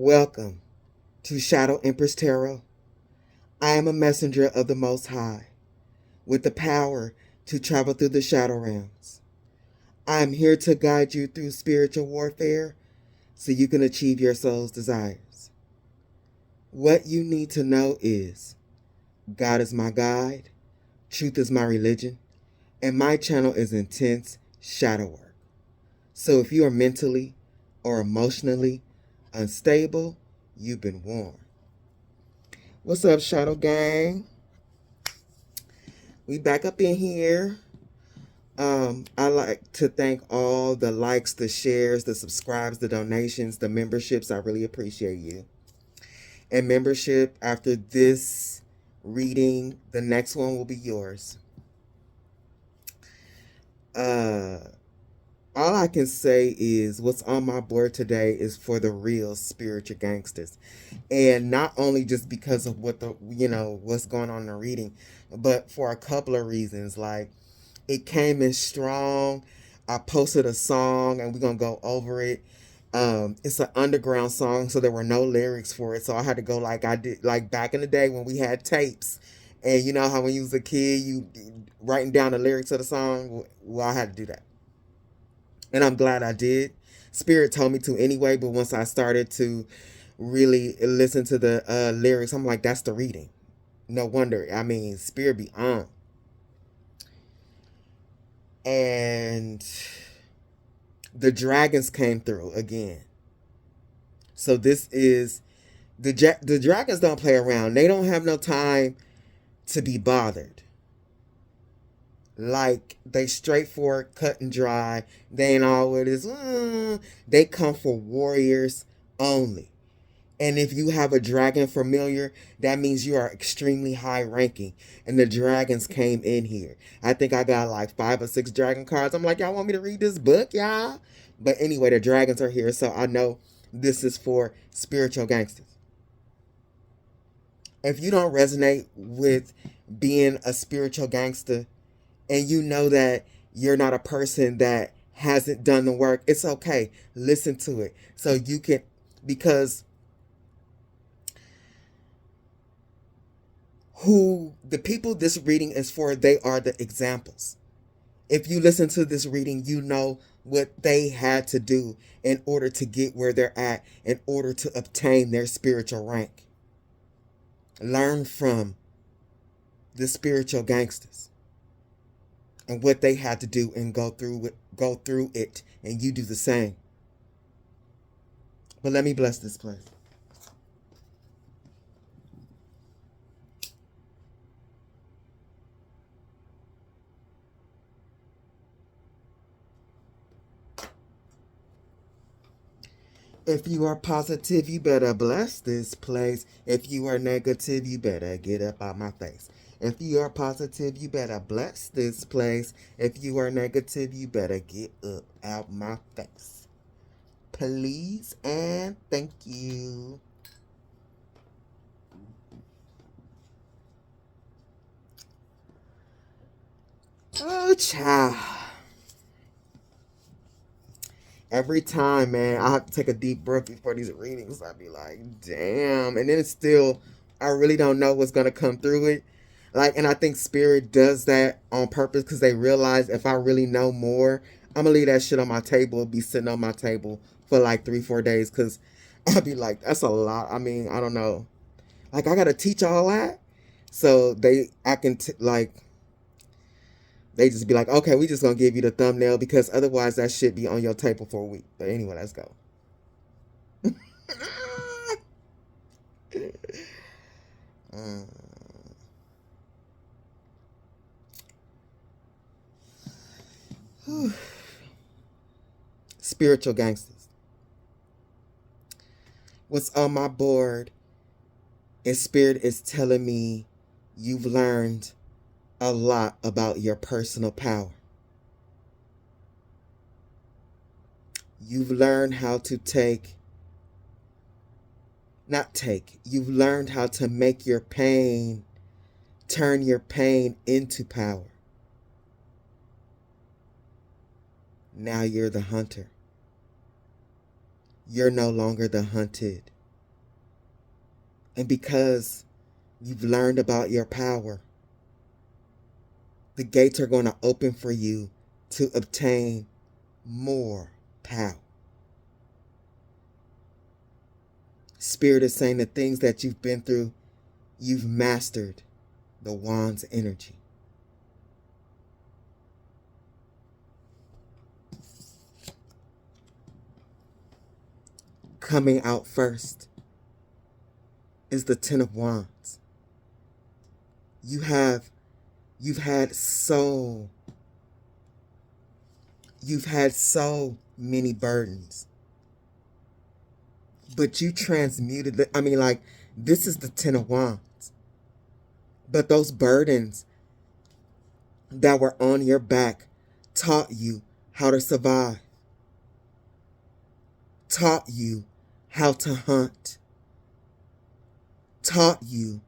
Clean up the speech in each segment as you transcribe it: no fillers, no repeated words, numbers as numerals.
Welcome to Shadow Empress Tarot. I am a messenger of the Most High, with the power to travel through the shadow realms. I am here to guide you through spiritual warfare so you can achieve your soul's desires. What you need to know is God is my guide, truth is my religion, and my channel is intense shadow work. So if you are mentally or emotionally unstable, you've been warned. What's up, Shadow Gang? We back up in here. I like to thank all the likes, the shares, the subscribes, the donations, the memberships. I really appreciate you. And membership, after this reading, the next one will be yours. All I can say is what's on my board today is for the real spiritual gangsters. And not only just because of what's going on in the reading, but for a couple of reasons. Like, it came in strong. I posted a song and we're going to go over it. It's an underground song, so there were no lyrics for it. So I had to go like I did, like back in the day when we had tapes. And you know how when you was a kid, you writing down the lyrics of the song? Well, I had to do that. And I'm glad I did. Spirit told me to anyway, but once I started to really listen to the lyrics, I'm like, that's the reading. No wonder. I mean, Spirit be on. And the dragons came through again. So this is the dragons don't play around. They don't have no time to be bothered. Like, they straightforward, cut and dry. They ain't always they come for warriors only. And if you have a dragon familiar, that means you are extremely high ranking. And the dragons came in here. I think I got like 5 or 6 dragon cards. I'm like, y'all want me to read this book, y'all? But anyway, the dragons are here. So I know this is for spiritual gangsters. If you don't resonate with being a spiritual gangster, and you know that you're not a person that hasn't done the work, it's okay. Listen to it. So you can, because who the people this reading is for, they are the examples. If you listen to this reading, you know what they had to do in order to get where they're at, in order to obtain their spiritual rank. Learn from the spiritual gangsters and what they had to do and go through it, and you do the same. But let me bless this place. If you are positive, you better bless this place. If you are negative, you better get up out my face. If you are positive, you better bless this place. If you are negative, you better get up out my face. Please and thank you. Oh, child. Every time, man, I have to take a deep breath before these readings. I'd be like, damn. And then it's still, I really don't know what's going to come through it. Like, and I think Spirit does that on purpose because they realize if I really know more, I'm going to leave that shit on my table, be sitting on my table for like 3-4 days, because I'd be like, that's a lot. I mean, I don't know. Like, I got to teach all that. So they just be like, okay, we just gonna give you the thumbnail because otherwise that shit be on your table for a week. But anyway, let's go. Spiritual gangsters. What's on my board is Spirit is telling me you've learned a lot about your personal power. You've learned how to you've learned how to make your pain, turn your pain into power. Now you're the hunter. You're no longer the hunted. And because you've learned about your power, the gates are going to open for you to obtain more power. Spirit is saying the things that you've been through, you've mastered the wand's energy. Coming out first is the Ten of Wands. You've had so many burdens, but you transmuted it. I mean, like, this is the Ten of Wands, but those burdens that were on your back taught you how to survive, taught you how to hunt, taught you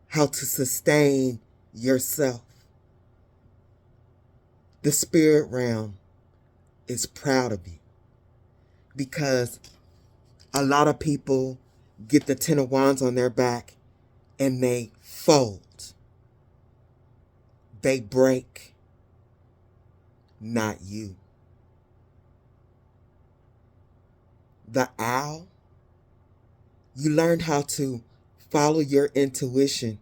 how to sustain yourself. The spirit realm is proud of you, because a lot of people get the Ten of Wands on their back and they fold. They break. Not you. The Owl, you learned how to follow your intuition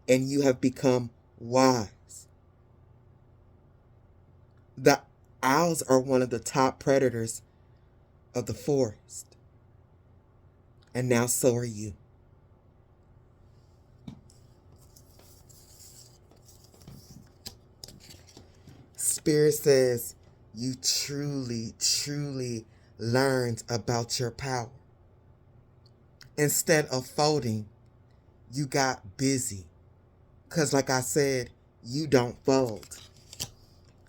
and you have become wise. The owls are one of the top predators of the forest. And now so are you. Spirit says you truly, truly learned about your power. Instead of folding, you got busy. Because like I said, you don't fold.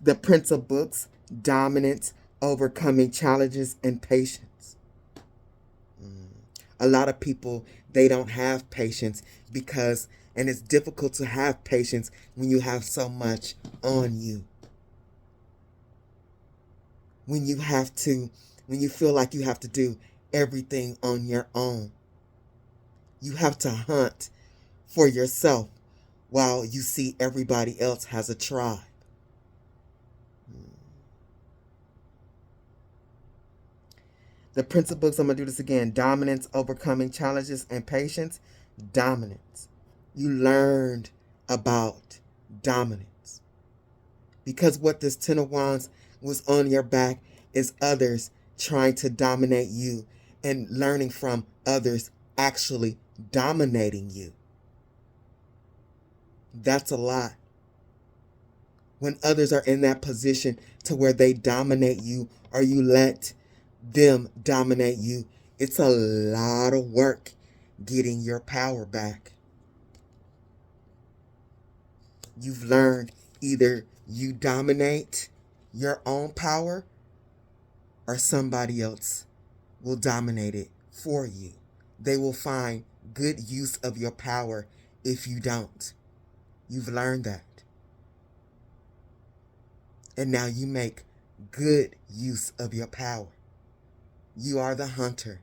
The Prince of Books, dominance, overcoming challenges, and patience. A lot of people, they don't have patience because, and it's difficult to have patience when you have so much on you. When you feel like you have to do everything on your own. You have to hunt for yourself while you see everybody else has a tribe. The Prince of Books, I'm going to do this again. Dominance, overcoming challenges, and patience. Dominance. You learned about dominance. Because what this Ten of Wands was on your back is others trying to dominate you and learning from others actually dominating you. That's a lot. When others are in that position to where they dominate you or you let them dominate you, it's a lot of work getting your power back. You've learned either you dominate your own power or somebody else will dominate it for you. They will find good use of your power if you don't. You've learned that. And now you make good use of your power. You are the hunter,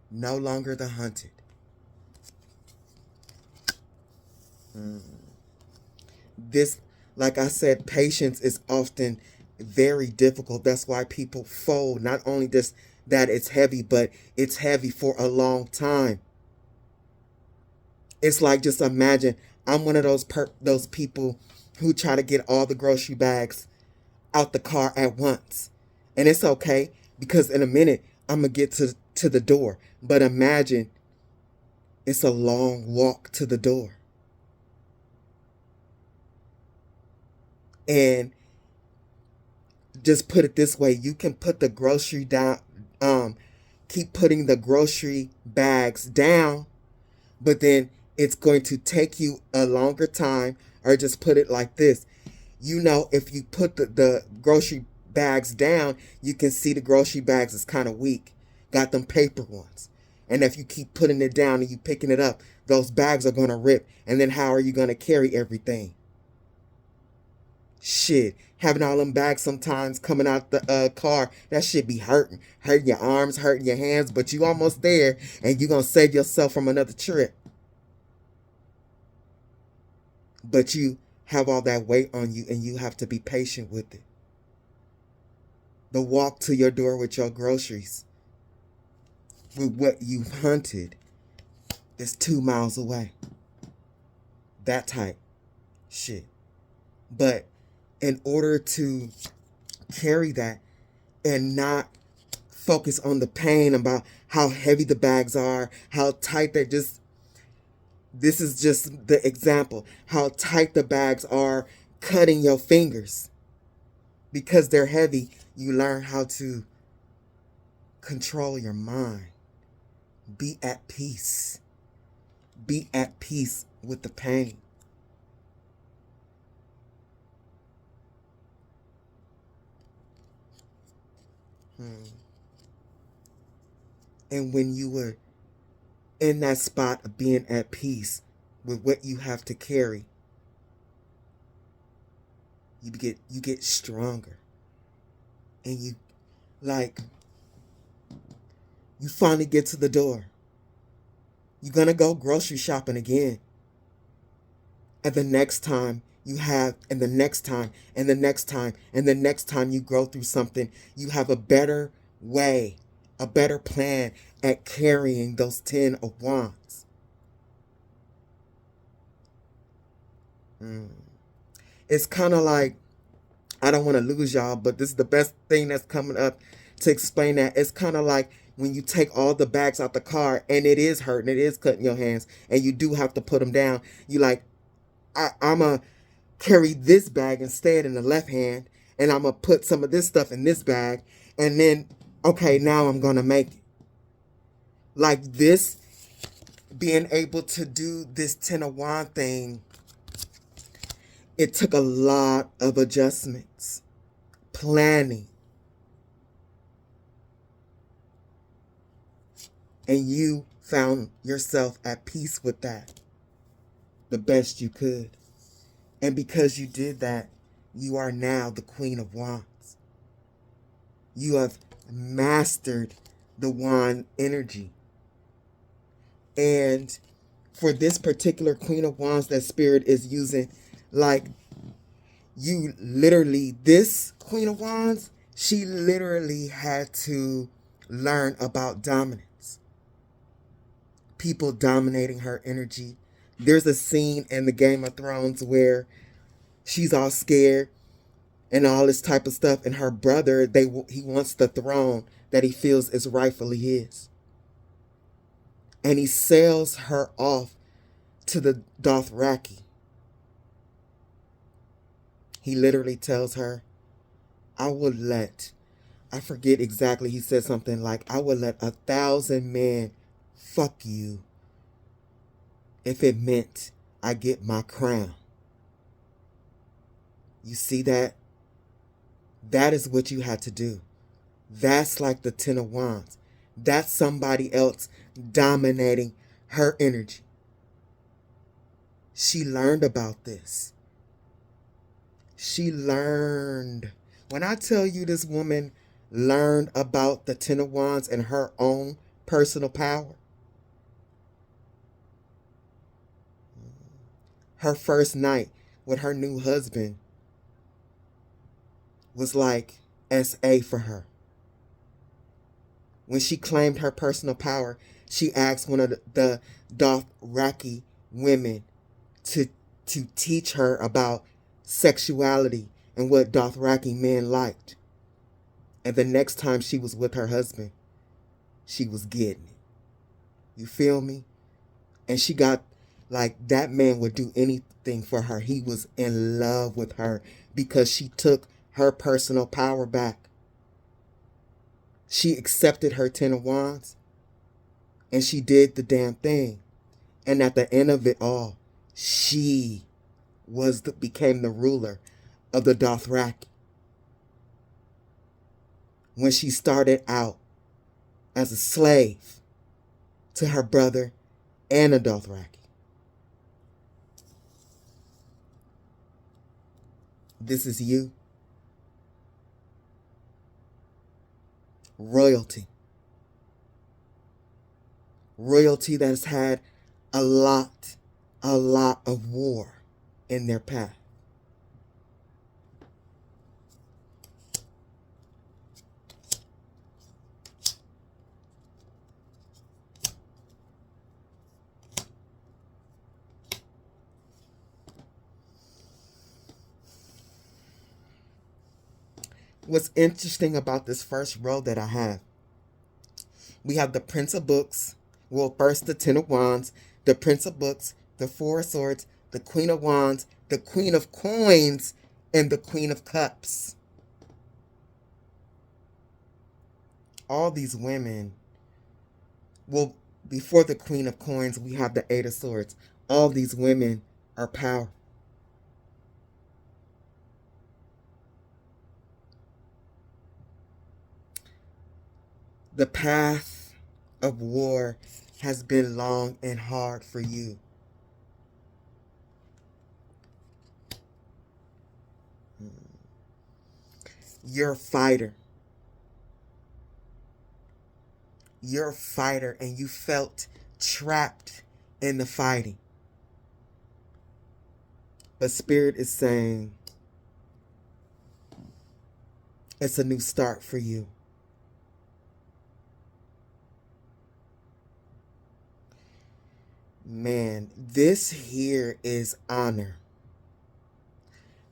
no longer the hunted. This, like I said, patience is often very difficult. That's why people fold. Not only just that it's heavy, but it's heavy for a long time. It's like, just imagine, I'm one of those people who try to get all the grocery bags out the car at once. And it's okay, because in a minute, I'm going to get to the door. But imagine it's a long walk to the door. And just put it this way, you can put the grocery down, keep putting the grocery bags down, but then it's going to take you a longer time. Or just put it like this. You know, if you put the grocery bags down, you can see the grocery bags is kind of weak. Got them paper ones. And if you keep putting it down and you picking it up, those bags are going to rip. And then how are you going to carry everything? Shit, having all them bags sometimes coming out the car, that shit be hurting. Hurting your arms, hurting your hands, but you almost there, and you're going to save yourself from another trip. But you have all that weight on you and you have to be patient with it. The walk to your door with your groceries, with what you've hunted, is 2 miles away. That type shit. But in order to carry that and not focus on the pain about how heavy the bags are, how tight they're just, this is just the example, how tight the bags are, cutting your fingers. Because they're heavy, you learn how to control your mind. Be at peace. Be at peace with the pain. And when you were in that spot of being at peace with what you have to carry, you get stronger. And you finally get to the door. You're gonna go grocery shopping again. And the next time you have, and the next time, and the next time, and the next time you go through something, you have a better way, a better plan at carrying those 10 of Wands. It's kind of like, I don't want to lose y'all, but this is the best thing that's coming up to explain that. It's kind of like when you take all the bags out the car and it is hurting, it is cutting your hands, and you do have to put them down. You like, I'm going to carry this bag instead in the left hand, and I'm going to put some of this stuff in this bag, and then, okay, now I'm going to make it. Like this, being able to do this 10 of Wands thing, it took a lot of adjustments, planning, and you found yourself at peace with that the best you could. And because you did that, you are now the Queen of Wands. You have mastered the wand energy. And for this particular Queen of Wands that Spirit is using, like, you literally, this Queen of Wands, she literally had to learn about dominance. People dominating her energy. There's a scene in the Game of Thrones where she's all scared and all this type of stuff, and her brother, he wants the throne that he feels is rightfully his. And he sells her off to the Dothraki. He literally tells her, I forget exactly, he said something like, I would let 1,000 men fuck you if it meant I get my crown. You see that? That is what you had to do. That's like the 10 of Wands. That's somebody else dominating her energy. She learned about this. She learned. When I tell you this woman learned about the 10 of Wands and her own personal power, her first night with her new husband was like SA for her. When she claimed her personal power, she asked one of the Dothraki women to teach her about sexuality and what Dothraki men liked. And the next time she was with her husband, she was getting it. You feel me? And she got, like, that man would do anything for her. He was in love with her because she took her personal power back. She accepted her 10 of Wands and she did the damn thing. And at the end of it all, she became the ruler of the Dothraki. When she started out as a slave to her brother and a Dothraki. This is you. Royalty. Royalty that has had a lot of war in their path. What's interesting about this first row that I have, we have the Prince of Books. Well, first the Ten of Wands, the Prince of Books, the Four of Swords, the Queen of Wands, the Queen of Coins, and the Queen of Cups. All these women, well, before the Queen of Coins, we have the Eight of Swords. All these women are powerful. The path of war has been long and hard for you. You're a fighter. You're a fighter, and you felt trapped in the fighting. But Spirit is saying it's a new start for you. Man, this here is honor.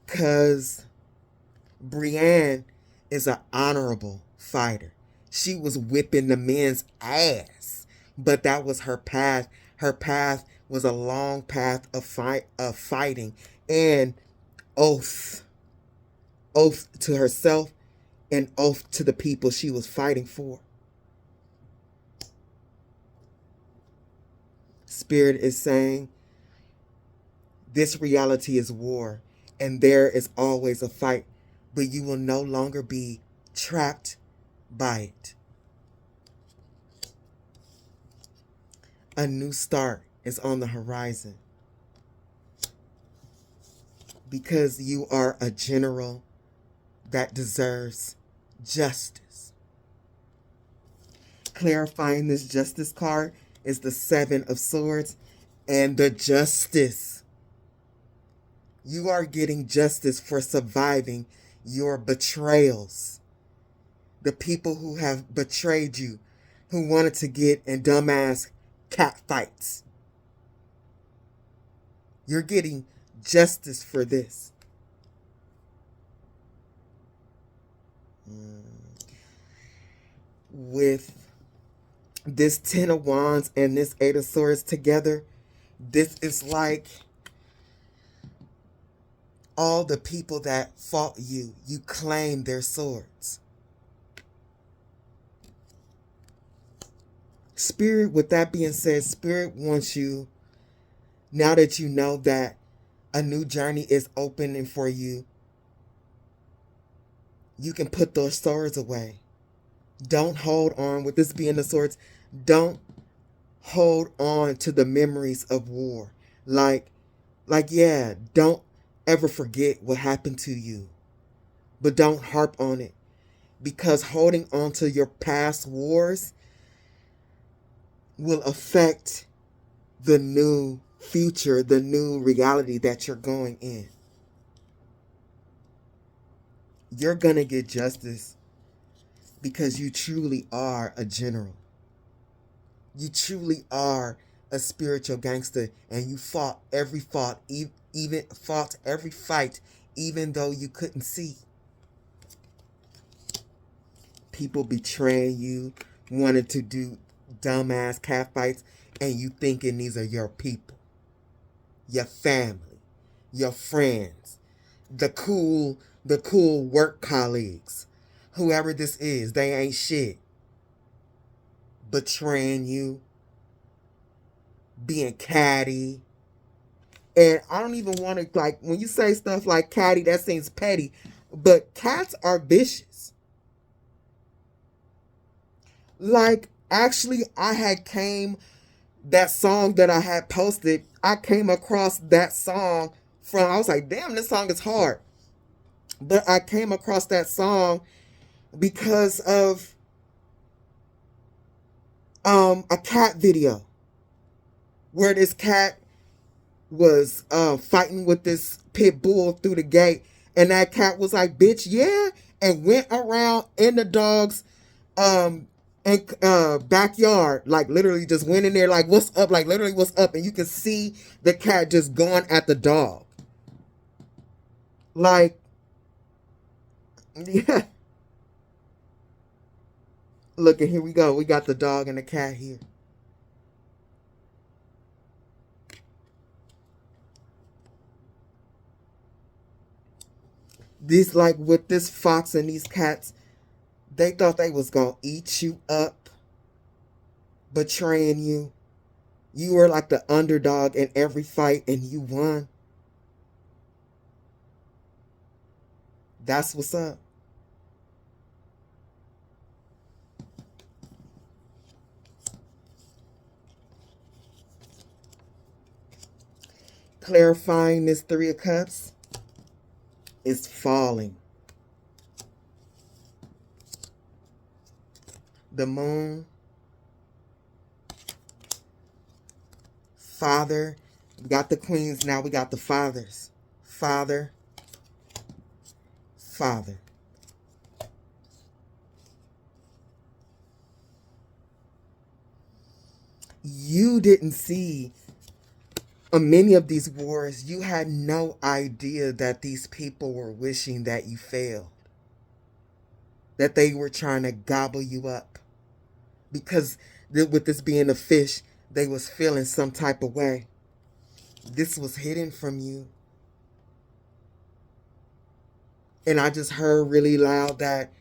Because Brienne is an honorable fighter. She was whipping the men's ass. But that was her path. Her path was a long path of fighting and oath. Oath to herself and oath to the people she was fighting for. Spirit is saying this reality is war, and there is always a fight, but you will no longer be trapped by it. A new start is on the horizon because you are a general that deserves justice. Clarifying this justice card is the Seven of Swords and the Justice. You are getting justice for surviving your betrayals. The people who have betrayed you, who wanted to get in dumbass cat fights. You're getting justice for this. With this Ten of Wands and this Eight of Swords together, this is like all the people that fought you. You claim their swords. Spirit, with that being said, Spirit wants you, now that you know that a new journey is opening for you, you can put those swords away. Don't hold on, with this being the swords, don't hold on to the memories of war. Yeah, don't ever forget what happened to you. But don't harp on it. Because holding on to your past wars will affect the new future, the new reality that you're going in. You're going to get justice because you truly are a general. You truly are a spiritual gangster, and you fought every fight, even though you couldn't see. People betraying you, wanted to do dumbass cat fights, and you thinking these are your people, your family, your friends, the cool work colleagues. Whoever this is, they ain't shit. Betraying you, being catty. And I don't even want to, like, when you say stuff like catty, that seems petty, but cats are vicious. Like, actually, that song that I had posted, I came across that song I was like, damn, this song is hard. But I came across that song because of a cat video where this cat was fighting with this pit bull through the gate, and that cat was like, bitch, yeah, and went around in the dog's and backyard, like literally just went in there like, what's up, like literally what's up, and you can see the cat just going at the dog, like, yeah. Look, and here we go, we got the dog and the cat here. This, like with this fox and these cats, they thought they was gonna eat you up, betraying you. You were like the underdog in every fight and you won. That's what's up. Clarifying this Three of Cups is falling. The moon, father, we got the queens, now we got the fathers. Father, father. You didn't see many of these wars. You had no idea that these people were wishing that you failed, that they were trying to gobble you up, because with this being a fish, they was feeling some type of way. This was hidden from you. And I just heard really loud that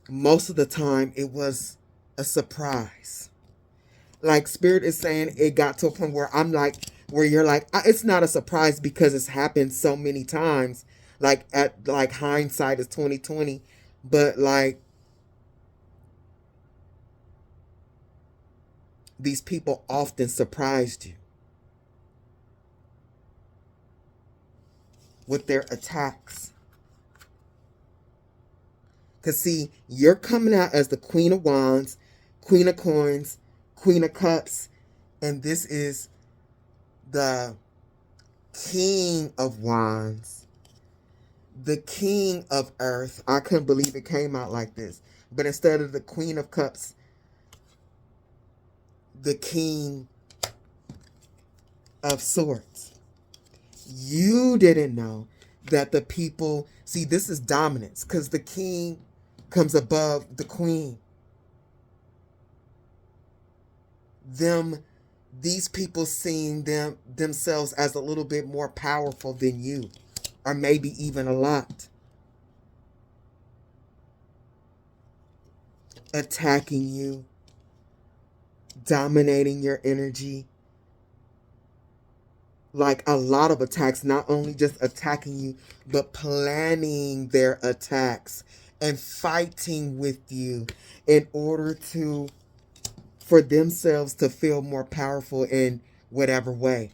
most of the time it was a surprise. Like Spirit is saying, it got to a point where I'm like, where you're like, it's not a surprise because it's happened so many times. Like at like hindsight is 2020, but like these people often surprised you with their attacks. Because see, you're coming out as the Queen of Wands, Queen of Coins, Queen of Cups, and this is the King of Wands, the King of Earth. I couldn't believe it came out like this. But instead of the Queen of Cups, the King of Swords. You didn't know that the people, see, this is dominance, because the king comes above the queen. These people seeing themselves as a little bit more powerful than you, or maybe even a lot. Attacking you, dominating your energy. Like a lot of attacks, not only just attacking you, but planning their attacks and fighting with you in order for themselves to feel more powerful in whatever way,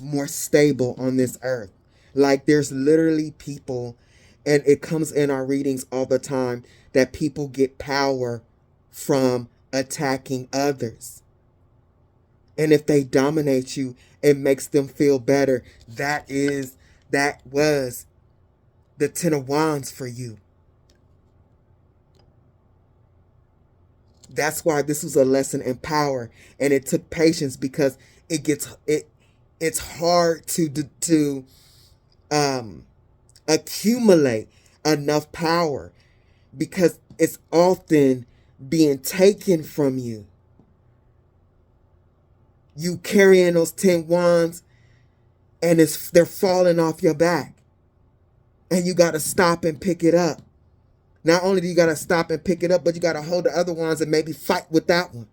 more stable on this earth. Like there's literally people, and it comes in our readings all the time, that people get power from attacking others. And if they dominate you, it makes them feel better. That was the Ten of Wands for you. That's why this was a lesson in power, and it took patience, because it's hard to accumulate enough power, because it's often being taken from you. You carrying those 10 wands, and they're falling off your back, and you got to stop and pick it up. Not only do you got to stop and pick it up, but you got to hold the other ones and maybe fight with that one.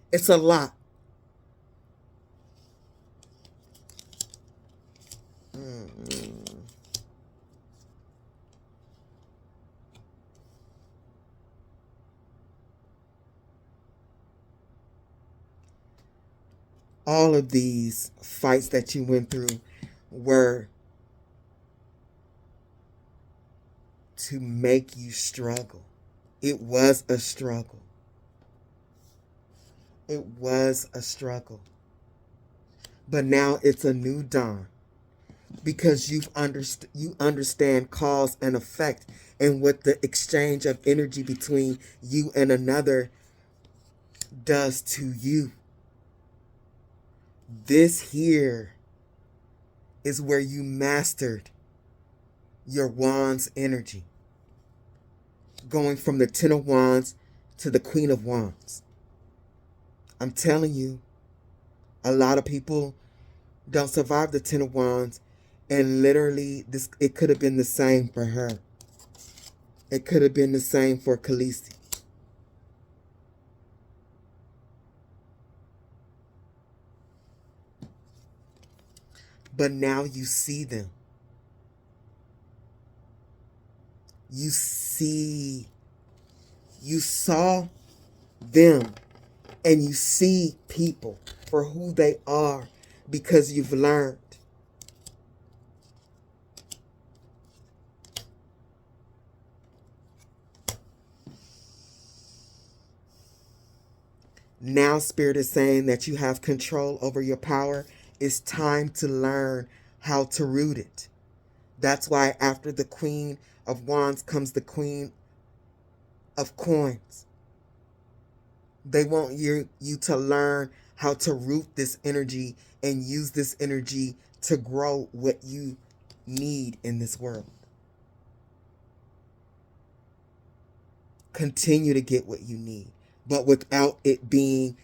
It's a lot. All of these fights that you went through were to make you struggle. It was a struggle. It was a struggle. But now it's a new dawn because you understand cause and effect and what the exchange of energy between you and another does to you. This here is where you mastered your Wands energy, going from the Ten of Wands to the Queen of Wands. I'm telling you, a lot of people don't survive the Ten of Wands, and literally it could have been the same for her. It could have been the same for Khaleesi. But now you see them. You saw them, and you see people for who they are because you've learned. Now Spirit is saying that you have control over your power. It's time to learn how to root it. That's why after the Queen of Wands comes the Queen of Coins. They want you to learn how to root this energy and use this energy to grow what you need in this world. Continue to get what you need, but without it being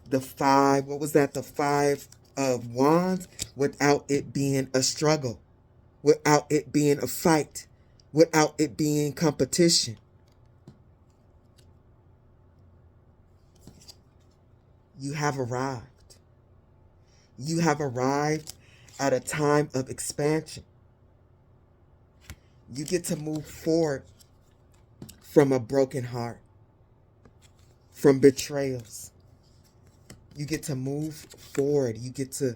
the five, what was that? The Five of Wands, without it being a struggle, without it being a fight, without it being competition. You have arrived. You have arrived at a time of expansion. You get to move forward from a broken heart, from betrayals. You get to move forward. You get to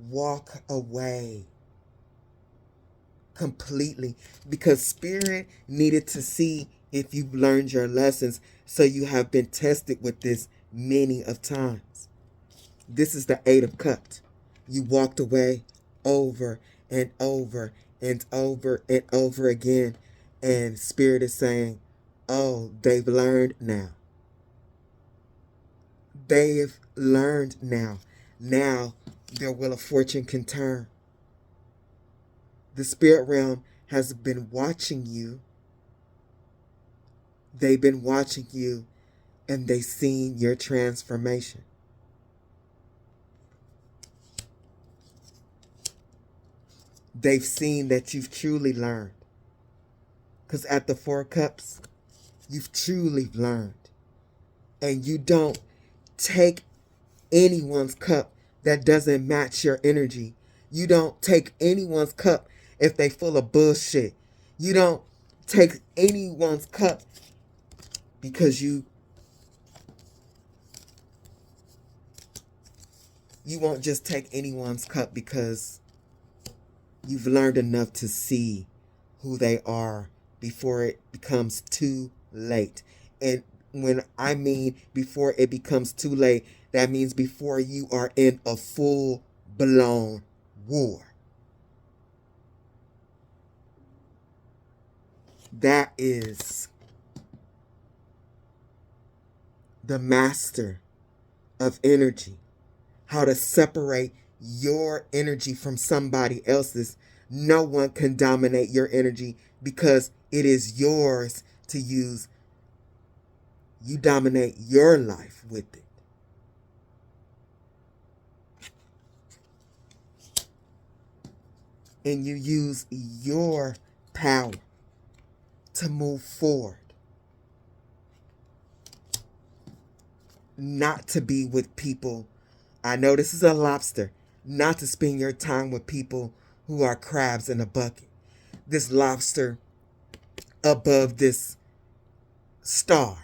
walk away completely because Spirit needed to see if you've learned your lessons, so you have been tested with this many of times. This is the Eight of Cups. You walked away over and over and over and over again, and Spirit is saying, oh, they've learned now. They've learned now. Now their wheel of fortune can turn. The spirit realm has been watching you. They've been watching you, and they've seen your transformation. They've seen that you've truly learned. Because at the Four of Cups, you've truly learned. And you don't take anyone's cup that doesn't match your energy. You don't take anyone's cup if they full of bullshit. You don't take anyone's cup because you won't just take anyone's cup because you've learned enough to see who they are before it becomes too late. And when I mean before it becomes too late, that means before you are in a full-blown war. That is the master of energy. How to separate your energy from somebody else's. No one can dominate your energy because it is yours to use. You dominate your life with it. And you use your power to move forward. Not to be with people. I know this is a lobster. Not to spend your time with people who are crabs in a bucket. This lobster above this star.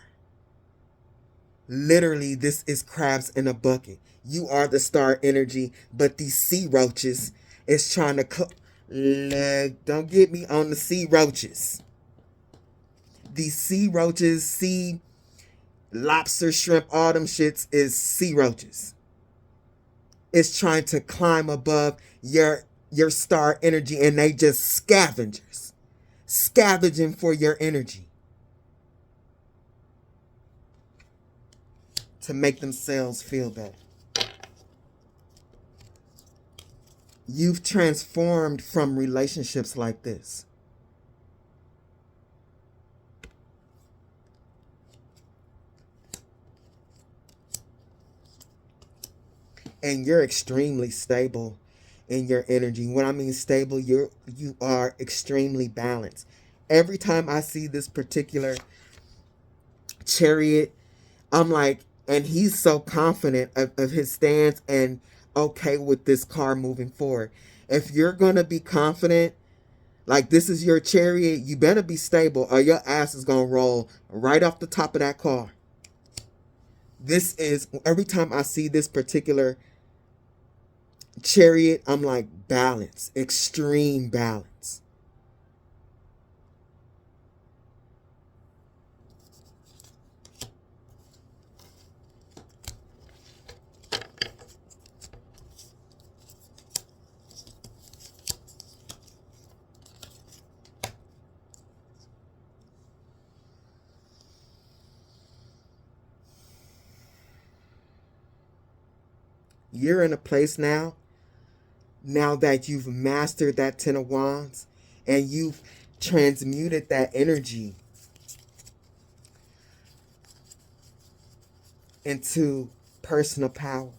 Literally, this is crabs in a bucket. You are the star energy, but these sea roaches is trying to... don't get me on the sea roaches. These sea roaches, sea lobster, shrimp, all them shits is sea roaches. is trying to climb above your star energy, and they just scavenging for your energy to make themselves feel better. You've transformed from relationships like this. And you're extremely stable in your energy. When I mean stable, you are extremely balanced. Every time I see this particular Chariot, I'm like, and he's so confident of his stance and okay with this car moving forward. If you're going to be confident, like this is your Chariot, you better be stable or your ass is going to roll right off the top of that car. This is, every time I see this particular Chariot, I'm like, balance, extreme balance. You're in a place now that you've mastered that Ten of Wands and you've transmuted that energy into personal power.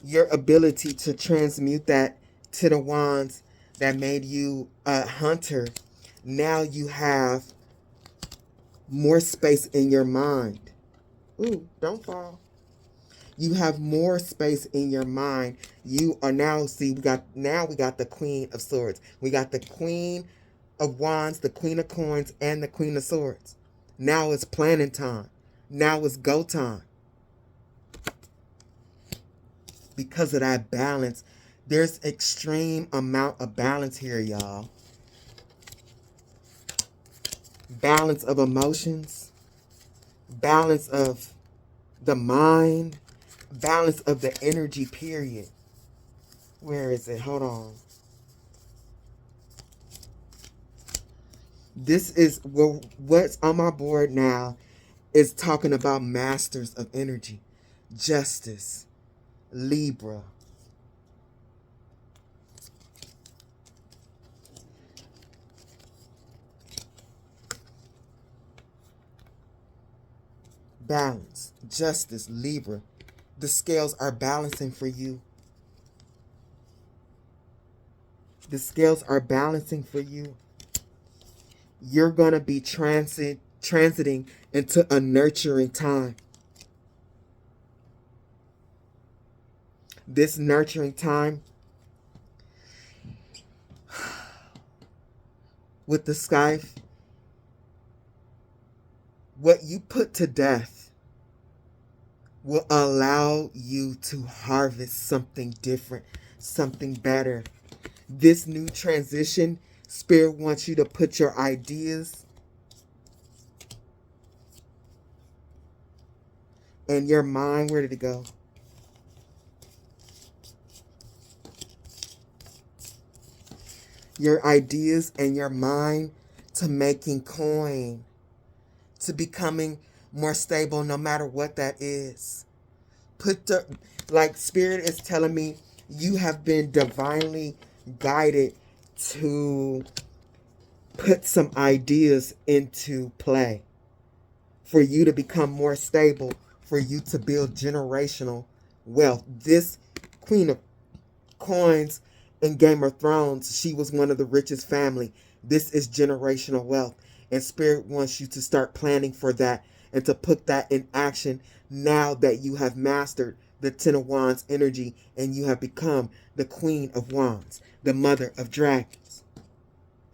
Your ability to transmute that Ten of Wands that made you a hunter, now you have more space in your mind. Ooh, don't fall. You have more space in your mind. You are now, see, we got the Queen of Swords. We got the Queen of Wands, the Queen of Coins, and the Queen of Swords. Now it's planning time. Now it's go time. Because of that balance, there's extreme amount of balance here, y'all. Balance of emotions, balance of the mind, balance of the energy, period. Where is it? Hold on. This is what's on my board now is talking about masters of energy, justice, Libra. Balance, justice, Libra. The scales are balancing for you. The scales are balancing for you. You're going to be transiting into a nurturing time. This nurturing time with the sky, what you put to death will allow you to harvest something different, something better. This new transition, Spirit wants you to put your ideas and your mind, where did it go? Your ideas and your mind to making coin, to becoming more stable no matter what that is. Like Spirit is telling me, you have been divinely guided to put some ideas into play for you to become more stable, for you to build generational wealth. This Queen of Coins in Game of Thrones, she was one of the richest family. This is generational wealth, and Spirit wants you to start planning for that and to put that in action now that you have mastered the Ten of Wands energy and you have become the Queen of Wands, the Mother of Dragons.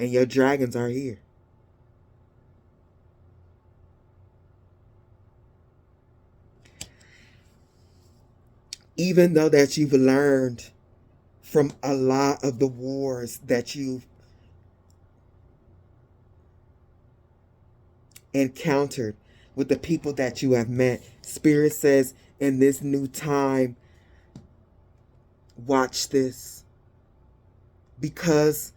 And your dragons are here. Even though that you've learned from a lot of the wars that you've encountered, with the people that you have met. Spirit says in this new time, watch this. Because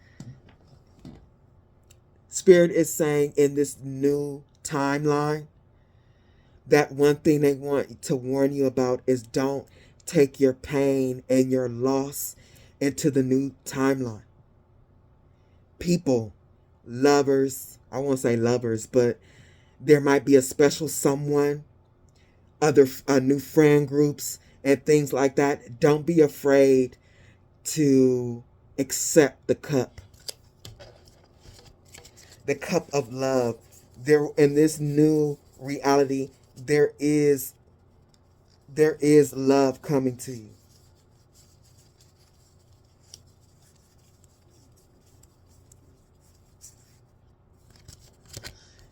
Spirit is saying in this new timeline that one thing they want to warn you about is don't take your pain and your loss into the new timeline. People, lovers, I won't say lovers, but there might be a special someone, other new friend groups and things like that. Don't be afraid to accept the cup of love. There, in this new reality, there is love coming to you.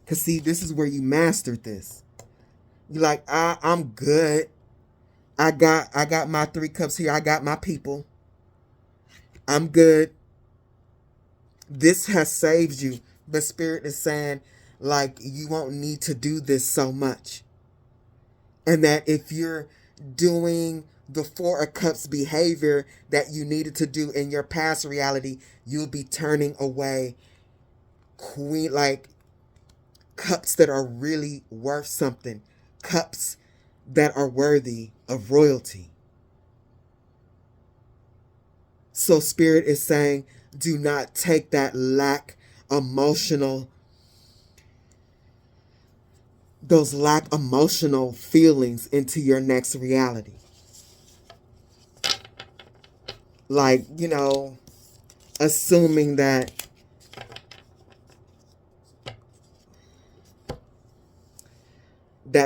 Cause see, this is where you mastered this. You're like, I'm good. I got my 3 cups here. I got my people. I'm good. This has saved you. But Spirit is saying, like, you won't need to do this so much. And that if you're doing the 4 of Cups behavior that you needed to do in your past reality, you'll be turning away cups that are really worth something. Cups that are worthy of royalty. So Spirit is saying, do not take that those lack emotional feelings into your next reality. Like, assuming that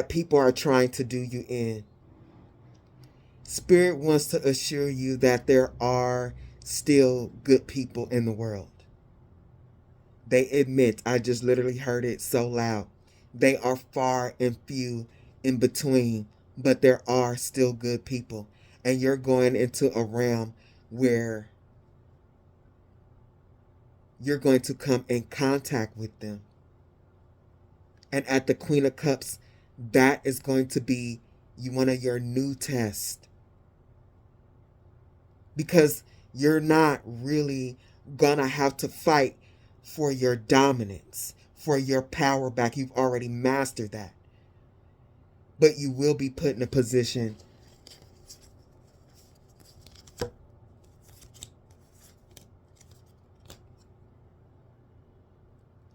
people are trying to do you in. Spirit wants to assure you that there are still good people in the world. They admit, I just literally heard it so loud. They are far and few in between, but there are still good people. And you're going into a realm where you're going to come in contact with them. And at the Queen of Cups, that is going to be one of your new tests. Because you're not really gonna have to fight for your dominance, for your power back. You've already mastered that. But you will be put in a position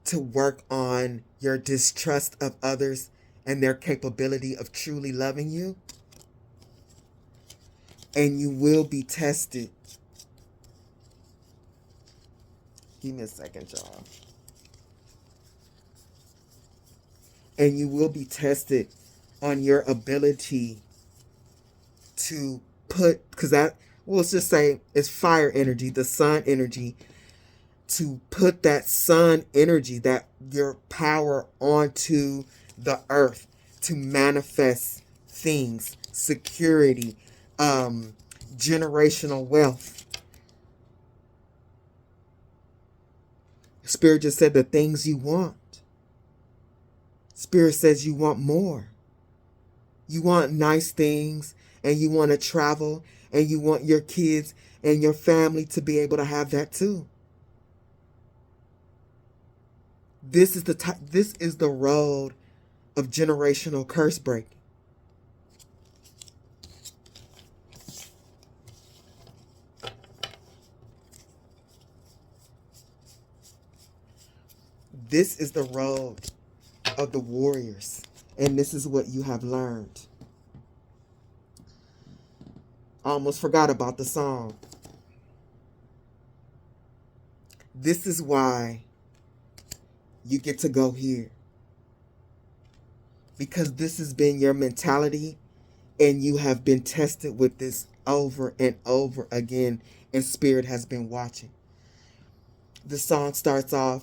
to work on your distrust of others and their capability of truly loving you. And you will be tested. Give me a second, y'all. And you will be tested on your ability to put, because that, we'll just say it's fire energy, the sun energy, to put that sun energy, that your power onto the earth to manifest things, security, generational wealth. Spirit just said the things you want. Spirit says you want more. You want nice things, and you want to travel, and you want your kids and your family to be able to have that too. This is the road of generational curse breaking. This is the road of the warriors, and this is what you have learned. I almost forgot about the song. This is why you get to go here. Because this has been your mentality, and you have been tested with this over and over again, and Spirit has been watching. The song starts off,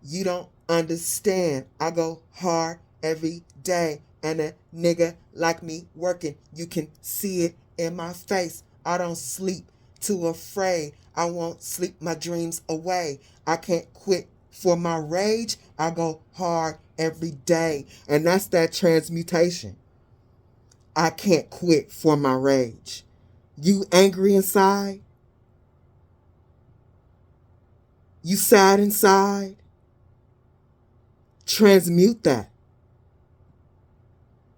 you don't understand. I go hard every day, and a nigga like me working. You can see it in my face. I don't sleep, too afraid. I won't sleep my dreams away. I can't quit for my rage. I go hard every day. And that's that transmutation. I can't quit for my rage. You angry inside? You sad inside? Transmute that.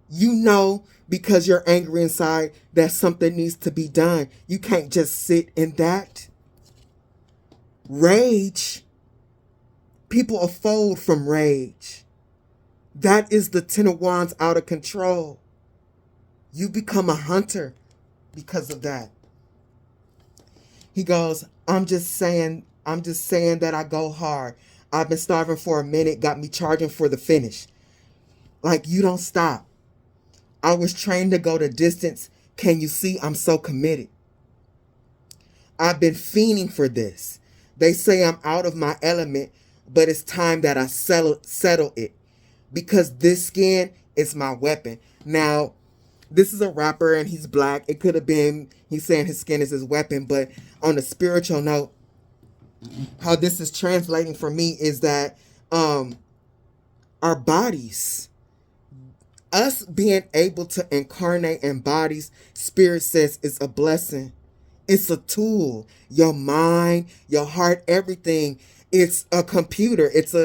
You know, because you're angry inside, that something needs to be done. You can't just sit in that. Rage. People fold from rage. That is the Ten of Wands out of control. You become a hunter because of that. He goes, I'm just saying that I go hard. I've been starving for a minute, got me charging for the finish. Like, you don't stop. I was trained to go the distance. Can you see I'm so committed? I've been fiending for this. They say I'm out of my element, but it's time that I settle it. Because this skin is my weapon. Now, this is a rapper and he's black. It could have been, he's saying his skin is his weapon. But on a spiritual note, how this is translating for me is that our bodies, us being able to incarnate in bodies, Spirit says is a blessing. It's a tool. Your mind, your heart, everything. It's a computer. It's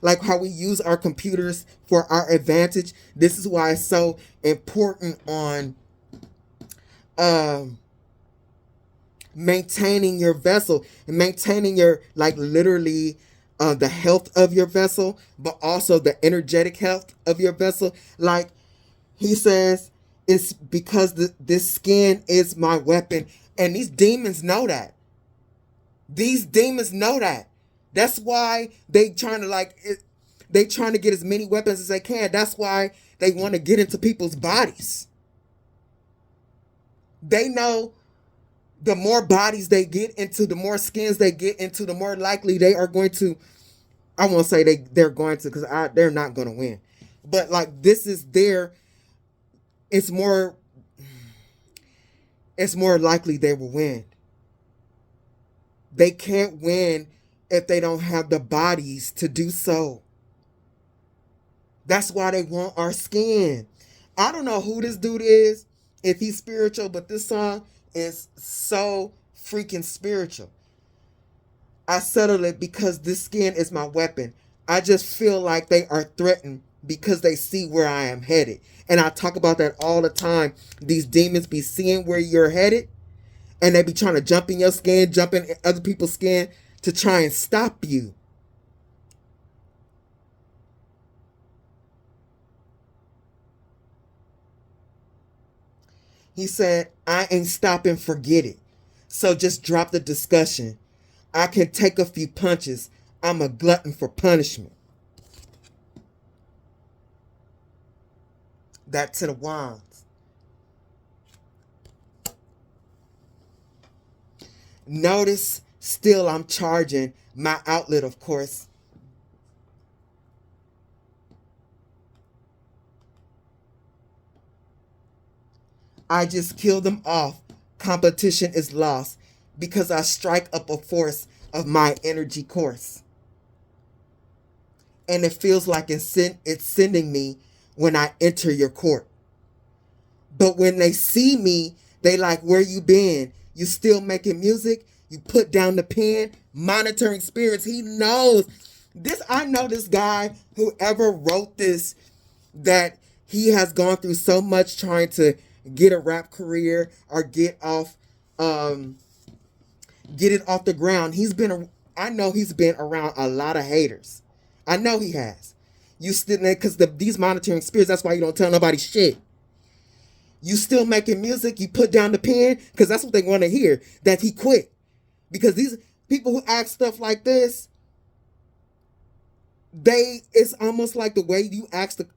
like how we use our computers for our advantage. This is why it's so important on maintaining your vessel and maintaining your, like, literally the health of your vessel, but also the energetic health of your vessel. Like he says, it's because this skin is my weapon. And these demons know that. These demons know that. That's why they trying to get as many weapons as they can. That's why they want to get into people's bodies. They know the more bodies they get into, the more skins they get into, the more likely they are going to, I won't say they're going to, because they're not going to win. But like, this is it's more likely they will win. They can't win if they don't have the bodies to do so. That's why they want our skin. I don't know who this dude is, if he's spiritual, but this song is so freaking spiritual. I settled it because this skin is my weapon. I just feel like they are threatened because they see where I am headed. And I talk about that all the time. These demons be seeing where you're headed, and they be trying to jump in your skin, jump in other people's skin to try and stop you. He said, I ain't stopping, forget it. So just drop the discussion. I can take a few punches. I'm a glutton for punishment. That to the wands. Notice, still I'm charging my outlet, of course. I just kill them off. Competition is lost because I strike up a force of my energy course. And it feels like it's sending me when I enter your court. But when they see me, they like, where you been? You still making music? You put down the pen? Monitoring spirits. He knows this. I know this guy, whoever wrote this, that he has gone through so much trying to get a rap career or get it off the ground. I know he's been around a lot of haters. I know he has. You still, because these monitoring spirits, that's why you don't tell nobody shit. You still making music, you put down the pen, because that's what they want to hear, that he quit. Because these people who ask stuff like this, it's almost like the way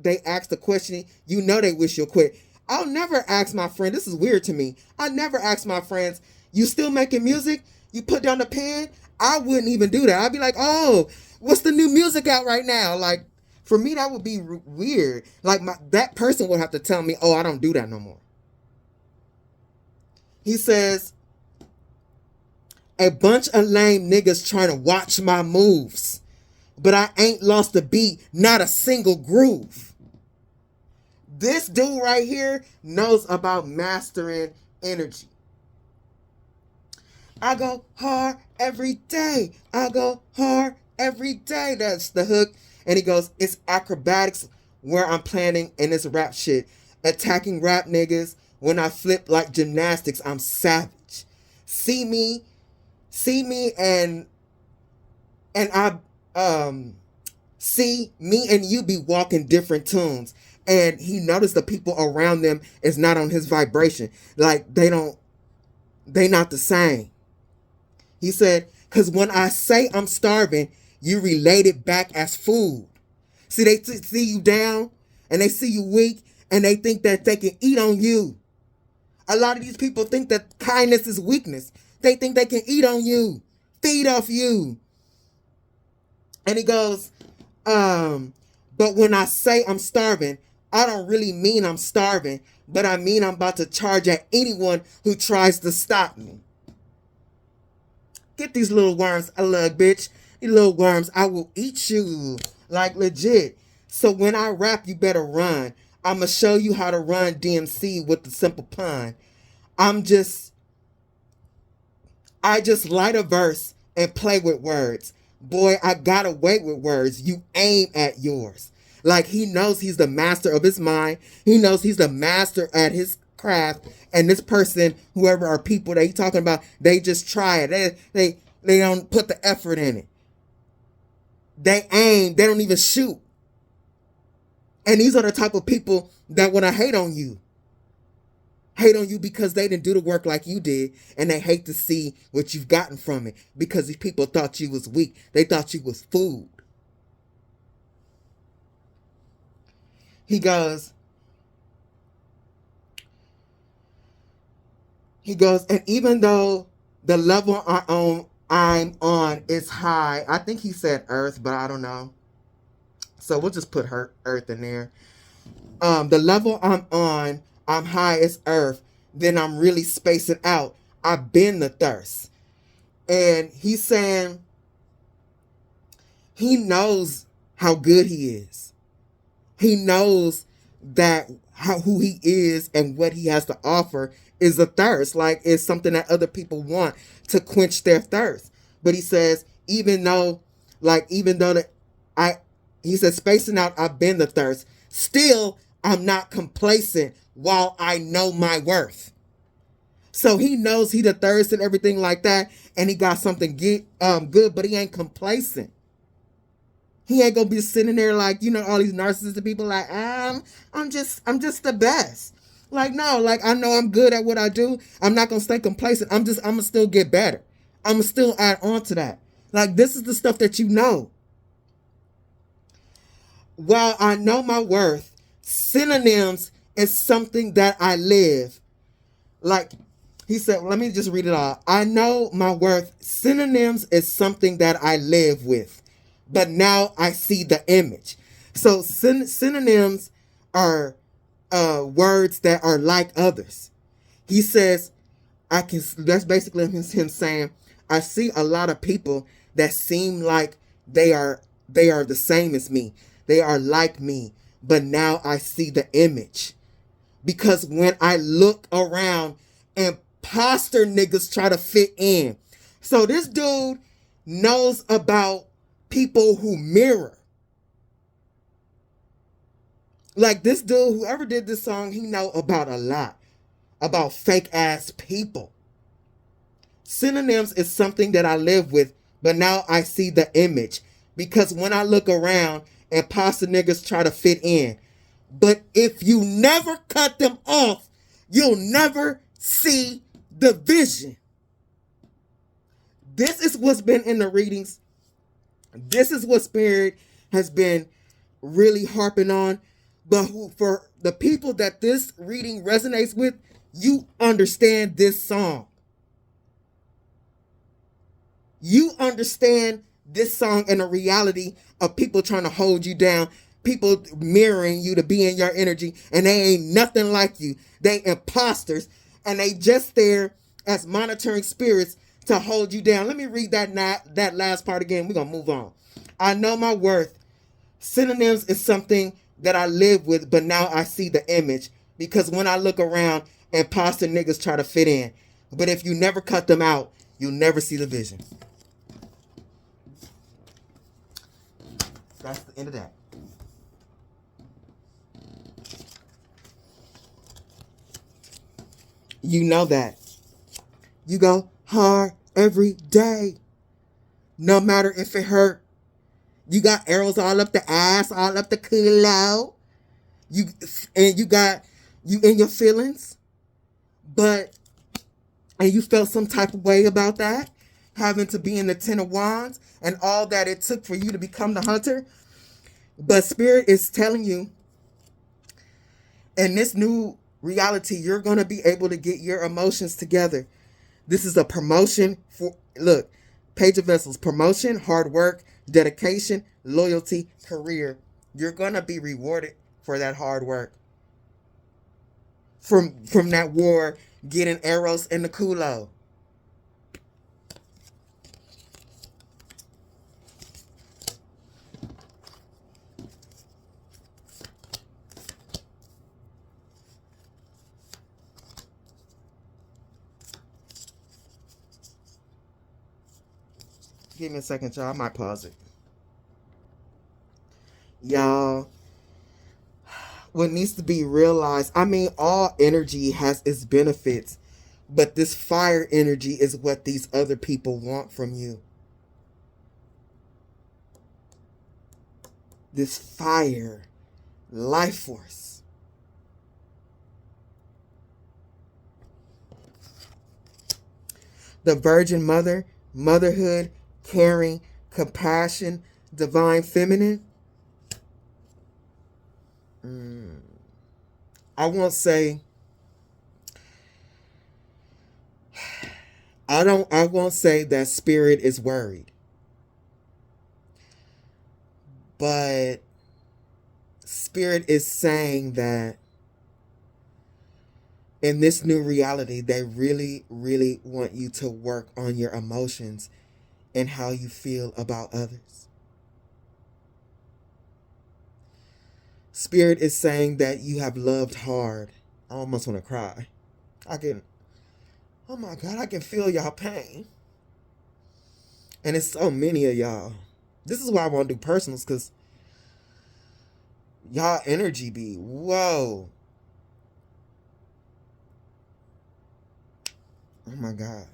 they ask the question, you know they wish you'll quit. I'll never ask my friend, this is weird to me, I never ask my friends, you still making music? You put down the pen? I wouldn't even do that. I'd be like, oh, what's the new music out right now? Like, for me, that would be weird. Like, that person would have to tell me, oh, I don't do that no more. He says, a bunch of lame niggas trying to watch my moves. but I ain't lost a beat, not a single groove. This dude right here knows about mastering energy. I go hard every day. I go hard every day. That's the hook. And he goes, it's acrobatics where I'm planning in this rap shit. Attacking rap niggas. When I flip like gymnastics, I'm savage. See me and I see me and you be walking different tunes. And he noticed the people around them is not on his vibration. Like they not the same. He said, because when I say I'm starving, you relate it back as food. See, they see you down and they see you weak and they think that they can eat on you. A lot of these people think that kindness is weakness. They think they can eat on you, feed off you. And he goes, but when I say I'm starving, I don't really mean I'm starving, but I mean I'm about to charge at anyone who tries to stop me. Get these little worms, I love, bitch. These little worms, I will eat you. Like legit. So when I rap, you better run. I'ma show you how to run DMC with the simple pun. I just light a verse and play with words. Boy, I got away with words. You aim at yours. Like he knows he's the master of his mind. He knows he's the master at his craft. And this person, whoever are people that he's talking about, they just try it. They don't put the effort in it. They aim. They don't even shoot. And these are the type of people that want to hate on you. Hate on you because they didn't do the work like you did. And they hate to see what you've gotten from it. Because these people thought you was weak. They thought you was food. He goes, and even though the level I'm on is high, I think he said earth, but I don't know. So we'll just put earth in there. The level I'm on, I'm high as earth. Then I'm really spacing out. I've been the thirst. And he's saying he knows how good he is. He knows that who he is and what he has to offer is a thirst. Like it's something that other people want to quench their thirst. But he says, he says, spacing out, I've been the thirst. Still, I'm not complacent while I know my worth. So he knows he the thirst and everything like that. And he got something good, but he ain't complacent. He ain't gonna be sitting there like, all these narcissistic people like, I'm just the best. Like, no, like I know I'm good at what I do. I'm not gonna stay complacent. I'm gonna still get better. I'm gonna still add on to that. Like this is the stuff that you know. While I know my worth, synonyms is something that I live. Like he said, let me just read it all. I know my worth. Synonyms is something that I live with. But now I see the image. So synonyms are words that are like others. He says, that's basically him saying, I see a lot of people that seem like they are the same as me. They are like me. But now I see the image. Because when I look around, imposter niggas try to fit in. So this dude knows about people who mirror. Like this dude, whoever did this song, he know about a lot. About fake ass people. Synonyms is something that I live with, but now I see the image. Because when I look around, imposter niggas try to fit in. But if you never cut them off, you'll never see the vision. This is what's been in the readings. This is what Spirit has been really harping on. But for the people that this reading resonates with, you understand this song. You understand this song and the reality of people trying to hold you down, people mirroring you to be in your energy, and they ain't nothing like you. They imposters, and they just there as monitoring spirits to hold you down. Let me read that last part again. We're going to move on. I know my worth. Synonyms is something that I live with, but now I see the image. Because when I look around, imposter niggas try to fit in. But if you never cut them out, you'll never see the vision. That's the end of that. You know that. You go hard every day. No matter if it hurt. You got arrows all up the ass, all up the culo. You got you in your feelings. And you felt some type of way about that. Having to be in the Ten of Wands and all that it took for you to become the hunter. But Spirit is telling you, in this new reality, you're going to be able to get your emotions together. This is a promotion for, look, Page of Vessels, promotion, hard work, dedication, loyalty, career. You're going to be rewarded for that hard work. From that war, getting arrows in the culo. Give me a second, y'all. I might pause it. Y'all, what needs to be realized, I mean, all energy has its benefits, but this fire energy is what these other people want from you. This fire, life force. The Virgin Mother, motherhood, caring, compassion, divine feminine. I won't say that Spirit is worried. But Spirit is saying that in this new reality, they really, really want you to work on your emotions and how you feel about others. Spirit is saying that you have loved hard. I almost want to cry. Oh my God, I can feel y'all pain. And it's so many of y'all. This is why I want to do personals, because y'all energy be, whoa. Oh my God.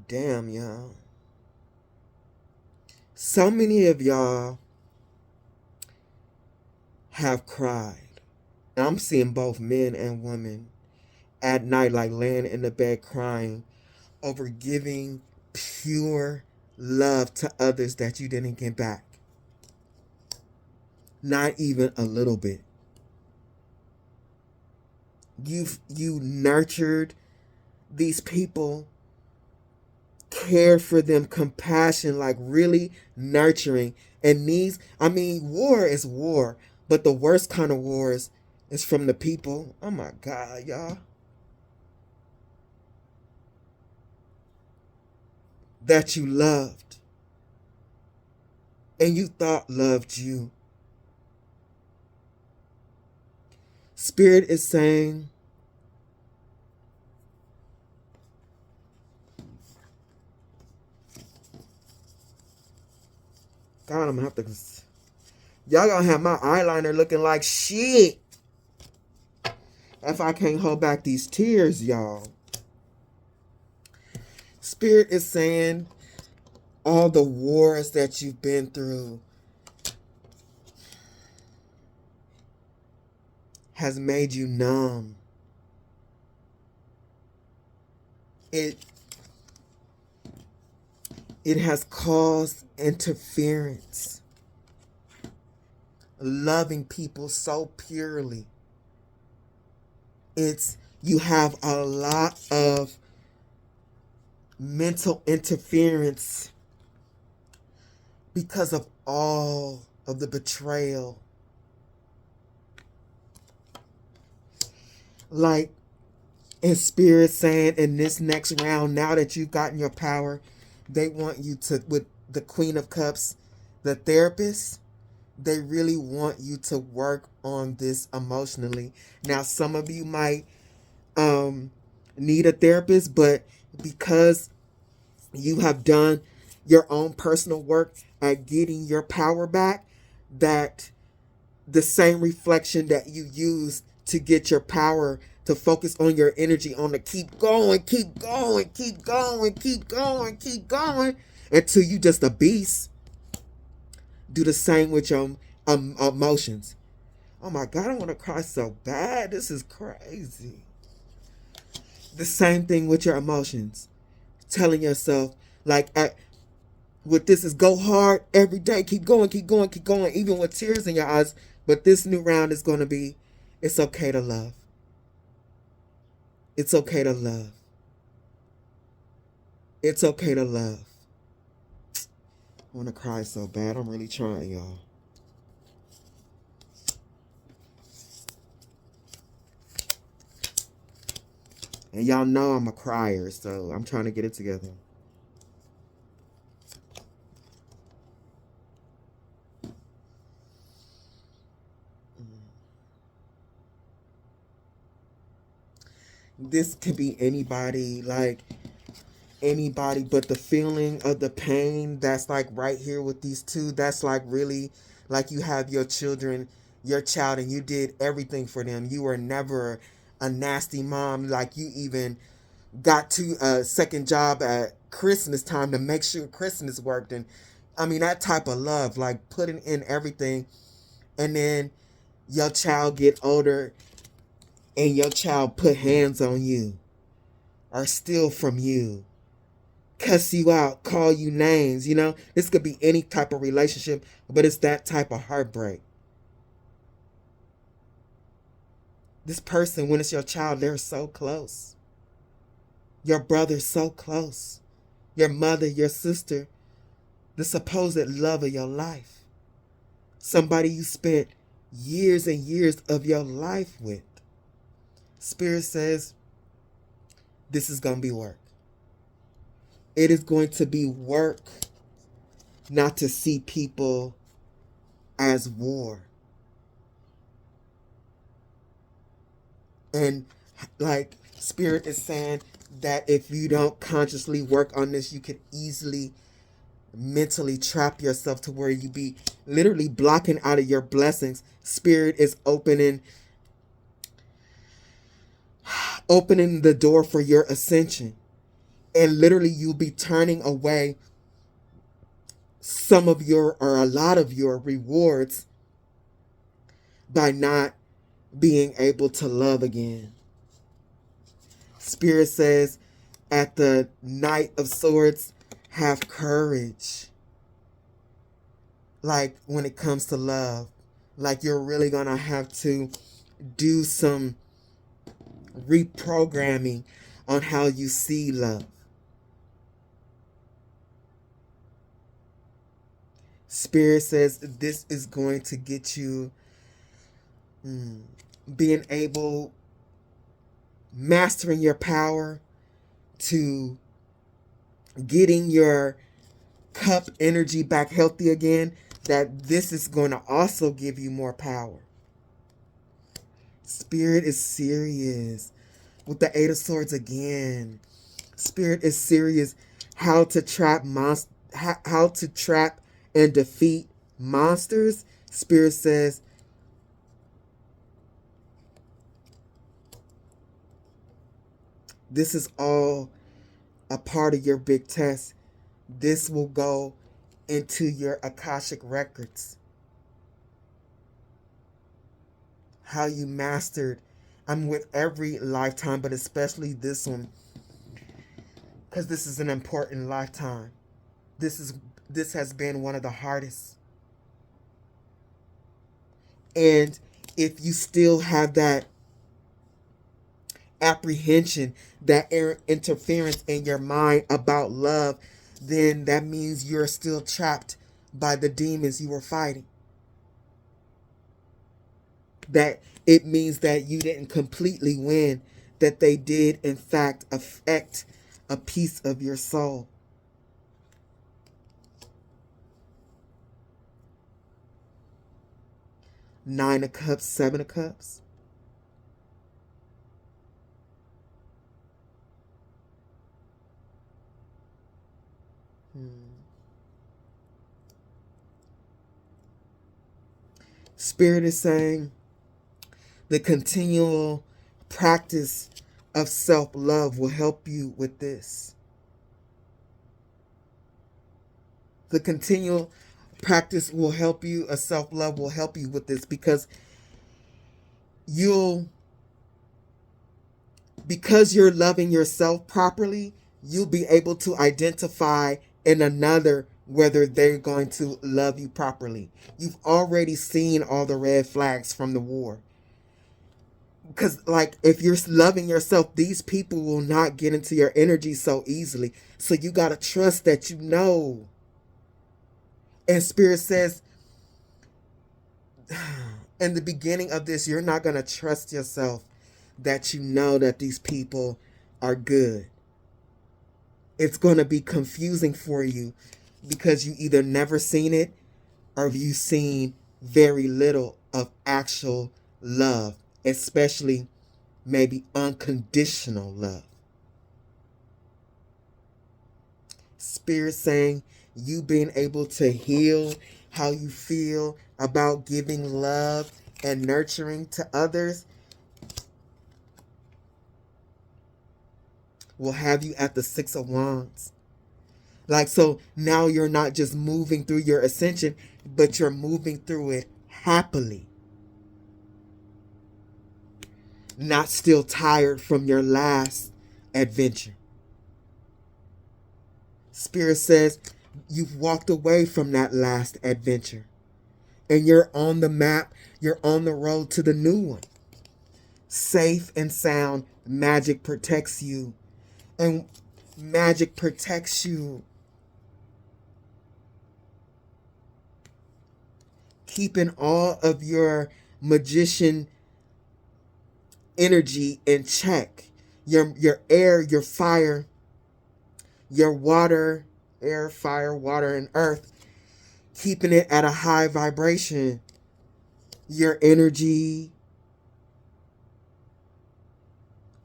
Damn, y'all. So many of y'all have cried. I'm seeing both men and women at night, like laying in the bed crying over giving pure love to others that you didn't get back. Not even a little bit. You nurtured these people, cared for them, compassion, like really nurturing. And these, I mean, war is war, but the worst kind of wars is from the people. Oh my God, y'all. That you loved. And you thought loved you. Spirit is saying, God, I'm gonna have to, y'all gonna have my eyeliner looking like shit if I can't hold back these tears, y'all. Spirit is saying all the wars that you've been through has made you numb. It has caused interference. Loving people so purely. You have a lot of mental interference because of all of the betrayal. Like, and Spirit saying in this next round, now that you've gotten your power, they want you to, with the Queen of Cups, the therapist, they really want you to work on this emotionally. Now, some of you might need a therapist, but because you have done your own personal work at getting your power back, that the same reflection that you use to get your power, to focus on your energy, on the keep going, keep going, keep going, keep going, keep going, until you just a beast. Do the same with your emotions. Oh my God, I want to cry so bad. This is crazy. The same thing with your emotions. Telling yourself, like, with this is go hard every day. Keep going, keep going, keep going, even with tears in your eyes. But this new round is going to be, it's okay to love. It's okay to love. It's okay to love. I want to cry so bad. I'm really trying, y'all. And y'all know I'm a crier, so I'm trying to get it together. This could be anybody, like anybody, but the feeling of the pain that's like right here with these two, that's like really like you have your children, your child, and you did everything for them. You were never a nasty mom. Like, you even got to a second job at Christmas time to make sure Christmas worked. And I mean, that type of love, like putting in everything, and then your child get older and your child put hands on you or steal from you, cuss you out, call you names. This could be any type of relationship, but it's that type of heartbreak. This person, when it's your child, they're so close. Your brother's so close. Your mother, your sister, the supposed love of your life. Somebody you spent years and years of your life with. Spirit says, this is going to be work. It is going to be work not to see people as war. And like Spirit is saying that if you don't consciously work on this, you could easily mentally trap yourself to where you be literally blocking out of your blessings. Spirit is opening the door for your ascension. And literally you'll be turning away some of your, or a lot of your rewards, by not being able to love again. Spirit says at the Knight of Swords, have courage. Like, when it comes to love, like you're really gonna have to do some reprogramming on how you see love. Spirit says this is going to get you being able, mastering your power, to getting your cup energy back healthy again. That this is going to also give you more power. Spirit is serious with the Eight of Swords again. Spirit is serious. How to trap and defeat monsters. Spirit says this is all a part of your big test. This will go into your Akashic records. How you mastered. I'm with every lifetime, but especially this one, because this is an important lifetime. This has been one of the hardest. And if you still have that apprehension, that interference in your mind about love, then that means you're still trapped by the demons you were fighting. That it means that you didn't completely win, that they did in fact affect a piece of your soul. Nine of Cups, Seven of Cups. Spirit is saying the continual practice of self-love will help you with this. The continual practice will help you, a self-love will help you with this, because you're loving yourself properly, you'll be able to identify in another whether they're going to love you properly. You've already seen all the red flags from the war. Because, like, if you're loving yourself, these people will not get into your energy so easily. So you got to trust that you know. And Spirit says, in the beginning of this, you're not going to trust yourself that you know that these people are good. It's going to be confusing for you because you either never seen it or you've seen very little of actual love, especially maybe unconditional love. Spirit saying you being able to heal how you feel about giving love and nurturing to others will have you at the Six of Wands. Like, so now you're not just moving through your ascension, but you're moving through it happily. Not still tired from your last adventure. Spirit says you've walked away from that last adventure. And you're on the map. You're on the road to the new one. Safe and sound. Magic protects you. And magic protects you. Keeping all of your magician energy in check. Your air, your fire, your water, air, fire, water, and earth. Keeping it at a high vibration. Your energy.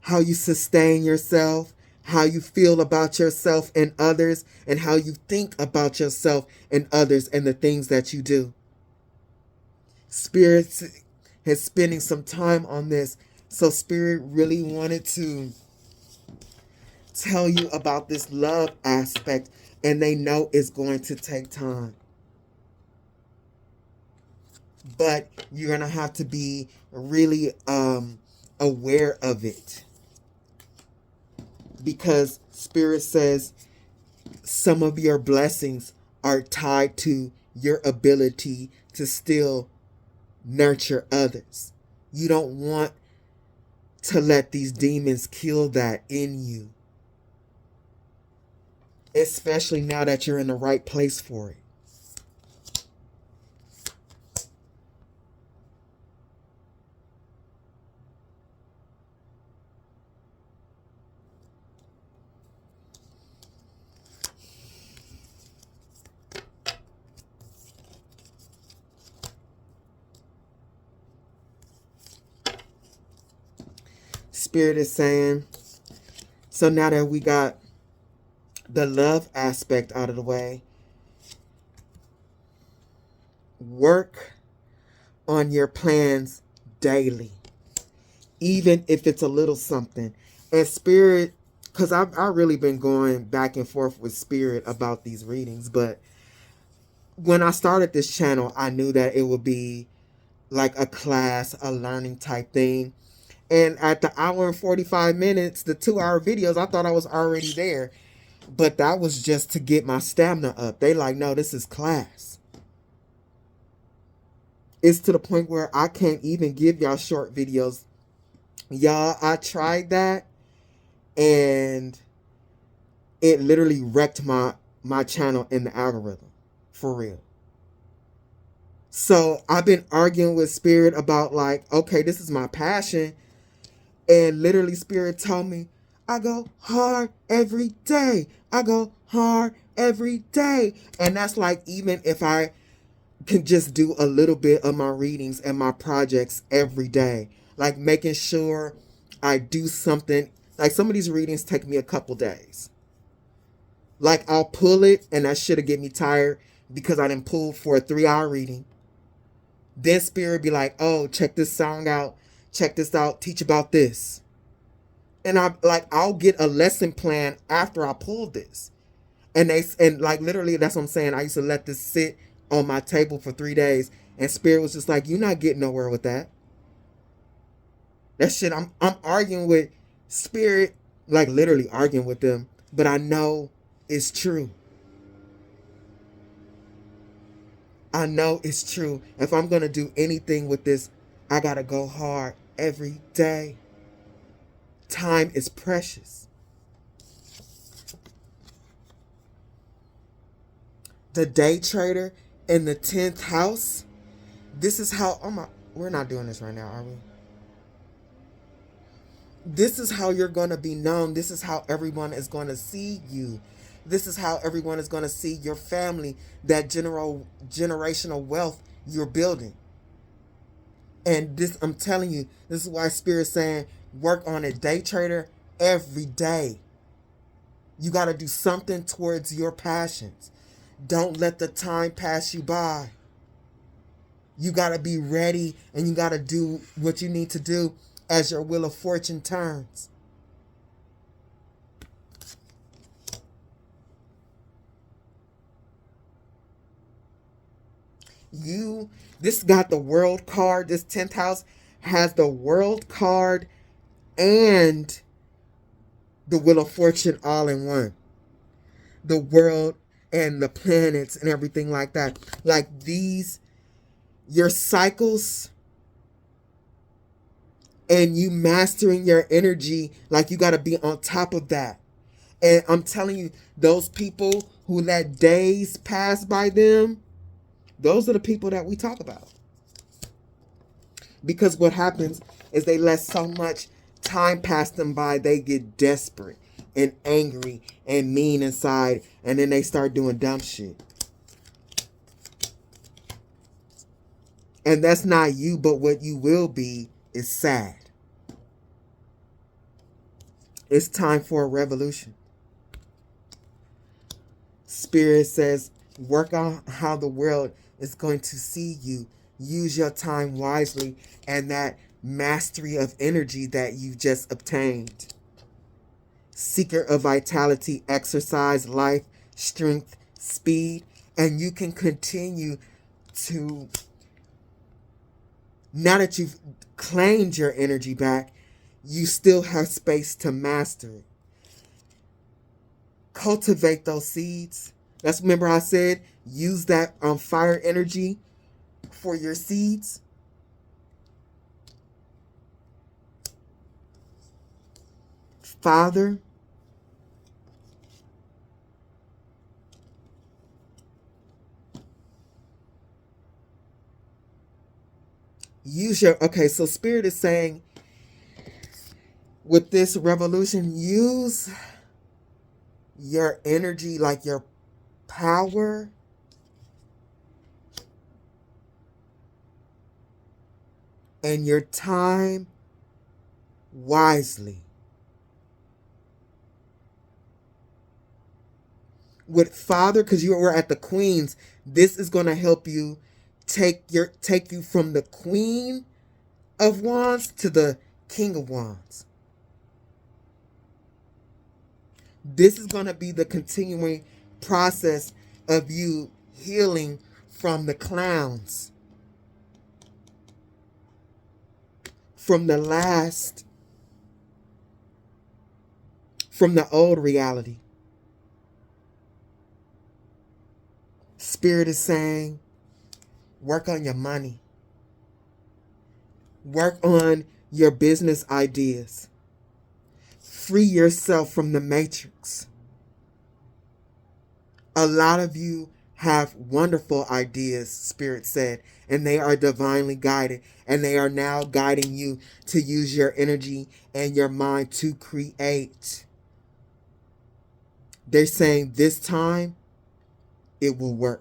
How you sustain yourself. How you feel about yourself and others. And how you think about yourself and others and the things that you do. Spirit is spending some time on this. So Spirit really wanted to tell you about this love aspect. And they know it's going to take time. But you're going to have to be really aware of it. Because Spirit says some of your blessings are tied to your ability to still nurture others. You don't want to let these demons kill that in you. Especially now that you're in the right place for it. Spirit is saying, so now that we got the love aspect out of the way, work on your plans daily, even if it's a little something. And Spirit, because I've really been going back and forth with Spirit about these readings, but when I started this channel, I knew that it would be like a class, a learning type thing. And at the hour and 45 minutes, the 2-hour videos, I thought I was already there. But that was just to get my stamina up. They like, no, this is class. It's to the point where I can't even give y'all short videos. Y'all, I tried that. And it literally wrecked my channel in the algorithm. For real. So I've been arguing with Spirit about like, okay, this is my passion. And literally Spirit told me, I go hard every day. I go hard every day. And that's like, even if I can just do a little bit of my readings and my projects every day, like making sure I do something. Like some of these readings take me a couple days. Like I'll pull it and that shit'll get me tired because I didn't pull for a 3-hour reading. Then Spirit be like, oh, check this song out. Check this out. Teach about this. And I'll get a lesson plan after I pull this. And like literally that's what I'm saying. I used to let this sit on my table for 3 days. And Spirit was just like, you're not getting nowhere with that. That shit, I'm arguing with Spirit, like literally arguing with them. But I know it's true. I know it's true. If I'm going to do anything with this, I got to go hard every day. Time is precious. The day trader in the 10th house. This is how, we're not doing this right now, are we? This is how you're going to be known. This is how everyone is going to see you. This is how everyone is going to see your family, that generational wealth you're building. And this, I'm telling you, this is why Spirit's saying, work on it, day trader, every day. You got to do something towards your passions. Don't let the time pass you by. You got to be ready and you got to do what you need to do as your wheel of fortune turns. This got the world card. This 10th house has the world card and the wheel of fortune all in one. The world and the planets and everything like that. Like these, your cycles and you mastering your energy, like you got to be on top of that. And I'm telling you, those people who let days pass by them, those are the people that we talk about. Because what happens is they let so much time pass them by, they get desperate and angry and mean inside, and then they start doing dumb shit. And that's not you, but what you will be is sad. It's time for a revolution. Spirit says, work on how the world is going to see you. Use your time wisely and that mastery of energy that you just obtained. Seeker of vitality, exercise, life, strength, speed, and you can continue to, now that you've claimed your energy back, you still have space to master it. Cultivate those seeds. That's, remember I said, use that fire energy for your seeds. Father, use your, okay, so Spirit is saying with this revolution, use your energy, like your power, and your time wisely. With Father, because you were at the Queens, this is going to help you take you from the Queen of Wands to the King of Wands. This is going to be the continuing process of you healing from the clowns, from the old reality. Spirit is saying, work on your money. Work on your business ideas. Free yourself from the matrix. A lot of you have wonderful ideas, Spirit said, and they are divinely guided, and they are now guiding you to use your energy and your mind to create. They're saying this time it will work.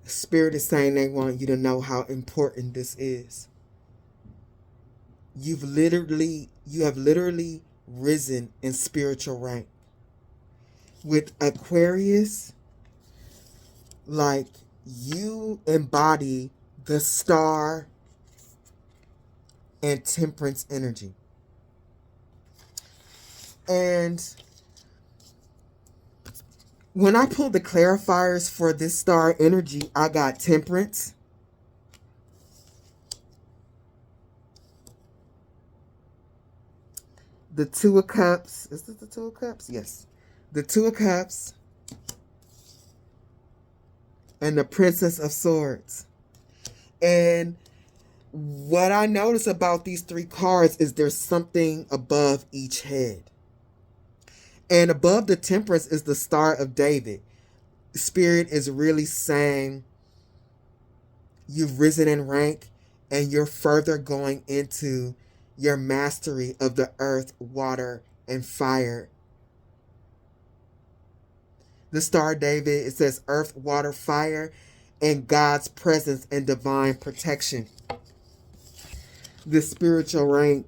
Spirit is saying they want you to know how important this is. You have literally risen in spiritual rank. With Aquarius, like, you embody the star and temperance energy. And when I pulled the clarifiers for this star energy, I got temperance, the Two of Cups. Is this the Two of Cups? Yes. The Two of Cups and the Princess of Swords. And what I notice about these three cards is there's something above each head. And above the Temperance is the Star of David. Spirit is really saying you've risen in rank and you're further going into your mastery of the earth, water, and fire. The Star of David, it says earth, water, fire, and God's presence and divine protection. The spiritual rank,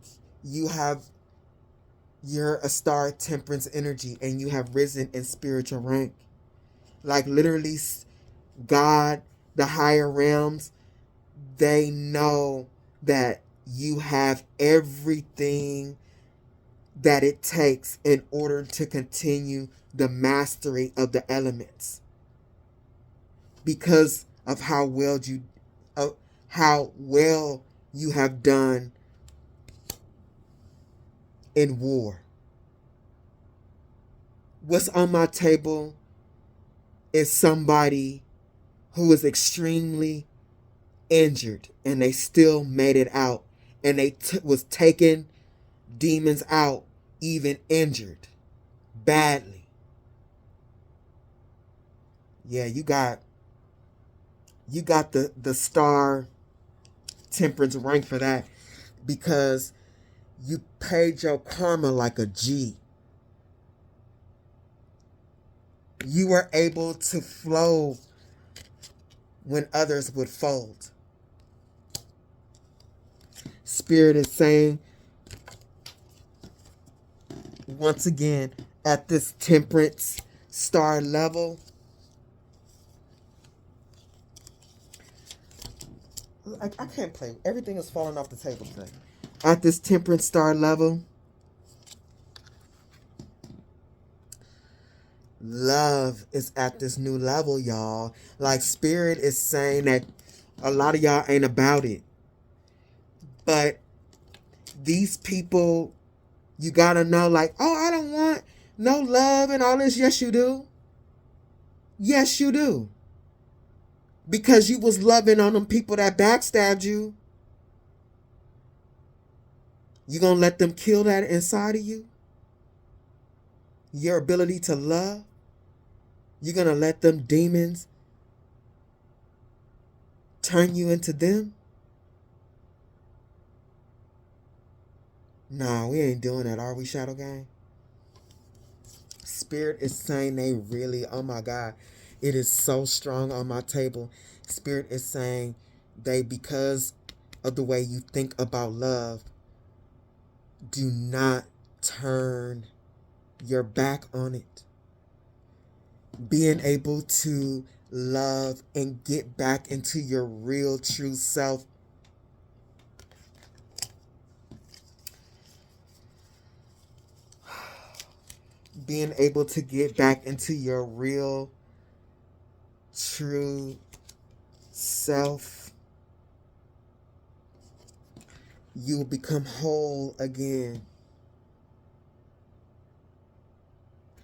you're a star temperance energy and you have risen in spiritual rank. Like, literally, God, the higher realms, they know that you have everything that it takes in order to continue the mastery of the elements, because of how well you have done in war. What's on my table is somebody who is extremely injured and they still made it out, and they was taking demons out even injured badly. Yeah, you got the star temperance rank for that, because you paid your karma like a G. You were able to flow when others would fold. Spirit is saying, once again, at this temperance star level, I can't play. Everything is falling off the table today. At this temperance star level, love is at this new level, y'all. Like, Spirit is saying that a lot of y'all ain't about it. But these people, you gotta know, like, oh, I don't want no love and all this. Yes, you do. Yes, you do. Because you was loving on them people that backstabbed you. You gonna let them kill that inside of you? Your ability to love? You're gonna let them demons turn you into them? Nah, we ain't doing that, are we, Shadow Gang? Spirit is saying they really, oh my God, it is so strong on my table. Spirit is saying they, because of the way you think about love, do not turn your back on it. Being able to love and get back into your real true self. Being able to get back into your real true self you will become whole again.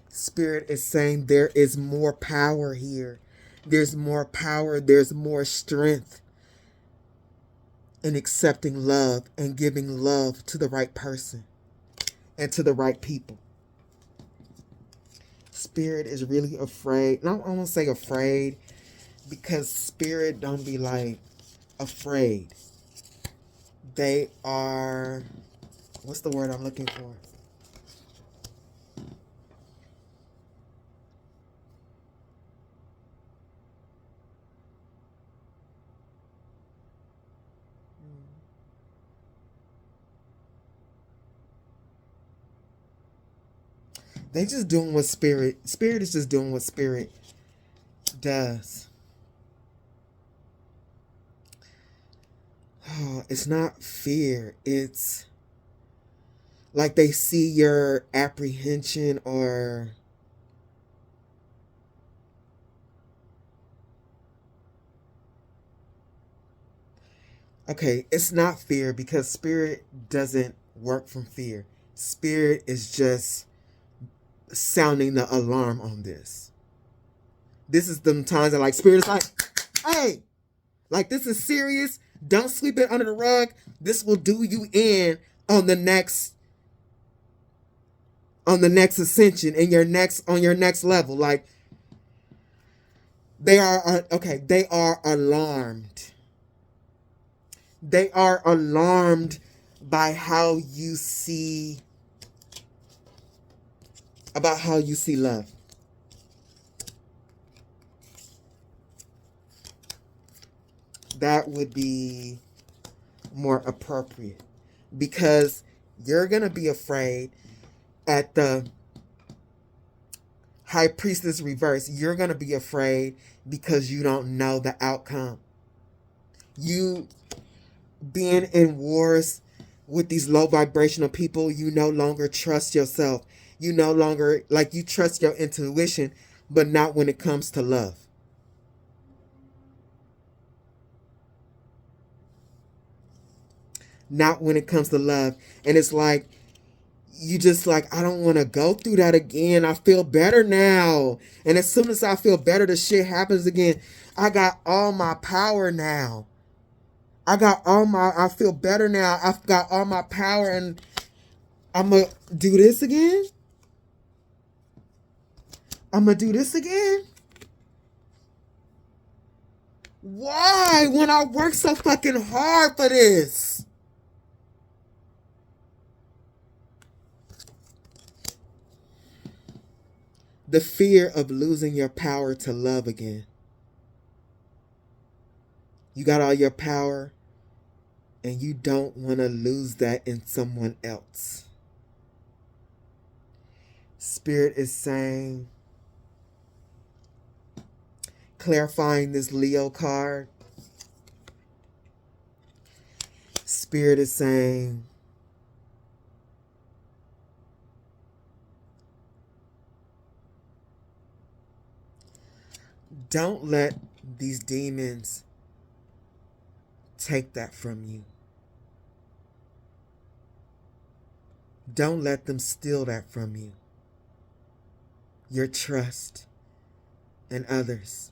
Spirit is saying there is more power here. There's more power. There's more strength in accepting love and giving love to the right person and to the right people. Spirit is really afraid. No, I won't say afraid, because spirit don't be like afraid. They are, what's the word I'm looking for? They just doing what spirit is just doing what spirit does. Oh, it's not fear. It's like they see your apprehension, or okay, it's not fear, because spirit doesn't work from fear. Spirit is just sounding the alarm on this. This is the times that like spirit is like, hey, like this is serious. Don't sweep it under the rug. This will do you in on the next ascension, and on your next level. Like they are okay, they are alarmed. They are alarmed by how you see love. That would be more appropriate, because you're going to be afraid at the High Priestess reverse. You're going to be afraid because you don't know the outcome. You being in wars with these low vibrational people, you no longer trust yourself. You no longer, like, you trust your intuition, but not when it comes to love. Not when it comes to love. And it's like, you just like, I don't want to go through that again. I feel better now. And as soon as I feel better, the shit happens again. I got all my power now. I feel better now. I've got all my power, and I'm going to do this again. Why? When I work so fucking hard for this? The fear of losing your power to love again. You got all your power, and you don't want to lose that in someone else. Spirit is saying, clarifying this Leo card. Spirit is saying, don't let these demons take that from you. Don't let them steal that from you. Your trust in others.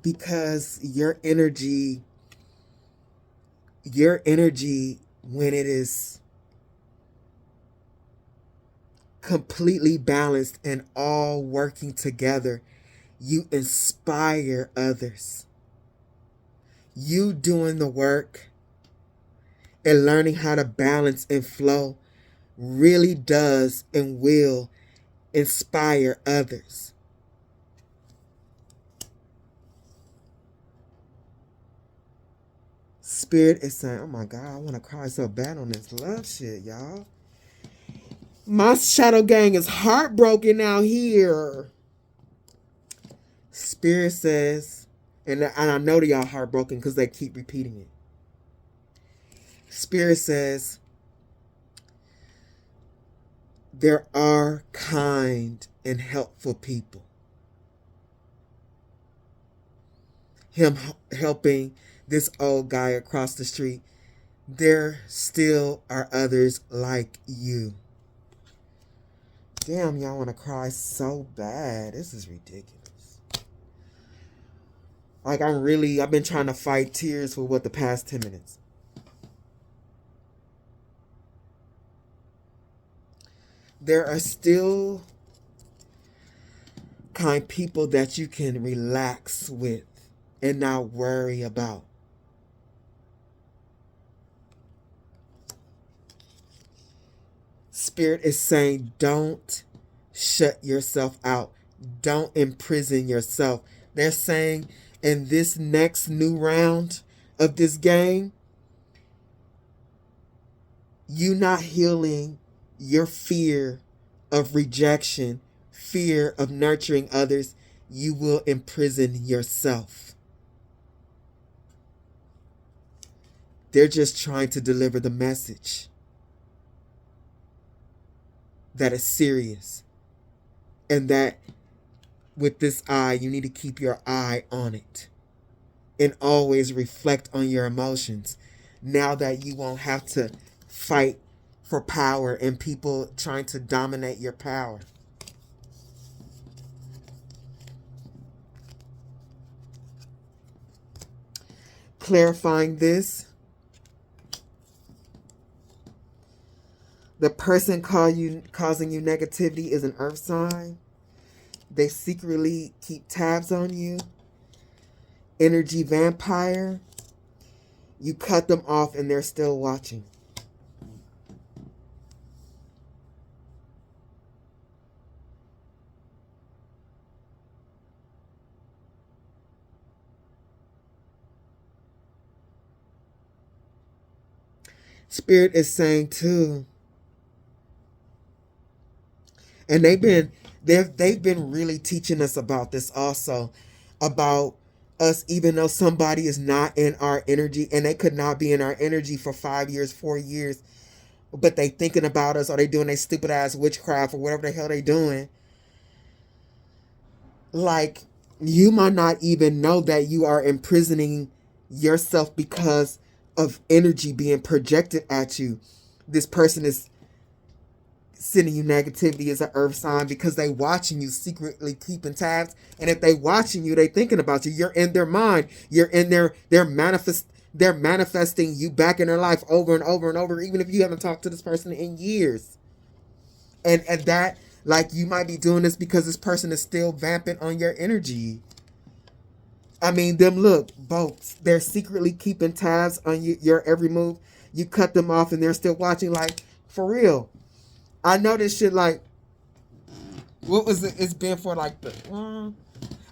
Because your energy, when it is completely balanced and all working together, you inspire others. You doing the work and learning how to balance and flow really does and will inspire others. Spirit is saying, oh my God, I want to cry so bad on this love shit, y'all. My shadow gang is heartbroken out here. Spirit says, and I know that y'all heartbroken because they keep repeating it. Spirit says, there are kind and helpful people. him helping this old guy across the street, there still are others like you. Damn, y'all want to cry so bad. This is ridiculous. Like, I've been trying to fight tears for the past 10 minutes. There are still kind people that you can relax with and not worry about. Spirit is saying, don't shut yourself out. Don't imprison yourself. They're saying in this next new round of this game, you not healing your fear of rejection, fear of nurturing others, you will imprison yourself. They're just trying to deliver the message that is serious, and that with this eye, you need to keep your eye on it and always reflect on your emotions, now that you won't have to fight for power and people trying to dominate your power. Clarifying this, the person causing you negativity is an earth sign. They secretly keep tabs on you. Energy vampire. You cut them off and they're still watching. Spirit is saying too, and they've been really teaching us about this also, about us, even though somebody is not in our energy, and they could not be in our energy for 5 years, 4 years, but they thinking about us, or they doing their stupid ass witchcraft or whatever the hell they doing. Like, you might not even know that you are imprisoning yourself because of energy being projected at you. This person is sending you negativity as an earth sign because they watching you, secretly keeping tabs. And if they watching you, they thinking about you. You're in their mind. You're in they're manifesting you back in their life over and over and over, even if you haven't talked to this person in years. And that, like, you might be doing this because this person is still vamping on your energy. I mean, both. They're secretly keeping tabs on your every move. You cut them off and they're still watching, like, for real. I know this shit, like, what was it? It's been for, like,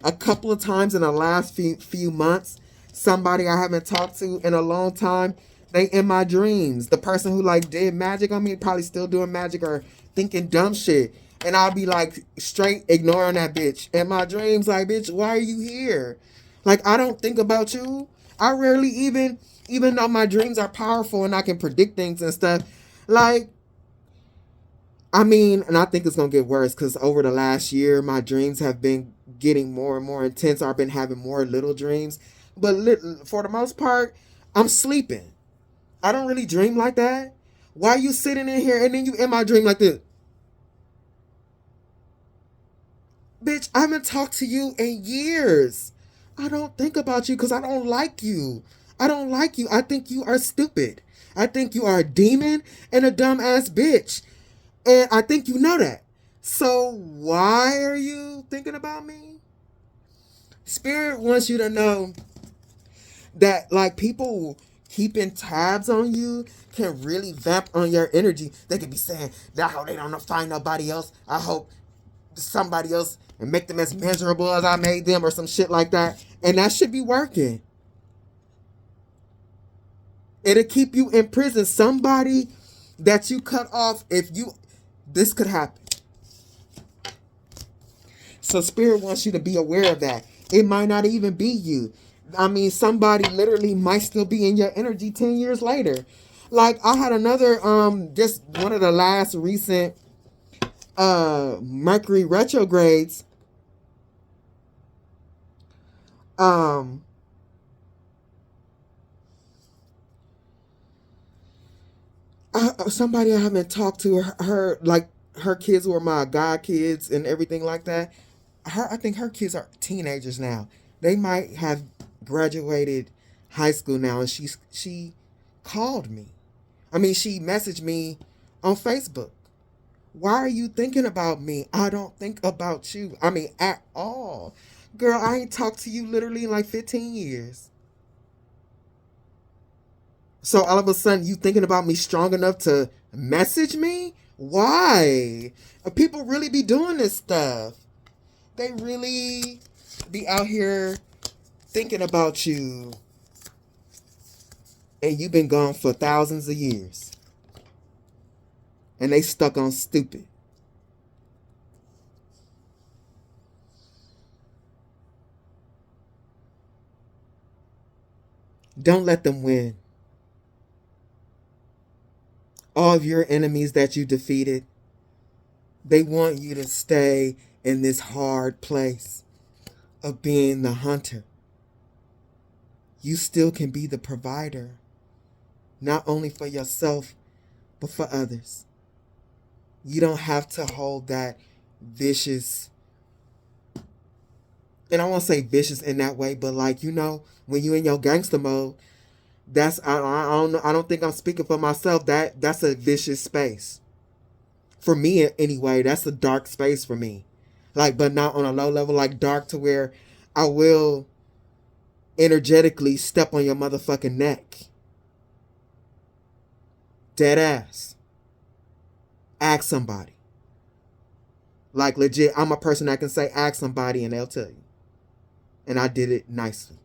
a couple of times in the last few months. Somebody I haven't talked to in a long time, they in my dreams. The person who, like, did magic on me, probably still doing magic or thinking dumb shit. And I'll be, like, straight ignoring that bitch. In my dreams, like, bitch, why are you here? Like, I don't think about you. I rarely even though my dreams are powerful and I can predict things and stuff, like, I mean, and I think it's going to get worse because over the last year, my dreams have been getting more and more intense. I've been having more little dreams. But for the most part, I'm sleeping. I don't really dream like that. Why are you sitting in here and then you in my dream like this? Bitch, I haven't talked to you in years. I don't think about you because I don't like you. I don't like you. I think you are stupid. I think you are a demon and a dumbass bitch. And I think you know that. So why are you thinking about me? Spirit wants you to know that, like, people keeping tabs on you can really vamp on your energy. They could be saying, I hope they don't find nobody else. I hope somebody else and make them as miserable as I made them or some shit like that. And that should be working. It'll keep you in prison. Somebody that you cut off, this could happen. So Spirit wants you to be aware of that. It might not even be you. I mean, somebody literally might still be in your energy 10 years later. Like, I had another, just one of the last recent Mercury retrogrades. Somebody I haven't talked to, her like her kids were my god kids and everything like that. I think her kids are teenagers now. They might have graduated high school now, and she called me. I mean, she messaged me on Facebook. Why are you thinking about me? I don't think about you. I mean, at all. Girl, I ain't talked to you literally in like 15 years. So all of a sudden, you thinking about me strong enough to message me? Why? People really be doing this stuff. They really be out here thinking about you, and you've been gone for thousands of years, and they stuck on stupid. Don't let them win. All of your enemies that you defeated, they want you to stay in this hard place of being the hunter. You still can be the provider, not only for yourself, but for others. You don't have to hold that vicious, and I won't say vicious in that way, but like, when you in your gangster mode, that's I don't think I'm speaking for myself. That's a vicious space. For me anyway, that's a dark space for me. Like, but not on a low level, like dark to where I will energetically step on your motherfucking neck. Dead ass. Ask somebody. Like, legit, I'm a person that can say ask somebody and they'll tell you. And I did it nicely.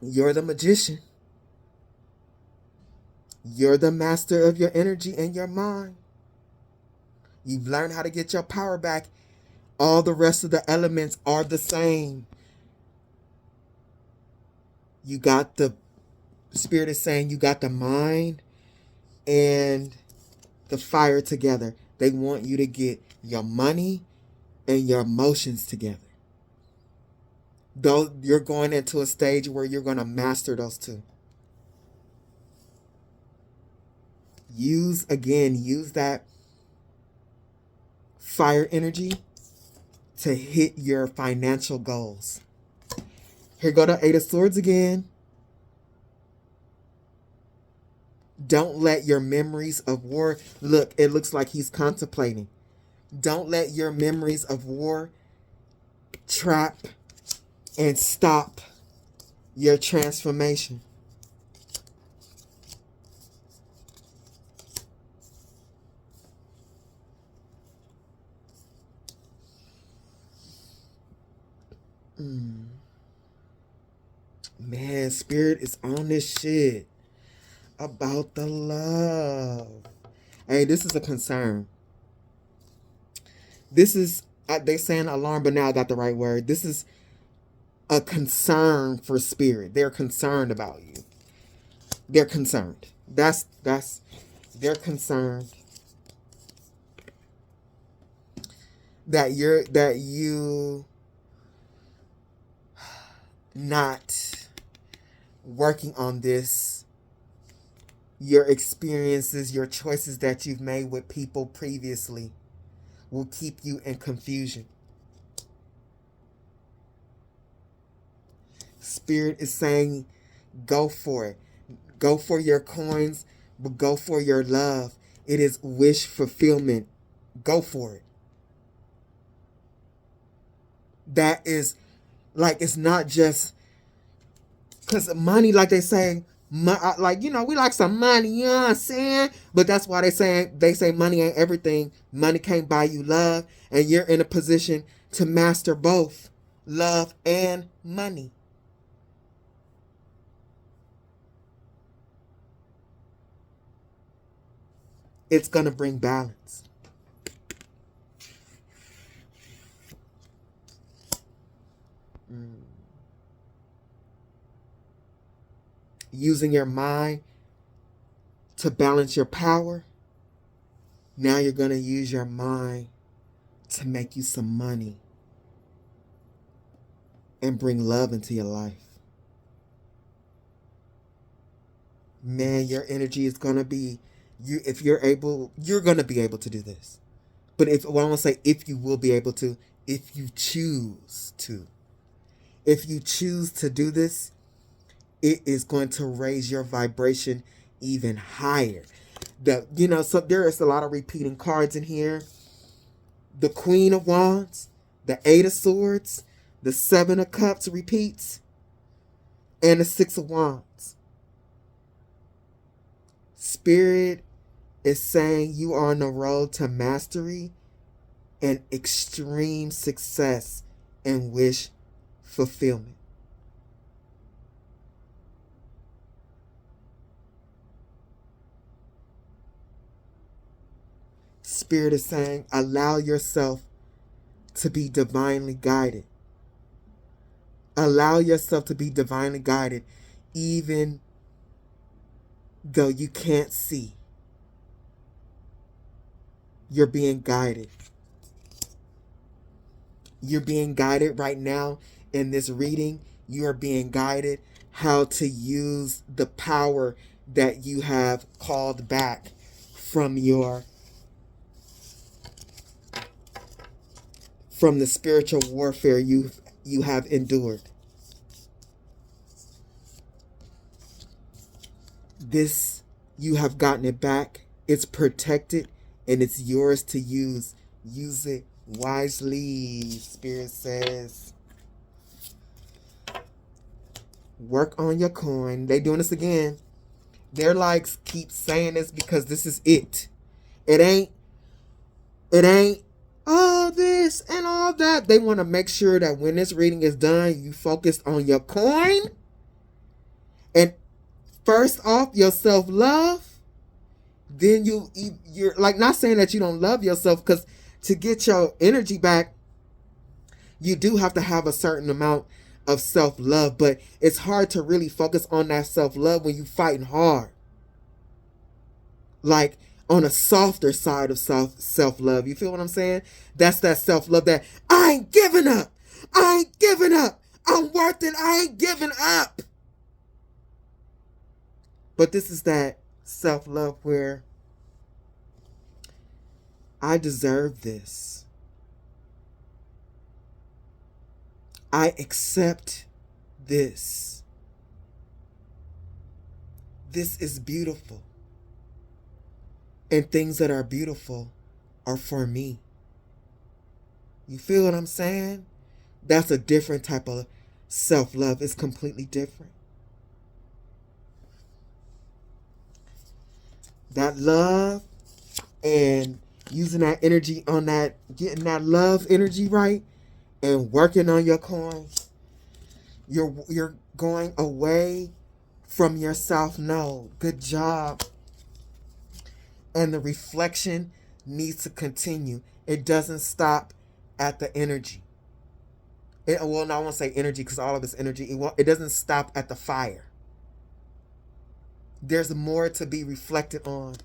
You're the magician. You're the master of your energy and your mind. You've learned how to get your power back. All the rest of the elements are the same. You got the spirit is saying you got the mind and the fire together. They want you to get your money and your emotions together. Though you're going into a stage where you're going to master those two. Use that fire energy to hit your financial goals. Here go the Eight of Swords again. Don't let your memories of war, look, it looks like he's contemplating. Don't let your memories of war trap and stop your transformation. Man, spirit is on this shit about the love. Hey, this is a concern. This is, they saying alarm, but now I got the right word. This is a concern for spirit. They're concerned about you. They're concerned. They're concerned that you not working on this. Your experiences, your choices that you've made with people previously will keep you in confusion. Spirit is saying, go for it. Go for your coins, but go for your love. It is wish fulfillment. Go for it. That is, like, it's not just because money, like they say, like, we like some money, you know what I'm saying? But that's why they say money ain't everything. Money can't buy you love, and you're in a position to master both love and money. It's gonna bring balance. Using your mind to balance your power. Now you're going to use your mind to make you some money and bring love into your life. man, your energy is gonna be if you're able, you're gonna be able to do this. But if, well, I want to say, if you will be able to, if you choose to. If you choose to do this, it is going to raise your vibration even higher. So there is a lot of repeating cards in here. The Queen of Wands, the Eight of Swords, the Seven of Cups repeats, and the Six of Wands. Spirit is saying you are on the road to mastery and extreme success and wish fulfillment. Spirit is saying allow yourself to be divinely guided. Allow yourself to be divinely guided even though you can't see. You're being guided. You're being guided right now in this reading. You are being guided how to use the power that you have called back from the spiritual warfare you have endured. This, you have gotten it back. It's protected and it's yours to use. Use it wisely, Spirit says. Work on your coin. They doing this again. They're like, keep saying this because this is it. It ain't all this and all that. They want to make sure that when this reading is done, you focus on your coin. And first off, your self-love. Then you're like, not saying that you don't love yourself, because to get your energy back, you do have to have a certain amount of self-love, but it's hard to really focus on that self-love when you're fighting hard. Like on a softer side of self-love. You feel what I'm saying? That's that self-love that I ain't giving up. I ain't giving up. I'm worth it. I ain't giving up. But this is that self-love where I deserve this. I accept this. This is beautiful. And things that are beautiful are for me. You feel what I'm saying? That's a different type of self-love. It's completely different. That love and using that energy on that, getting that love energy right and working on your coins, you're going away from your self-know. Good job. And the reflection needs to continue. It doesn't stop at the energy. Well, no, I won't say energy because all of it's energy. It doesn't stop at the fire. There's more to be reflected on.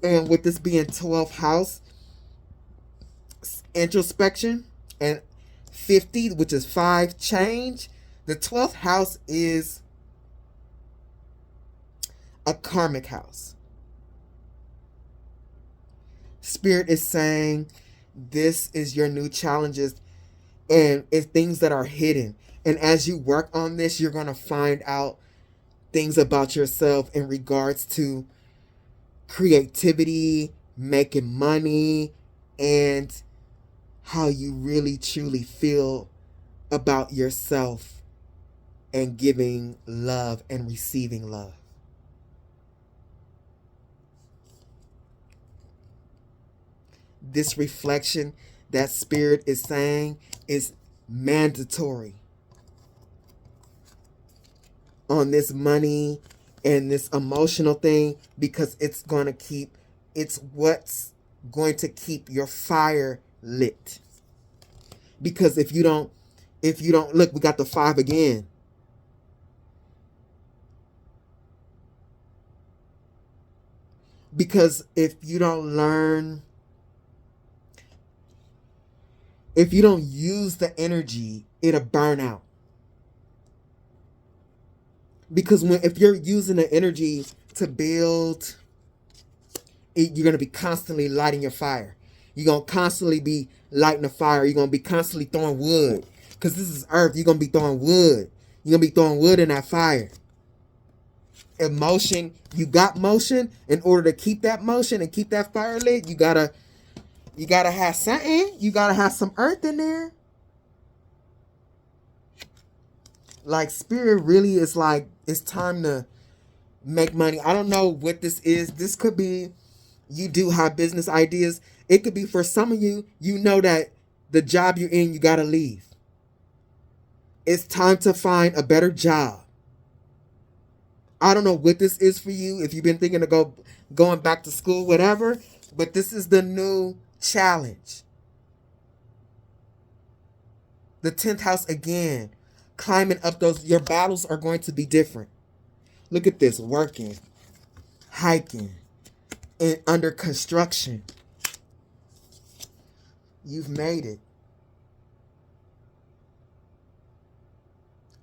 And with this being 12th house, introspection, and 50, which is 5 change, the 12th house is a karmic house. Spirit is saying this is your new challenges and it's things that are hidden. And as you work on this, you're going to find out things about yourself in regards to creativity, making money, and how you really truly feel about yourself and giving love and receiving love. This reflection that Spirit is saying is mandatory on this money and this emotional thing, because it's what's going to keep your fire lit. Because if you don't look, we got the 5 again. Because if you don't use the energy, it'll burn out. Because if you're using the energy to build, you're going to be constantly lighting your fire. You're going to constantly be lighting the fire. You're going to be constantly throwing wood. Because this is earth. You're going to be throwing wood. You're going to be throwing wood in that fire. Emotion. You got motion. In order to keep that motion and keep that fire lit, you gotta have something. You gotta have some earth in there. Like, spirit really is like, it's time to make money. I don't know what this is. This could be, you do have business ideas. It could be for some of you, you know that the job you're in, you gotta leave. It's time to find a better job. I don't know what this is for you. If you've been thinking of going back to school, whatever, but this is the new challenge. The 10th house again, climbing up those, your battles are going to be different. Look at this, working, hiking, and under construction. You've made it.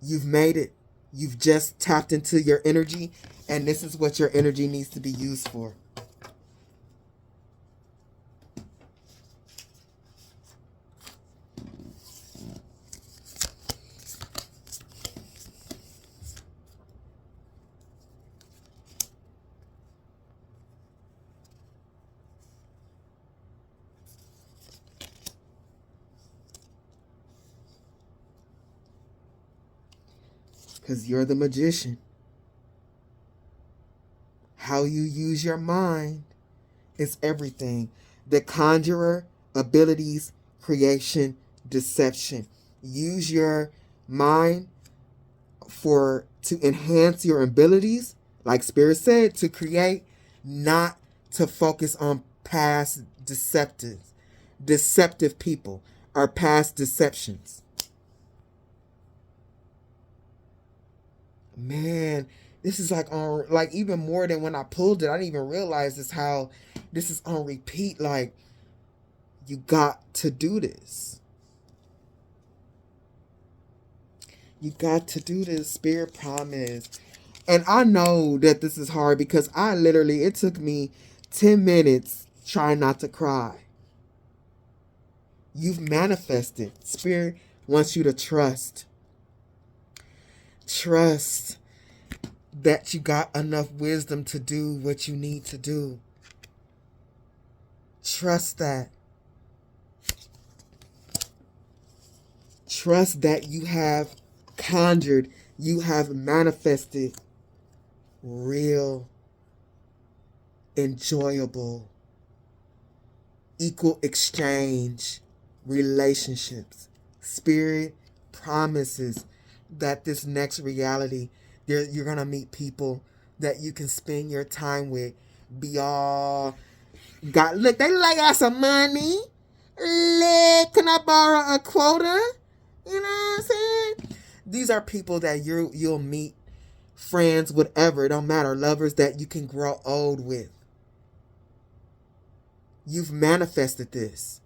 You've made it. You've just tapped into your energy, and this is what your energy needs to be used for. Because you're the magician. How you use your mind is everything. The conjurer, abilities, creation, deception. Use your mind to enhance your abilities, like Spirit said, to create, not to focus on past deceptive people or past deceptions. Man, this is like on, like, even more than when I pulled it. I didn't even realize this, how this is on repeat. Like, you got to do this. You got to do this. Spirit promise. And I know that this is hard because it took me 10 minutes trying not to cry. You've manifested. Spirit wants you to trust. Trust that you got enough wisdom to do what you need to do. Trust that. Trust that you have conjured, you have manifested real, enjoyable, equal exchange relationships. Spirit promises that this next reality, you're going to meet people that you can spend your time with. Be all, look, they like got some money. Look, can I borrow a quota? You know what I'm saying? These are people that you'll meet, friends, whatever, it don't matter, lovers that you can grow old with. You've manifested this.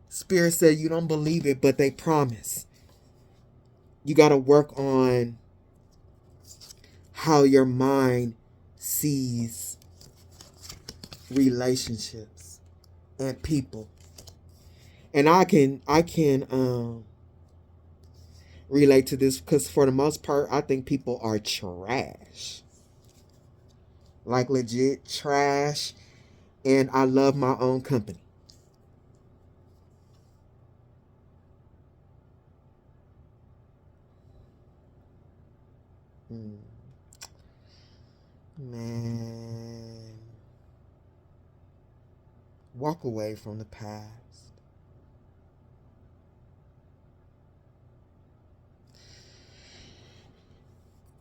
Spirit said you don't believe it, but they promise. You got to work on how your mind sees relationships and people. And I can relate to this because for the most part, I think people are trash. Like, legit trash. And I love my own company. Man. Walk away from the past.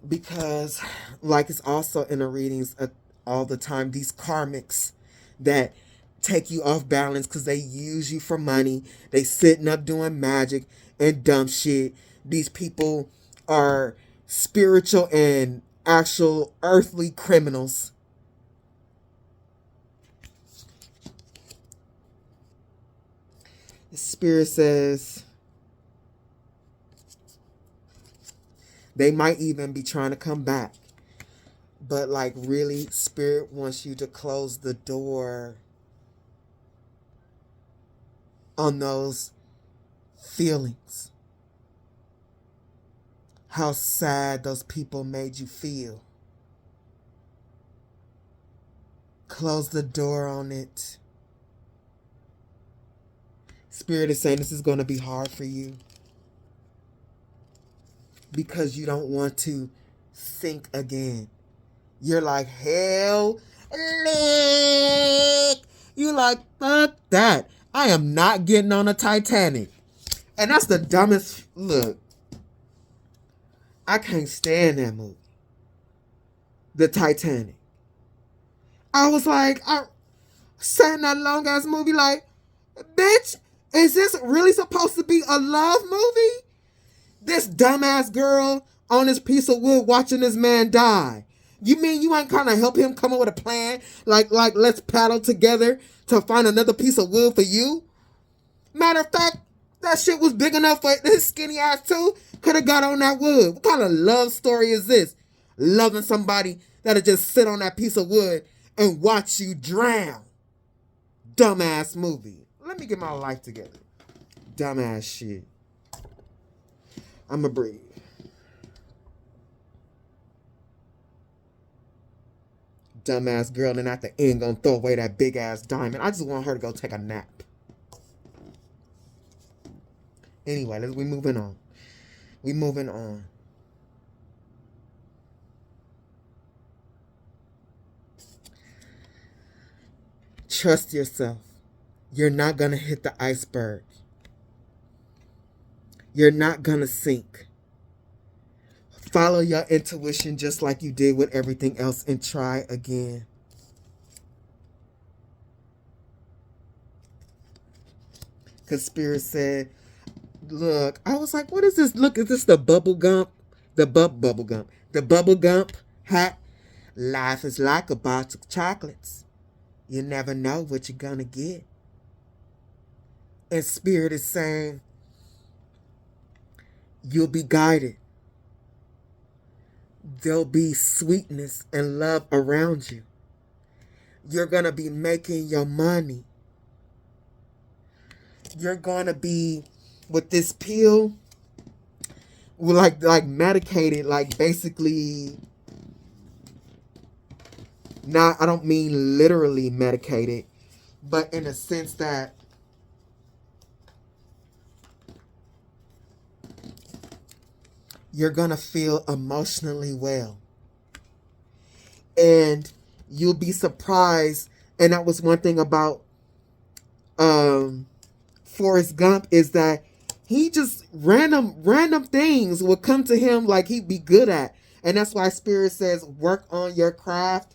Because, like it's also in the readings all the time, these karmics that take you off balance because they use you for money. They sitting up doing magic and dumb shit. These people are spiritual and actual earthly criminals. The Spirit says They might even be trying to come back. But like really, Spirit wants you to close the door on those feelings. How sad those people made you feel. Close the door on it. Spirit is saying this is going to be hard for you because you don't want to think again. You're like, hell, Nick. You like, fuck that. I am not getting on a Titanic. And that's the dumbest, look, I can't stand that movie. The Titanic. I was like, I sat in that long ass movie like, bitch, is this really supposed to be a love movie? This dumbass girl on this piece of wood watching this man die. You mean you ain't kind of help him come up with a plan? Like let's paddle together to find another piece of wood for you? Matter of fact, that shit was big enough for his skinny ass too. Could have got on that wood. What kind of love story is this? Loving somebody that'll just sit on that piece of wood and watch you drown. Dumbass movie. Let me get my life together. Dumbass shit. I'ma breathe. Dumbass girl, and at the end gonna throw away that big ass diamond. I just want her to go take a nap. Anyway, we moving on. We moving on. Trust yourself. You're not gonna hit the iceberg. You're not gonna sink. Follow your intuition just like you did with everything else and try again. Because Spirit said, look, I was like, what is this? Look, is this the bubble gump? The bubble gump. The bubble gump hat. Life is like a box of chocolates. You never know what you're gonna get. And Spirit is saying, you'll be guided. There'll be sweetness and love around you. You're going to be making your money. You're going to be with this pill, like medicated, like basically, not, I don't mean literally medicated, but in a sense that you're going to feel emotionally well. And you'll be surprised. And that was one thing about Forrest Gump, is that he just random things would come to him like he'd be good at. And that's why Spirit says work on your craft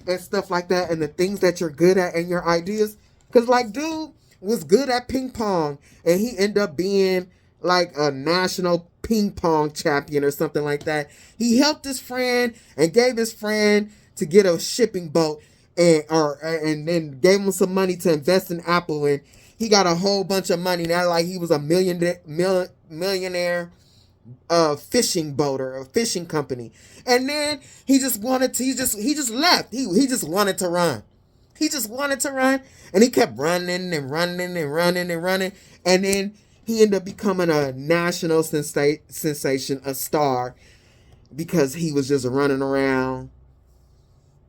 and stuff like that, and the things that you're good at and your ideas. Because like dude was good at ping pong, and he ended up being like a national ping pong champion or something like that. He helped his friend and gave his friend to get a shipping boat, and then gave him some money to invest in Apple, and he got a whole bunch of money. Now like he was a millionaire fishing boat or a fishing company. And then he just wanted to, he just left. He just wanted to run. He just wanted to run, and he kept running and running and running and running. And then he ended up becoming a national sensation, a star, because he was just running around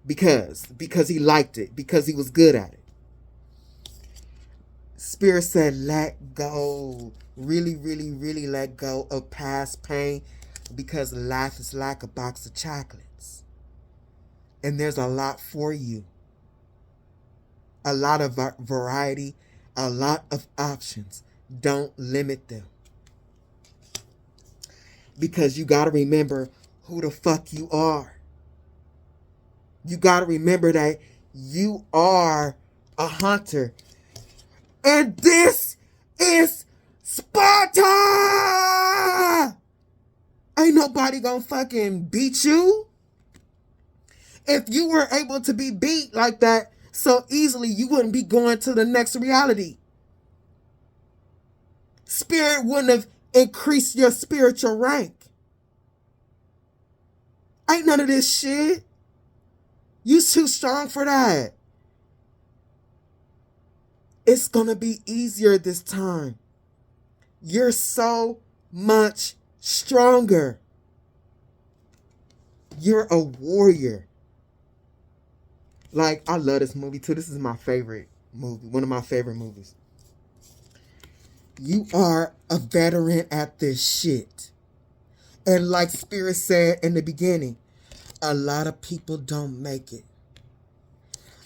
because he liked it, because he was good at it. Spirit said, let go. Really, really, really let go of past pain, because life is like a box of chocolates. And there's a lot for you. A lot of variety, a lot of options. Don't limit them. Because you got to remember who the fuck you are. You got to remember that you are a hunter. And this is Sparta! Ain't nobody gonna fucking beat you. If you were able to be beat like that so easily, you wouldn't be going to the next reality. Spirit wouldn't have increased your spiritual rank. Ain't none of this shit. You too strong for that. It's gonna be easier this time. You're so much stronger. You're a warrior. Like, I love this movie too. This is my favorite movie. One of my favorite movies. You are a veteran at this shit. And like Spirit said in the beginning, a lot of people don't make it.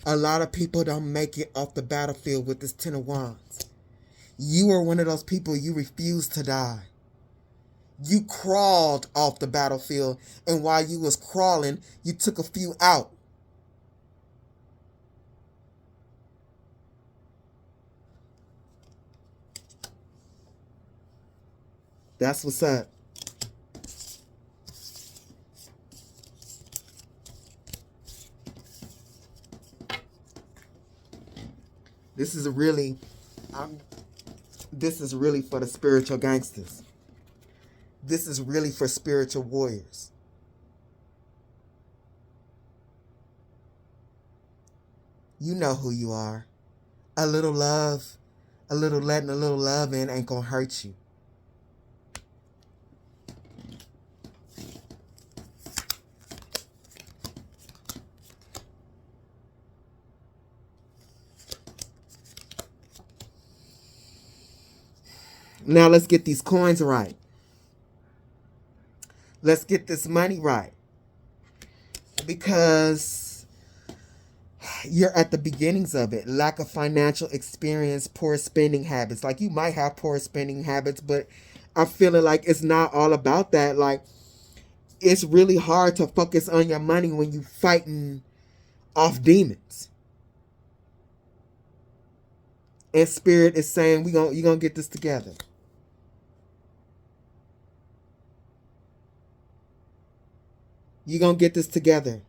A lot of people don't make it off the battlefield with this Ten of Wands. You are one of those people, you refuse to die. You crawled off the battlefield, and while you was crawling, you took a few out. That's what's up. This is really for the spiritual gangsters. This is really for spiritual warriors. You know who you are. A little love, a little letting a little love in ain't gonna hurt you. Now let's get these coins right. Let's get this money right. Because you're at the beginnings of it. Lack of financial experience, poor spending habits. Like, you might have poor spending habits, but I'm feeling like it's not all about that. Like, it's really hard to focus on your money when you fighting off demons. And Spirit is saying, you're gonna get this together. You're going to get this together.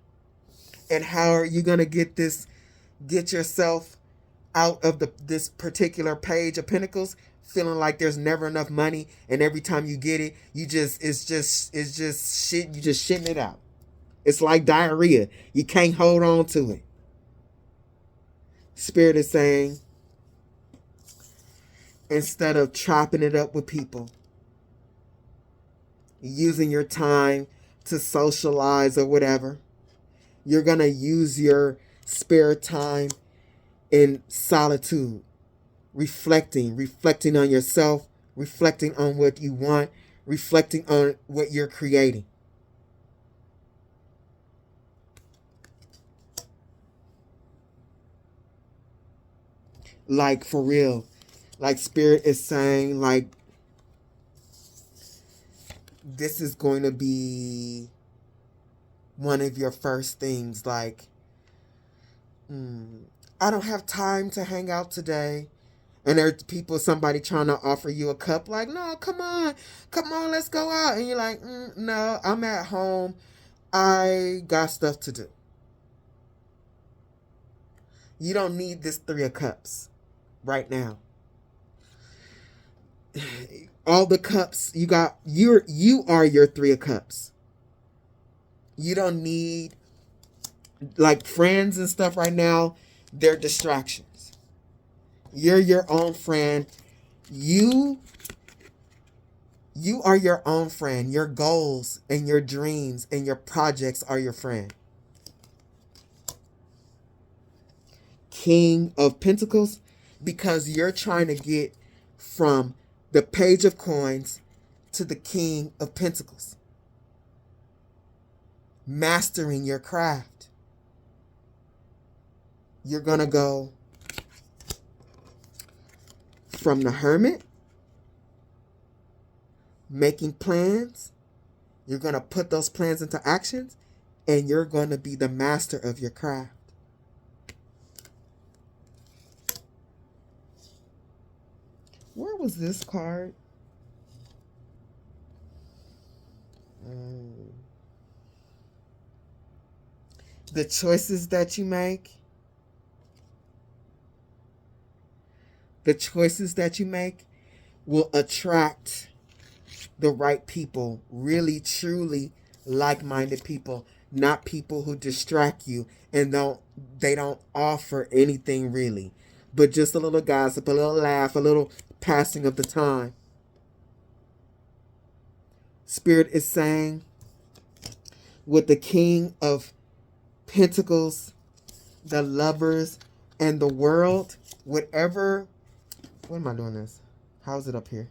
And how are you going to get yourself out of this particular page of Pentacles, feeling like there's never enough money, and every time you get it, it's just shit, you just shitting it out. It's like diarrhea. You can't hold on to it. Spirit is saying, instead of chopping it up with people, using your time to socialize or whatever, you're going to use your spare time in solitude, reflecting on yourself, reflecting on what you want, reflecting on what you're creating. Like, for real. Like, Spirit is saying, like, this is going to be one of your first things. Like, I don't have time to hang out today. And there's somebody trying to offer you a cup. Like, no, come on, let's go out. And you're like, no, I'm at home. I got stuff to do. You don't need this 3 of Cups right now. All the cups you got, you are your 3 of Cups. You don't need, like, friends and stuff right now. They're distractions. You're your own friend. You are your own friend. Your goals and your dreams and your projects are your friend. King of Pentacles, because you're trying to get from the Page of Coins to the King of Pentacles. Mastering your craft. You're going to go from the Hermit, making plans. You're going to put those plans into actions, and you're going to be the master of your craft. Where was this card? The choices that you make. The choices that you make will attract the right people. Really, truly like-minded people, not people who distract you and they don't offer anything really, but just a little gossip, a little laugh, a little passing of the time. Spirit is saying, with the King of Pentacles, the Lovers, and the World, whatever. What am I doing this? How's it up here?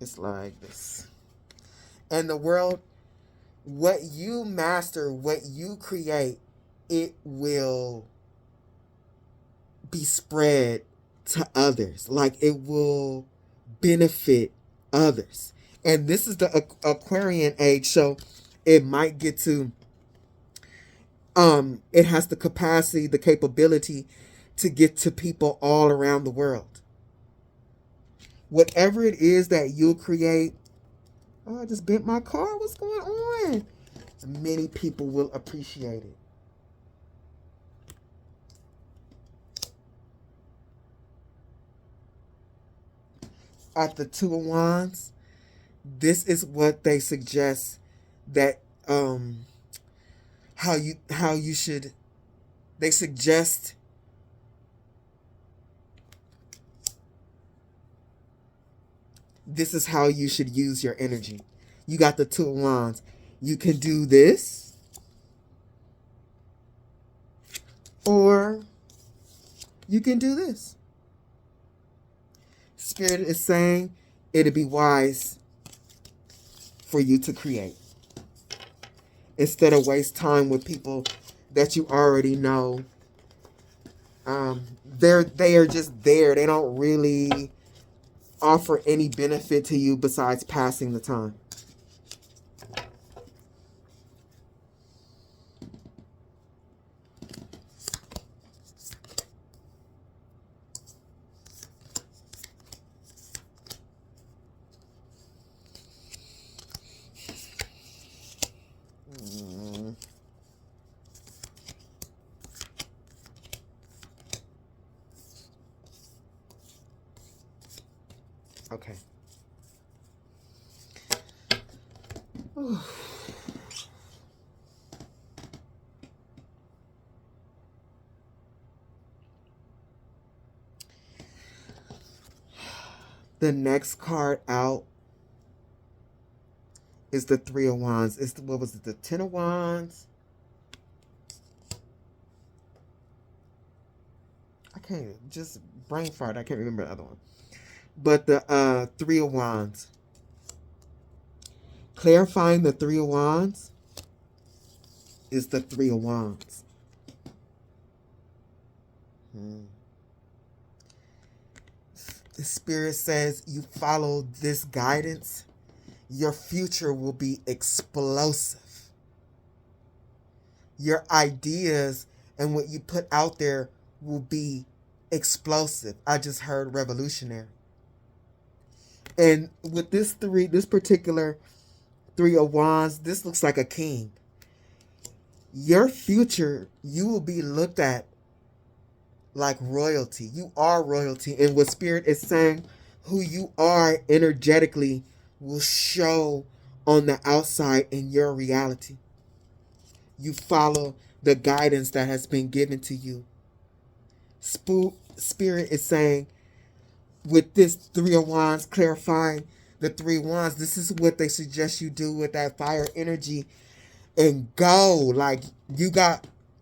It's like this. And the World, what you master, what you create, it will be spread to others. Like, it will benefit others. And this is the Aquarian age, so it might get to, it has the capacity, the capability to get to people all around the world. Whatever it is that you'll create. Oh, I just bent my car. What's going on? Many people will appreciate it. At the Two of Wands, this is what they suggest that how you should. They suggest this is how you should use your energy. You got the Two of Wands. You can do this, or you can do this. Spirit is saying it'd be wise for you to create, instead of waste time with people that you already know. They are just there. They don't really offer any benefit to you besides passing the time. Okay. The next card out is the Three of Wands. What was it? The Ten of Wands. I can't, just brain fart. I can't remember the other one. But the Three of Wands. Clarifying the Three of Wands is the Three of Wands. The Spirit says you follow this guidance, your future will be explosive. Your ideas and what you put out there will be explosive. I just heard revolutionary. And with this particular Three of Wands, this looks like a king. Your future, you will be looked at like royalty. You are royalty. And what Spirit is saying, who you are energetically will show on the outside in your reality. You follow the guidance that has been given to you. Spirit is saying, with this Three of Wands, clarifying the Three of Wands, this is what they suggest you do with that fire energy, and go. Like, you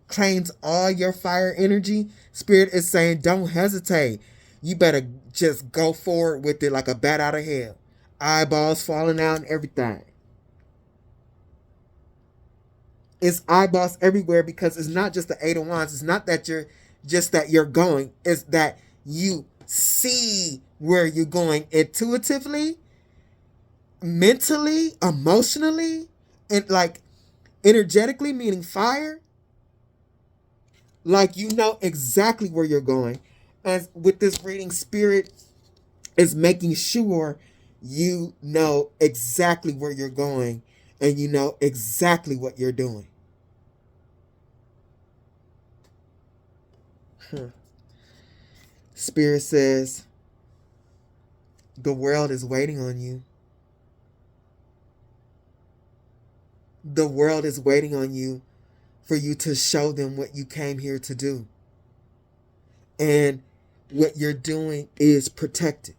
claims all your fire energy. Spirit is saying, don't hesitate. You better just go forward with it like a bat out of hell. Eyeballs falling out and everything. It's eyeballs everywhere, because it's not just the Eight of Wands. It's not that you're going. It's that you see where you're going intuitively, mentally, emotionally, and like energetically, meaning fire. Like, you know exactly where you're going. As with this reading, Spirit is making sure you know exactly where you're going, and you know exactly what you're doing. Spirit says the world is waiting on you. The world is waiting on you for you to show them what you came here to do. And what you're doing is protected.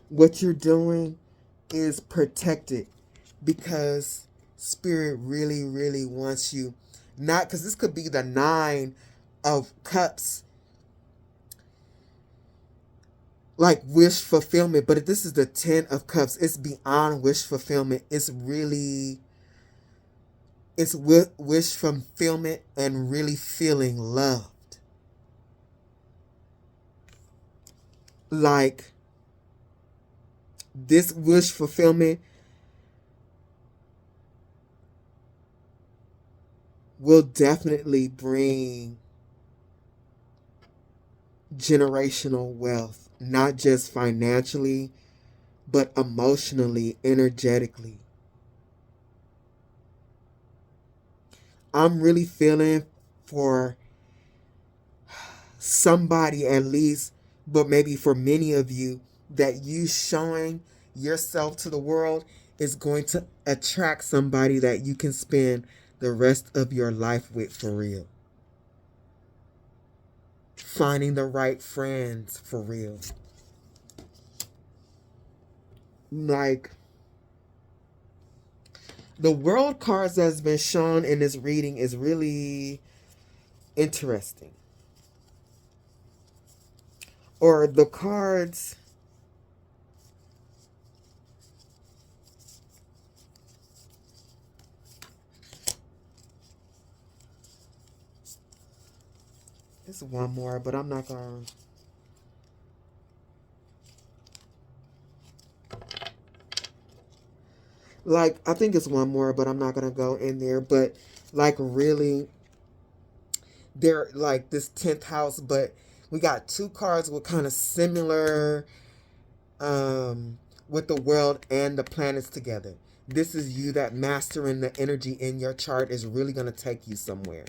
What you're doing is protected because Spirit really, really wants you. Not because this could be the 9 of Cups, like wish fulfillment, but if this is the 10 of Cups, it's beyond wish fulfillment. It's really, it's wish fulfillment and really feeling loved. Like, this wish fulfillment will definitely bring generational wealth, not just financially, but emotionally, energetically. I'm really feeling for somebody at least, but maybe for many of you, that you showing yourself to the world is going to attract somebody that you can spend the rest of your life with for real. Finding the right friends for real. Like, the world cards that's been shown in this reading is really interesting. Or the cards, there's one more, but I'm not going to. Like, I think it's one more, but I'm not going to go in there. But, like, really, they're like this 10th house, but we got 2 cards with kind of similar with the world and the planets together. This is you that mastering the energy in your chart is really going to take you somewhere.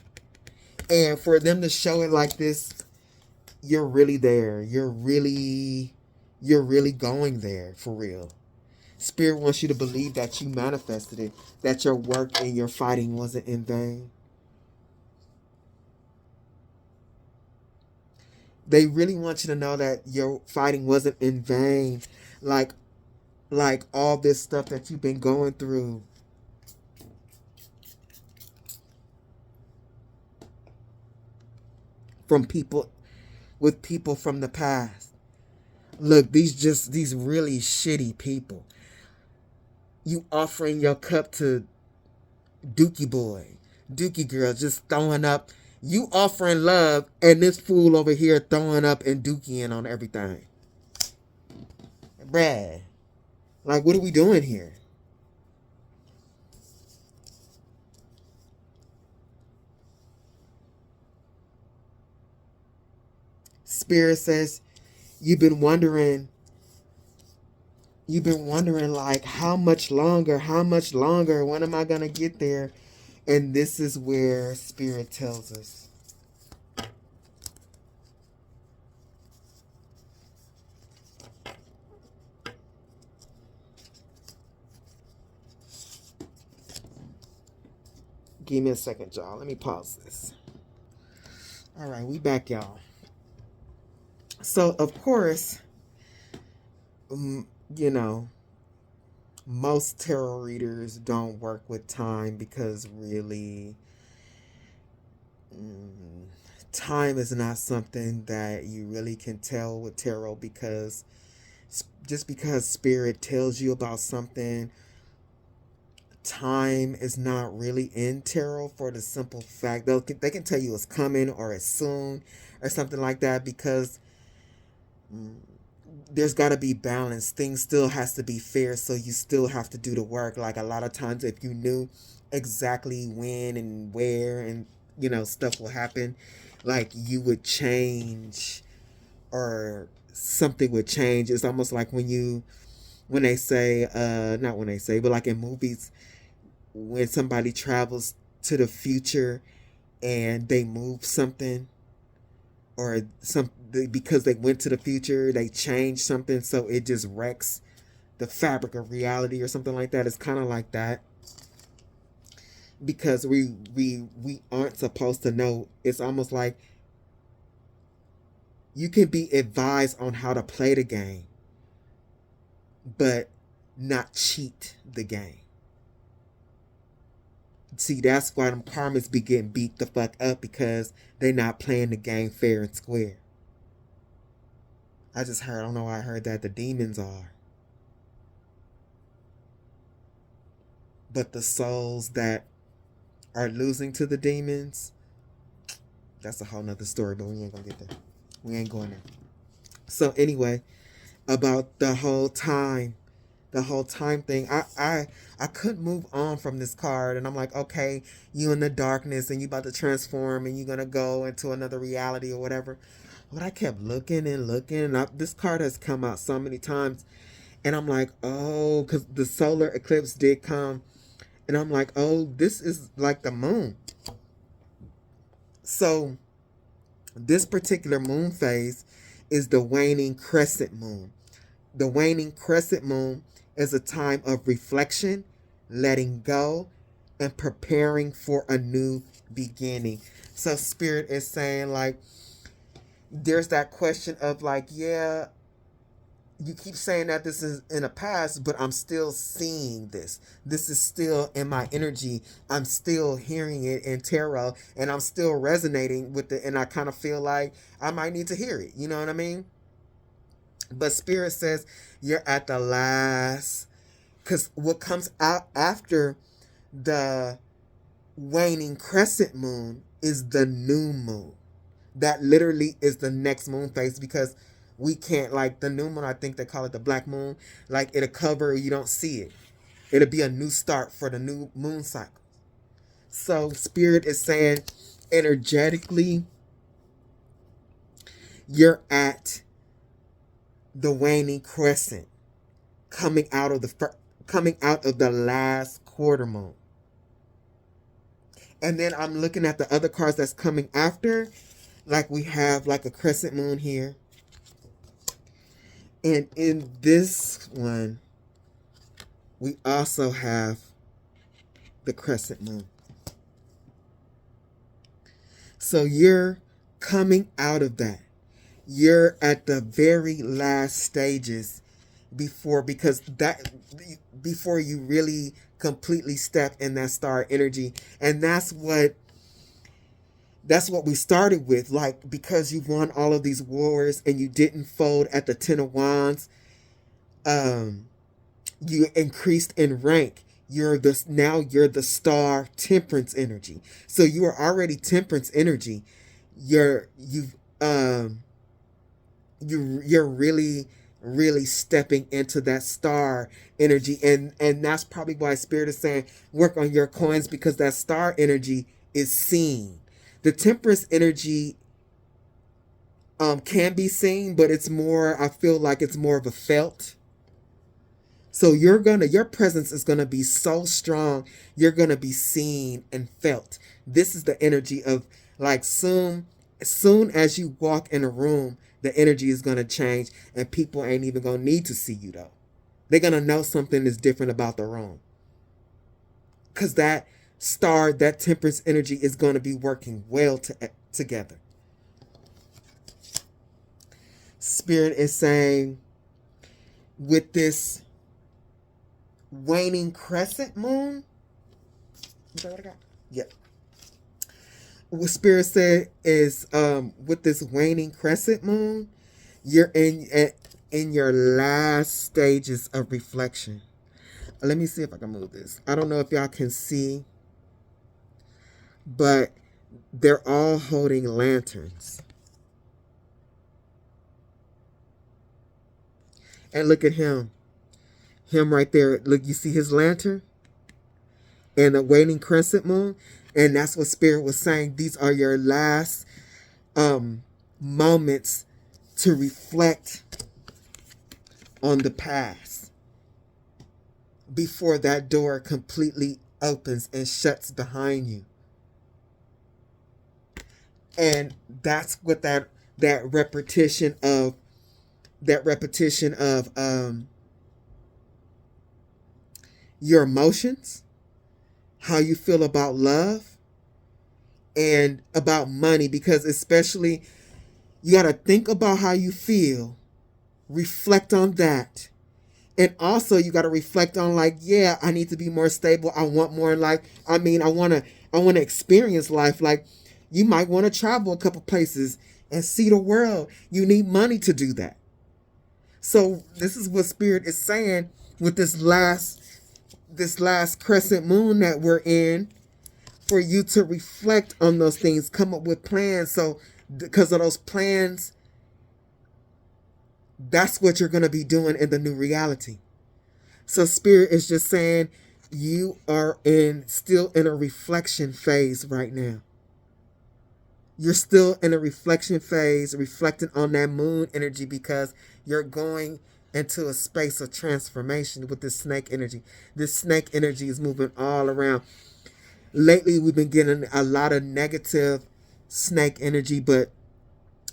And for them to show it like this, you're really there. You're really going there for real. Spirit wants you to believe that you manifested it, that your work and your fighting wasn't in vain. They really want you to know that your fighting wasn't in vain. Like all this stuff that you've been going through. From people, with people from the past. Look, these really shitty people. You offering your cup to Dookie boy, Dookie girl, just throwing up. You offering love, and this fool over here throwing up and dookieing on everything. Bruh. Like, what are we doing here? Spirit says, you've been wondering like, how much longer, when am I going to get there? And this is where Spirit tells us. Give me a second, y'all. Let me pause this. All right, we back, y'all. So, of course, you know, most tarot readers don't work with time because really, time is not something that you really can tell with tarot, because just because Spirit tells you about something, time is not really in tarot, for the simple fact they can tell you it's coming or it's soon or something like that, because there's got to be balance. Things still has to be fair, so you still have to do the work. Like, a lot of times, if you knew exactly when and where and stuff will happen, like, you would change, or something would change. It's almost like when they say, not when they say, but like in movies, when somebody travels to the future and they move something, or because they went to the future, they changed something, so it just wrecks the fabric of reality or something like that. It's kind of like that, because we aren't supposed to know. It's almost like you can be advised on how to play the game, but not cheat the game. See, that's why them karmas be getting beat the fuck up, because they not playing the game fair and square. I don't know why I heard that the demons are. But the souls that are losing to the demons, that's a whole nother story, but we ain't gonna get there. We ain't going there. So anyway, about the whole time thing, I couldn't move on from this card, and I'm like, okay, you in the darkness and you about to transform and you're gonna go into another reality or whatever. But I kept looking and looking, and this card has come out so many times, and I'm like, oh, because the solar eclipse did come, and I'm like, oh, this is like the moon. So this particular moon phase is the waning crescent moon. The waning crescent moon is a time of reflection, letting go, and preparing for a new beginning. So Spirit is saying, like, there's that question of like, yeah, you keep saying that this is in the past, but I'm still seeing this. This is still in my energy. I'm still hearing it in tarot, and I'm still resonating with it, and I kind of feel like I might need to hear it. You know what I mean? But Spirit says you're at the last, because what comes out after the waning crescent moon is the new moon. That literally is the next moon phase, because we can't, like the new moon, I think they call it the black moon, like it'll cover, you don't see it. It'll be a new start for the new moon cycle. So Spirit is saying energetically, you're at the waning crescent, coming out of the last quarter moon. And then I'm looking at the other cards that's coming after. Like we have like a crescent moon here. And in this one, we also have the crescent moon. So you're coming out of that. You're at the very last stages before you really completely step in that star energy. And that's what we started with, like, because you won all of these wars and you didn't fold at the 10 of Wands, you increased in rank. You're the star temperance energy. So you are already temperance energy. You're really, really stepping into that star energy, and that's probably why Spirit is saying work on your coins, because that star energy is seen. The temperance energy can be seen, but it's more, I feel like it's more of a felt. So your presence is gonna be so strong, you're gonna be seen and felt. This is the energy of, like, soon as you walk in a room, the energy is gonna change, and people ain't even gonna need to see you though. They're gonna know something is different about the room, because that temperance energy is gonna be working well together. Spirit is saying, with this waning crescent moon, is that what I got? Yep. What Spirit said is, with this waning crescent moon, you're in your last stages of reflection. Let me see if I can move this. I don't know if y'all can see, but they're all holding lanterns. And look at him. Him right there. Look, you see his lantern? And the waning crescent moon? And that's what Spirit was saying. These are your last moments to reflect on the past before that door completely opens and shuts behind you. And that's what that repetition of your emotions, how you feel about love, and about money, because especially you got to think about how you feel, reflect on that. And also you got to reflect on, like, yeah, I need to be more stable. I want more in life. I want to experience life. Like, you might want to travel a couple places and see the world. You need money to do that. So this is what Spirit is saying with this last crescent moon that we're in, for you to reflect on those things, come up with plans. So because of those plans, that's what you're going to be doing in the new reality. So Spirit is just saying you are still in a reflection phase right now. You're still in a reflection phase, reflecting on that moon energy, because you're going into a space of transformation with this snake energy. This snake energy is moving all around. Lately, we've been getting a lot of negative snake energy, but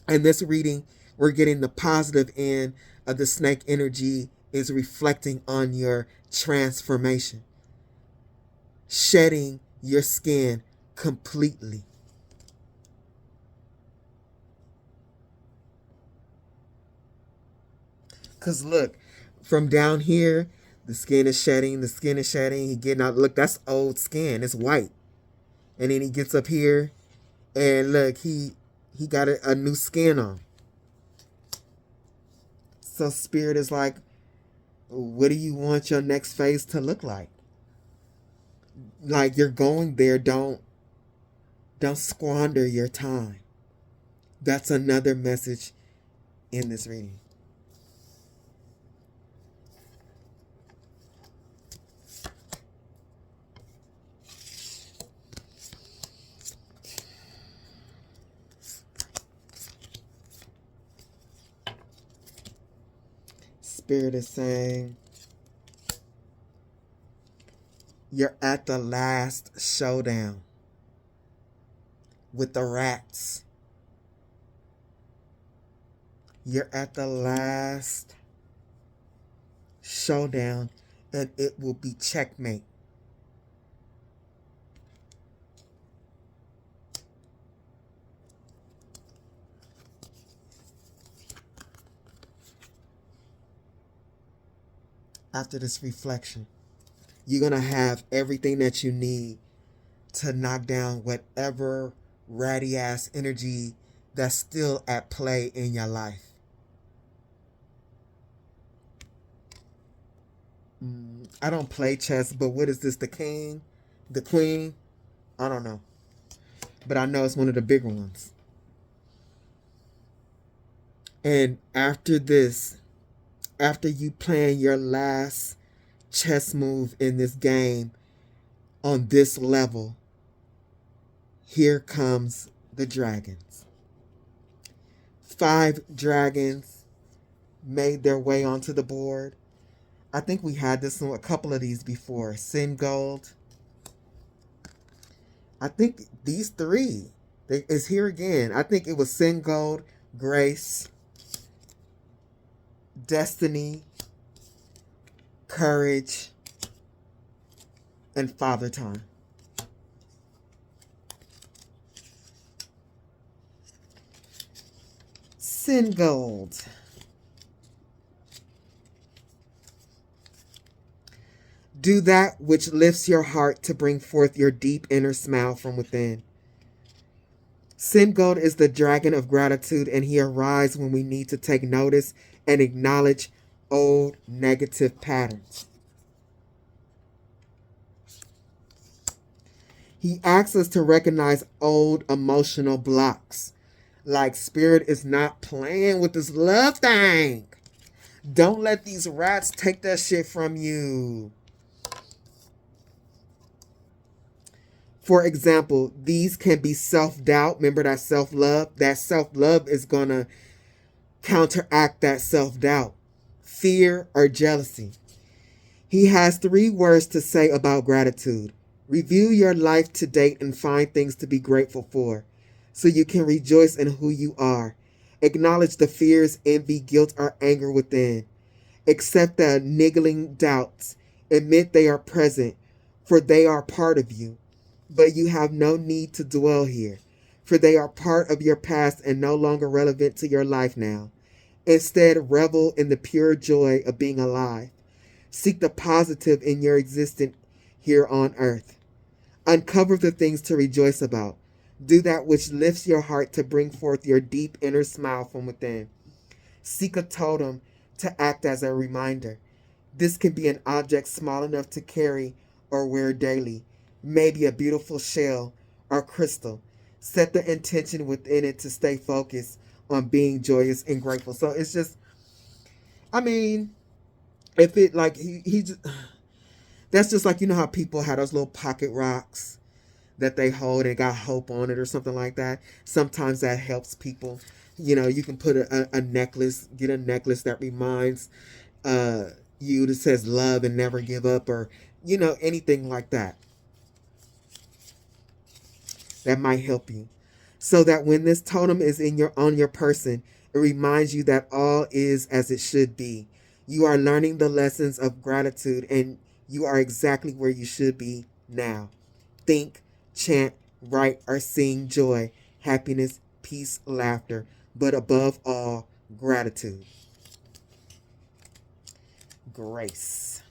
in this reading, we're getting the positive end of the snake energy is reflecting on your transformation, shedding your skin completely. Because look, from down here, the skin is shedding, he getting out. Look, that's old skin, it's white. And then he gets up here, and look, he got a new skin on. So Spirit is like, what do you want your next phase to look like? Like, you're going there, don't squander your time. That's another message in this reading. Spirit is saying you're at the last showdown with the rats. You're at the last showdown, and it will be checkmate. After this reflection, you're going to have everything that you need to knock down whatever ratty ass energy that's still at play in your life. I don't play chess, but what is this? The king? The queen? I don't know. But I know it's one of the bigger ones. And after this, after you plan your last chess move in this game on this level, here comes the dragons. 5 dragons made their way onto the board. I think we had this one, a couple of these before. Sin Gold. I think these 3 is here again. I think it was Sin Gold, Grace, Destiny, Courage, and Father Time. Sin Gold. Do that which lifts your heart to bring forth your deep inner smile from within. Sin Gold is the dragon of gratitude, and he arises when we need to take notice and acknowledge old negative patterns. He asks us to recognize old emotional blocks. Like, Spirit is not playing with this love thing. Don't let these rats take that shit from you. For example, these can be self-doubt. Remember that self-love? That self-love is going to counteract that self-doubt. Fear or jealousy. He has 3 words to say about gratitude. Review your life to date and find things to be grateful for, so you can rejoice in who you are. Acknowledge the fears, envy, guilt, or anger within. Accept the niggling doubts Admit they are present, for they are part of you. But you have no need to dwell here, for they are part of your past and no longer relevant to your life now. Instead, revel in the pure joy of being alive. Seek the positive in your existence here on earth. Uncover the things to rejoice about. Do that which lifts your heart to bring forth your deep inner smile from within. Seek a totem to act as a reminder. This can be an object small enough to carry or wear daily, maybe a beautiful shell or crystal. Set the intention within it to stay focused on being joyous and grateful. So it's just, I mean, if it like he just, that's just like, you know how people have those little pocket rocks that they hold and got hope on it or something like that. Sometimes that helps people. You know, you can put a necklace, get a necklace that reminds you that says love and never give up, or you know, anything like that. That might help you. So that when this totem is on your person, it reminds you that all is as it should be. You are learning the lessons of gratitude and you are exactly where you should be now. Think, chant, write, or sing joy, happiness, peace, laughter, but above all, gratitude. Grace.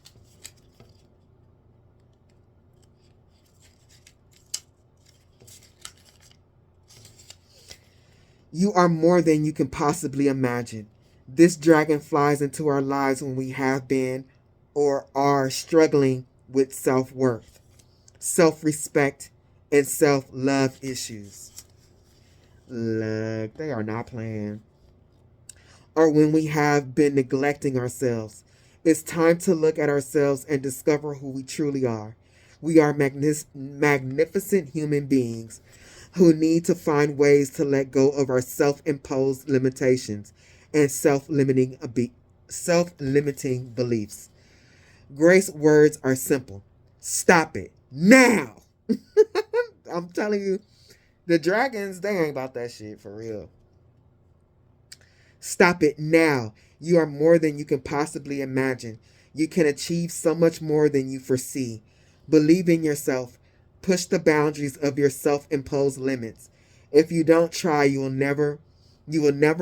You are more than you can possibly imagine. This dragon flies into our lives when we have been or are struggling with self-worth, self-respect, and self-love issues. Look, they are not playing. Or when we have been neglecting ourselves. It's time to look at ourselves and discover who we truly are. We are magnificent human beings who need to find ways to let go of our self-imposed limitations and self-limiting beliefs. Grace words are simple. Stop it now. I'm telling you, the dragons, they ain't about that shit for real. Stop it now. You are more than you can possibly imagine. You can achieve so much more than you foresee. Believe in yourself. Push the boundaries of your self-imposed limits. If you don't try, you will never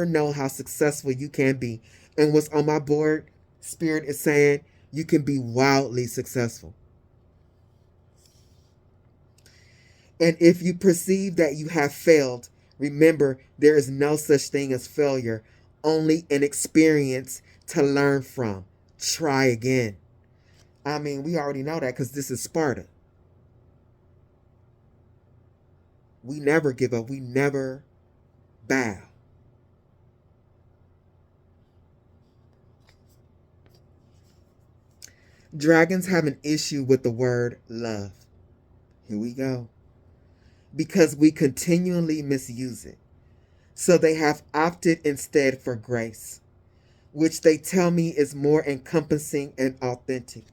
know how successful you can be. And what's on my board, Spirit is saying, you can be wildly successful. And if you perceive that you have failed, remember there is no such thing as failure, only an experience to learn from. Try again. I mean, we already know that because this is Sparta. We never give up. We never bow. Dragons have an issue with the word love. Here we go. Because we continually misuse it. So they have opted instead for grace, which they tell me is more encompassing and authentic.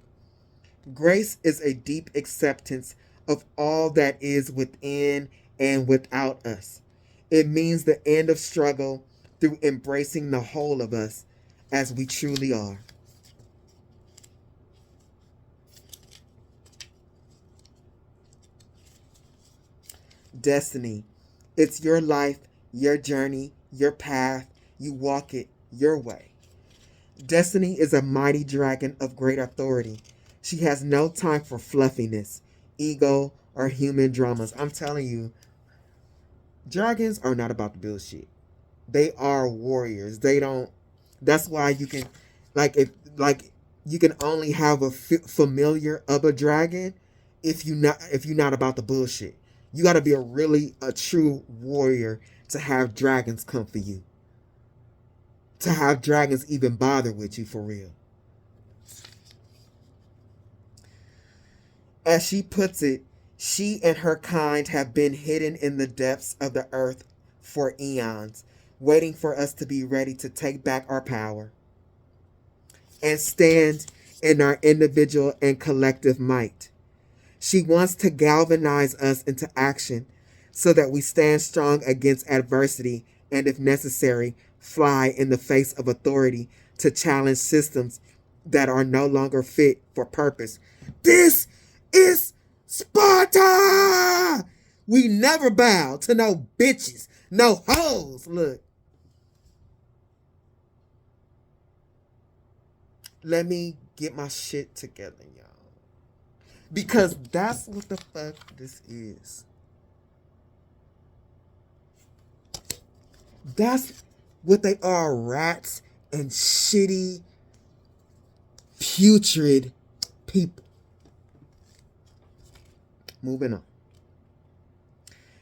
Grace is a deep acceptance of all that is within and without us. It means the end of struggle through embracing the whole of us as we truly are. Destiny. It's your life, your journey, your path. You walk it your way. Destiny is a mighty dragon of great authority. She has no time for fluffiness, ego, or human dramas. I'm telling you, dragons are not about the bullshit. They are warriors. They don't. That's why you can, you can only have a familiar of a dragon if you're not about the bullshit. You got to be a true warrior to have dragons come for you. To have dragons even bother with you for real. As she puts it, she and her kind have been hidden in the depths of the earth for eons, waiting for us to be ready to take back our power and stand in our individual and collective might. She wants to galvanize us into action so that we stand strong against adversity and, if necessary, fly in the face of authority to challenge systems that are no longer fit for purpose. This is Sparta! We never bow to no bitches, no hoes. Look. Let me get my shit together, y'all. Because that's what the fuck this is. That's what they are, rats and shitty, putrid people. Moving on.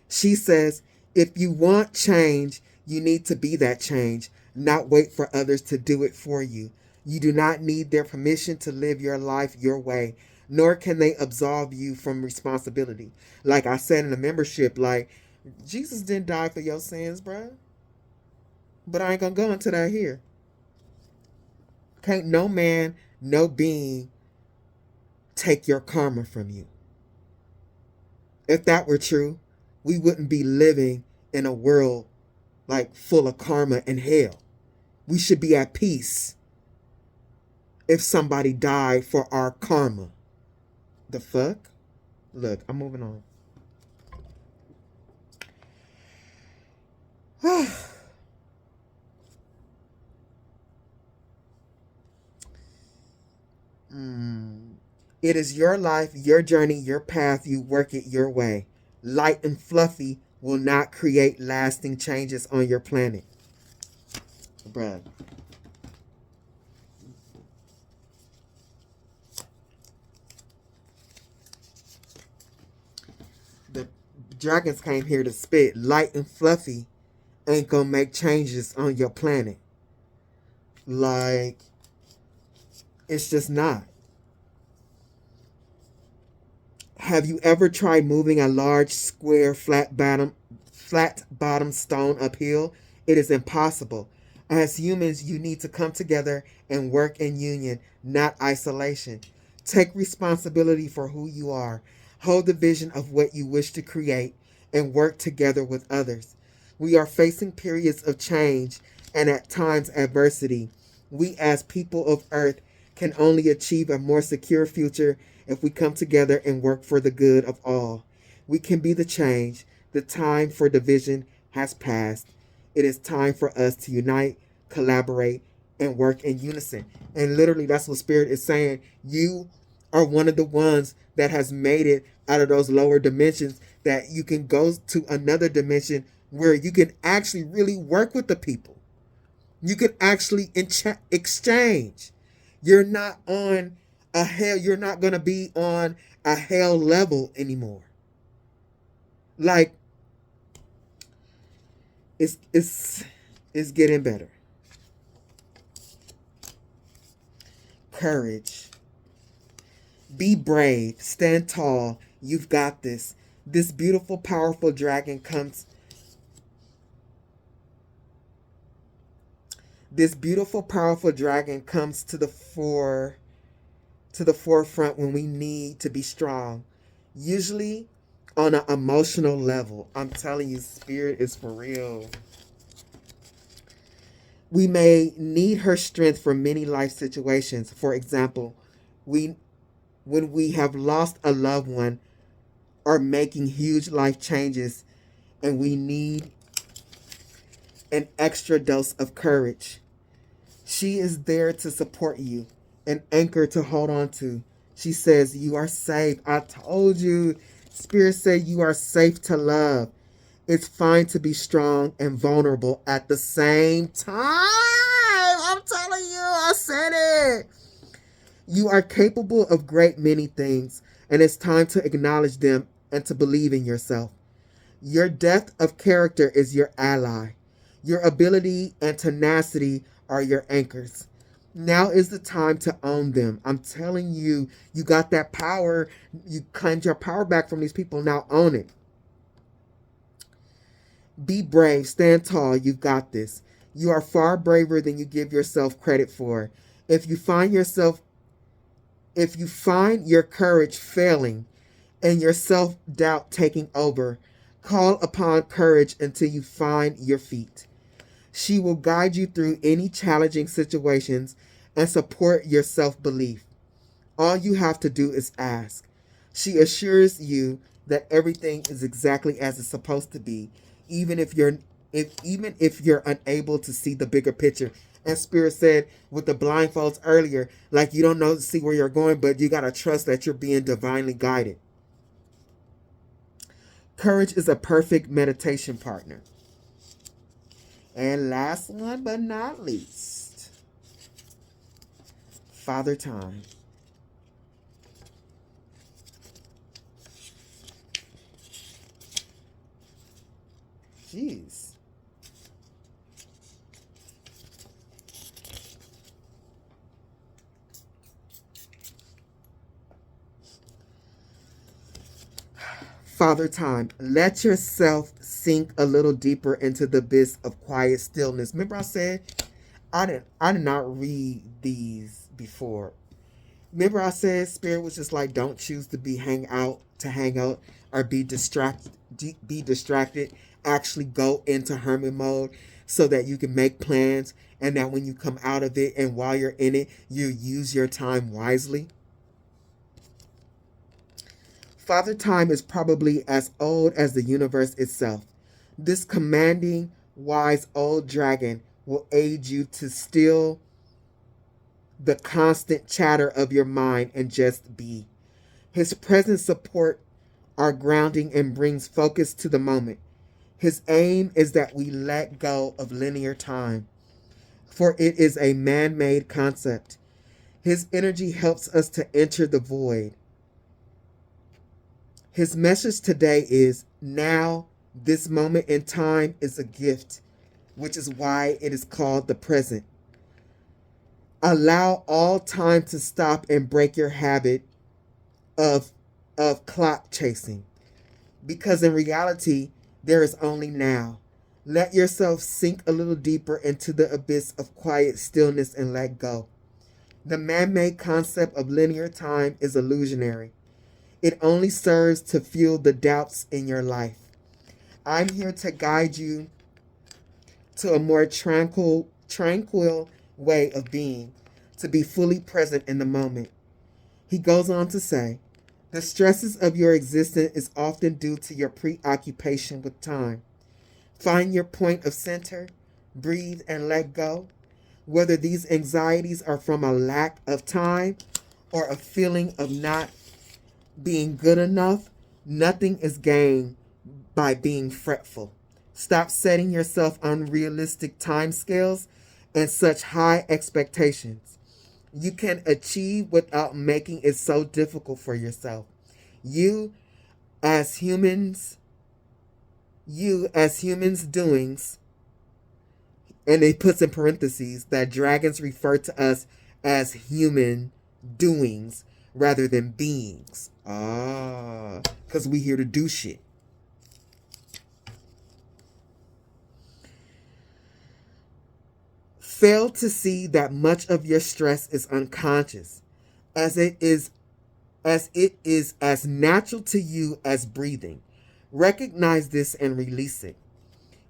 She says, if you want change, you need to be that change, not wait for others to do it for you. You do not need their permission to live your life your way, nor can they absolve you from responsibility. Like I said in the membership, like, Jesus didn't die for your sins, bruh. But I ain't gonna go into that here. Can't no man, no being take your karma from you. If that were true, we wouldn't be living in a world like full of karma and hell. We should be at peace if somebody died for our karma. The fuck? Look, I'm moving on. It is your life, your journey, your path. You work it your way. Light and fluffy will not create lasting changes on your planet. Bruh. The dragons came here to spit. Light and fluffy ain't gonna make changes on your planet. Like, it's just not. Have you ever tried moving a large, square, flat bottom stone uphill? It is impossible. As humans, you need to come together and work in union, not isolation. Take responsibility for who you are. Hold the vision of what you wish to create and work together with others. We are facing periods of change and at times adversity. We as people of Earth can only achieve a more secure future if we come together and work for the good of all. We can be the change. The time for division has passed. It is time for us to unite, collaborate, and work in unison. And literally, that's what Spirit is saying. You are one of the ones that has made it out of those lower dimensions, that you can go to another dimension where you can actually really work with the people. You can actually exchange. You're not on a hell. You're not going to be on a hell level anymore. Like, it's getting better. Courage. Be brave. Stand tall. You've got this. This beautiful, powerful dragon comes. This beautiful, powerful dragon comes to the forefront when we need to be strong. Usually on an emotional level. I'm telling you, Spirit is for real. We may need her strength for many life situations. For example, when we have lost a loved one or making huge life changes, and we need an extra dose of courage. She is there to support you, an anchor to hold on to. She says, you are safe. I told you. Spirit said you are safe to love. It's fine to be strong and vulnerable at the same time. I'm telling you, I said it. You are capable of great many things, and it's time to acknowledge them and to believe in yourself. Your depth of character is your ally. Your ability and tenacity are your anchors. Now is the time to own them. I'm telling you, you got that power. You claimed your power back from these people. Now own it. Be brave. Stand tall. You've got this. You are far braver than you give yourself credit for. If you find your courage failing and your self-doubt taking over, call upon courage until you find your feet. She will guide you through any challenging situations and support your self-belief. All you have to do is ask. She assures you that everything is exactly as it's supposed to be, even if you're unable to see the bigger picture. And Spirit said with the blindfolds earlier, like you don't know see where you're going, but you gotta trust that you're being divinely guided. Courage is a perfect meditation partner. And last one but not least, Father Time. Jeez. Father Time, let yourself sink a little deeper into the abyss of quiet stillness. Remember I said I did not read these before. Remember I said Spirit was just like, don't choose to hang out or be distracted. Actually go into hermit mode so that you can make plans, and that when you come out of it and while you're in it, you use your time wisely. Father Time is probably as old as the universe itself. This commanding, wise old dragon will aid you to still the constant chatter of your mind and just be. His presence support our grounding and brings focus to the moment. His aim is that we let go of linear time, for it is a man-made concept. His energy helps us to enter the void. His message today is now, this moment in time is a gift, which is why it is called the present. Allow all time to stop and break your habit of clock chasing, because in reality there is only now. Let yourself sink a little deeper into the abyss of quiet stillness and let go. The man-made concept of linear time is illusionary. It only serves to fuel the doubts in your life. I'm here to guide you to a more tranquil way of being, to be fully present in the moment. He goes on to say, the stresses of your existence is often due to your preoccupation with time. Find your point of center, breathe and let go. Whether these anxieties are from a lack of time or a feeling of not being good enough, nothing is gained by being fretful. Stop setting yourself unrealistic timescales and such high expectations. You can achieve without making it so difficult for yourself. You as humans doings, and it puts in parentheses that dragons refer to us as human doings rather than beings. Because we here to do shit. Fail to see that much of your stress is unconscious, as it is as natural to you as breathing. Recognize this and release it.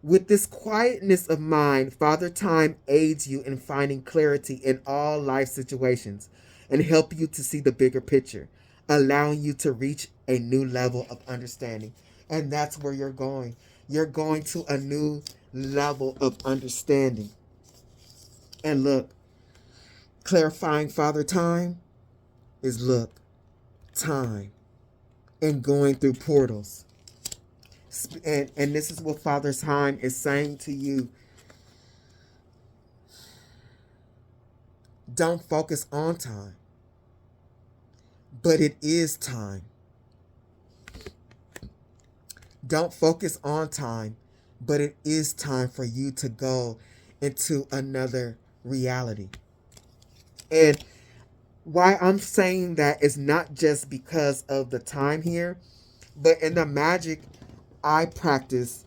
With this quietness of mind, Father Time aids you in finding clarity in all life situations and help you to see the bigger picture, allowing you to reach a new level of understanding. And that's where you're going. You're going to a new level of understanding. And look, clarifying Father Time is time and going through portals. And this is what Father Time is saying to you. Don't focus on time, but it is time. Don't focus on time, but it is time for you to go into another reality. And why I'm saying that is not just because of the time here, but in the magic I practice,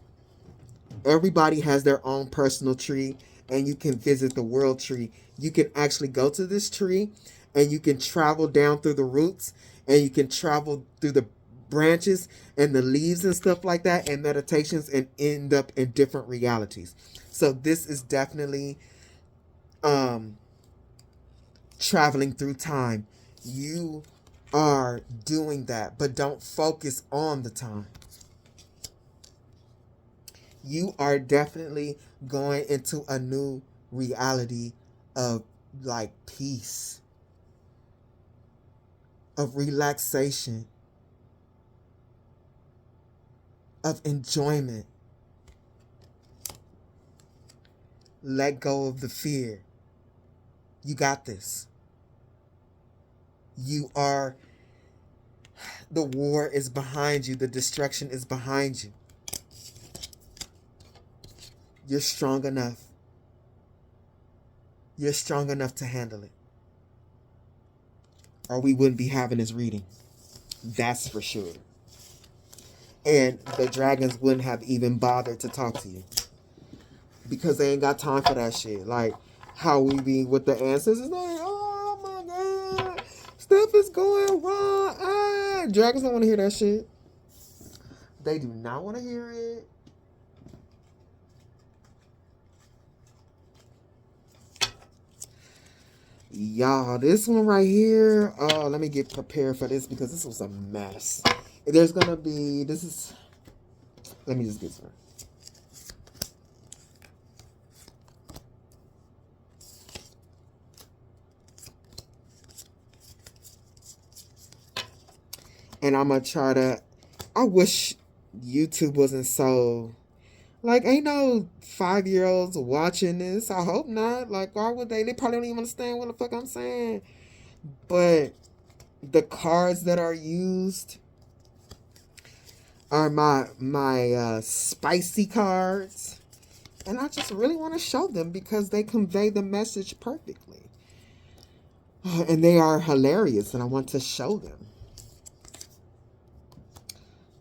everybody has their own personal tree, and you can visit the world tree. You can actually go to this tree and you can travel down through the roots, and you can travel through the branches and the leaves and stuff like that, and meditations, and end up in different realities. So this is definitely traveling through time. You are doing that, but don't focus on the time. You are definitely going into a new reality of like peace, of relaxation, of enjoyment. Let go of the fear. You got this. You are, the war is behind you. The destruction is behind you. You're strong enough. You're strong enough to handle it. Or we wouldn't be having this reading. That's for sure. And the dragons wouldn't have even bothered to talk to you. Because they ain't got time for that shit. Like how we be with the ancestors. Like, oh my God. Stuff is going wrong. Dragons don't want to hear that shit. They do not want to hear it. Y'all, this one right here. Oh, let me get prepared for this because this was a mess. There's going to be, this is, let me just get started. And I'm going to try to, I wish YouTube wasn't so, like, ain't no 5-year-olds watching this. I hope not. Like, why would they? They probably don't even understand what the fuck I'm saying. But the cards that are used are my spicy cards. And I just really want to show them because they convey the message perfectly. And they are hilarious and I want to show them.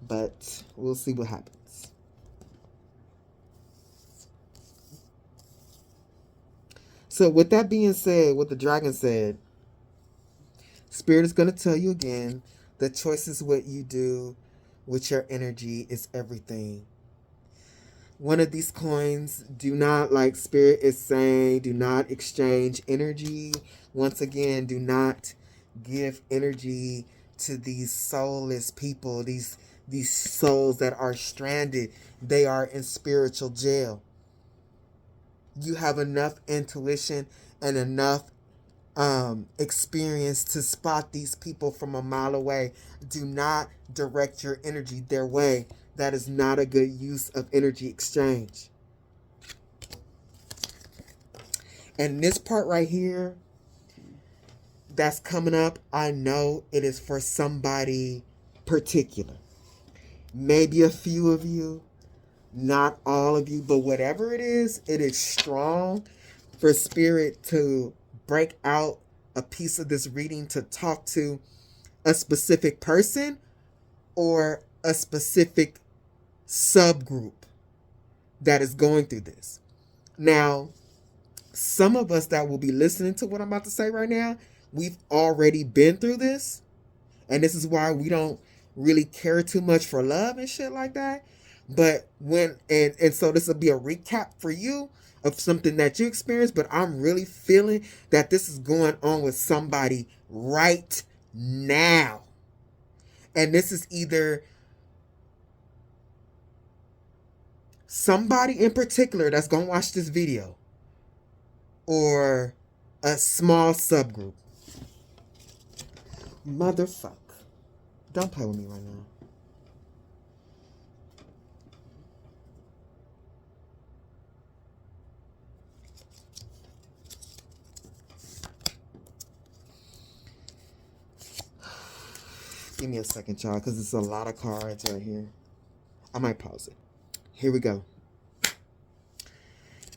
But we'll see what happens. So with that being said, what the dragon said, Spirit is going to tell you again, the choices what you do with your energy is everything. One of these coins, do not, like Spirit is saying, do not exchange energy. Once again, do not give energy to these soulless people, these souls that are stranded. They are in spiritual jail. You have enough intuition and enough experience to spot these people from a mile away. Do not direct your energy their way. That is not a good use of energy exchange. And this part right here that's coming up, I know it is for somebody particular. Maybe a few of you, not all of you, but whatever it is strong for Spirit to break out a piece of this reading to talk to a specific person or a specific subgroup that is going through this. Now, some of us that will be listening to what I'm about to say right now, we've already been through this. And this is why we don't really care too much for love and shit like that. But when, and so this will be a recap for you of something that you experienced, but I'm really feeling that this is going on with somebody right now. And this is either somebody in particular that's going to watch this video or a small subgroup. Motherfuck. Don't play with me right now. Give me a second, y'all, because it's a lot of cards right here. I might pause it. Here we go.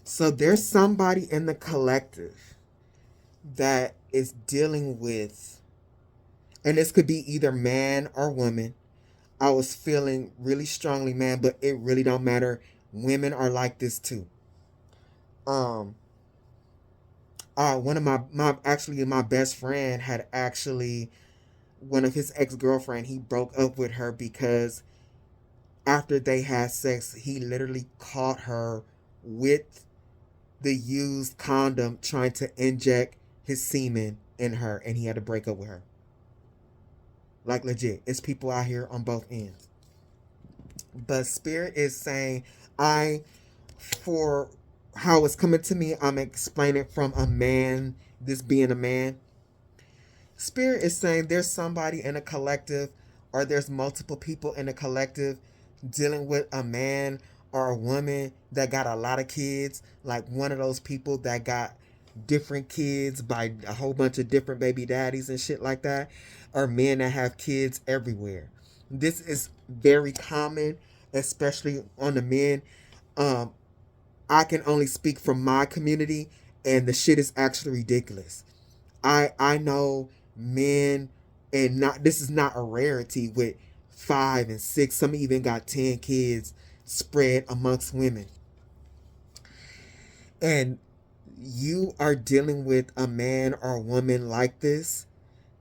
So there's somebody in the collective that is dealing with, and this could be either man or woman. I was feeling really strongly, man, but it really don't matter. Women are like this too. One of my best friend had actually, one of his ex-girlfriend, he broke up with her because after they had sex, he literally caught her with the used condom trying to inject his semen in her and he had to break up with her. Like legit, it's people out here on both ends. But Spirit is saying, for how it's coming to me, I'm explaining from a man, this being a man. Spirit is saying there's somebody in a collective, or there's multiple people in a collective dealing with a man or a woman that got a lot of kids, like one of those people that got different kids by a whole bunch of different baby daddies and shit like that, or men that have kids everywhere. This is very common, especially on the men. Um, I can only speak from my community, and the shit is actually ridiculous. I know men, and not this is not a rarity, with 5 and 6. Some even got 10 kids spread amongst women. And you are dealing with a man or a woman like this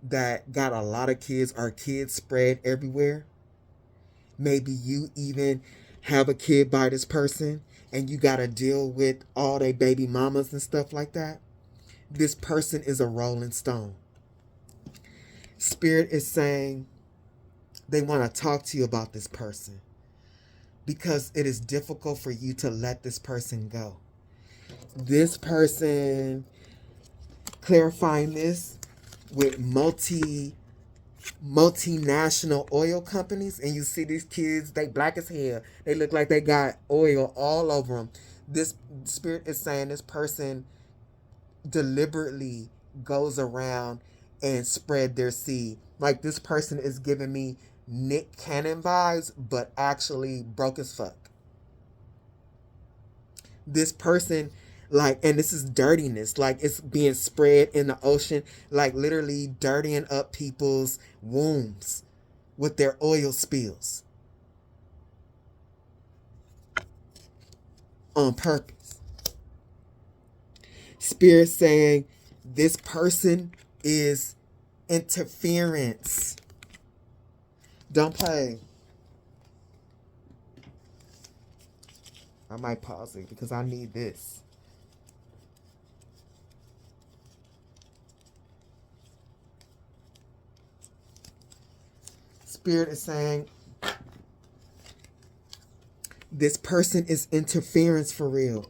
that got a lot of kids, or kids spread everywhere. Maybe you even have a kid by this person and you got to deal with all their baby mamas and stuff like that. This person is a rolling stone. Spirit is saying they want to talk to you about this person because it is difficult for you to let this person go. This person, clarifying this, with multinational oil companies, and you see these kids, they black as hell, they look like they got oil all over them. This Spirit is saying this person deliberately goes around and spread their seed. Like, this person is giving me Nick Cannon vibes, but actually broke as fuck. This person, like, and this is dirtiness, like it's being spread in the ocean, like literally dirtying up people's wombs with their oil spills on purpose. Spirit saying this person is interference. Don't play. I might pause it because I need this. Spirit is saying this person is interference for real.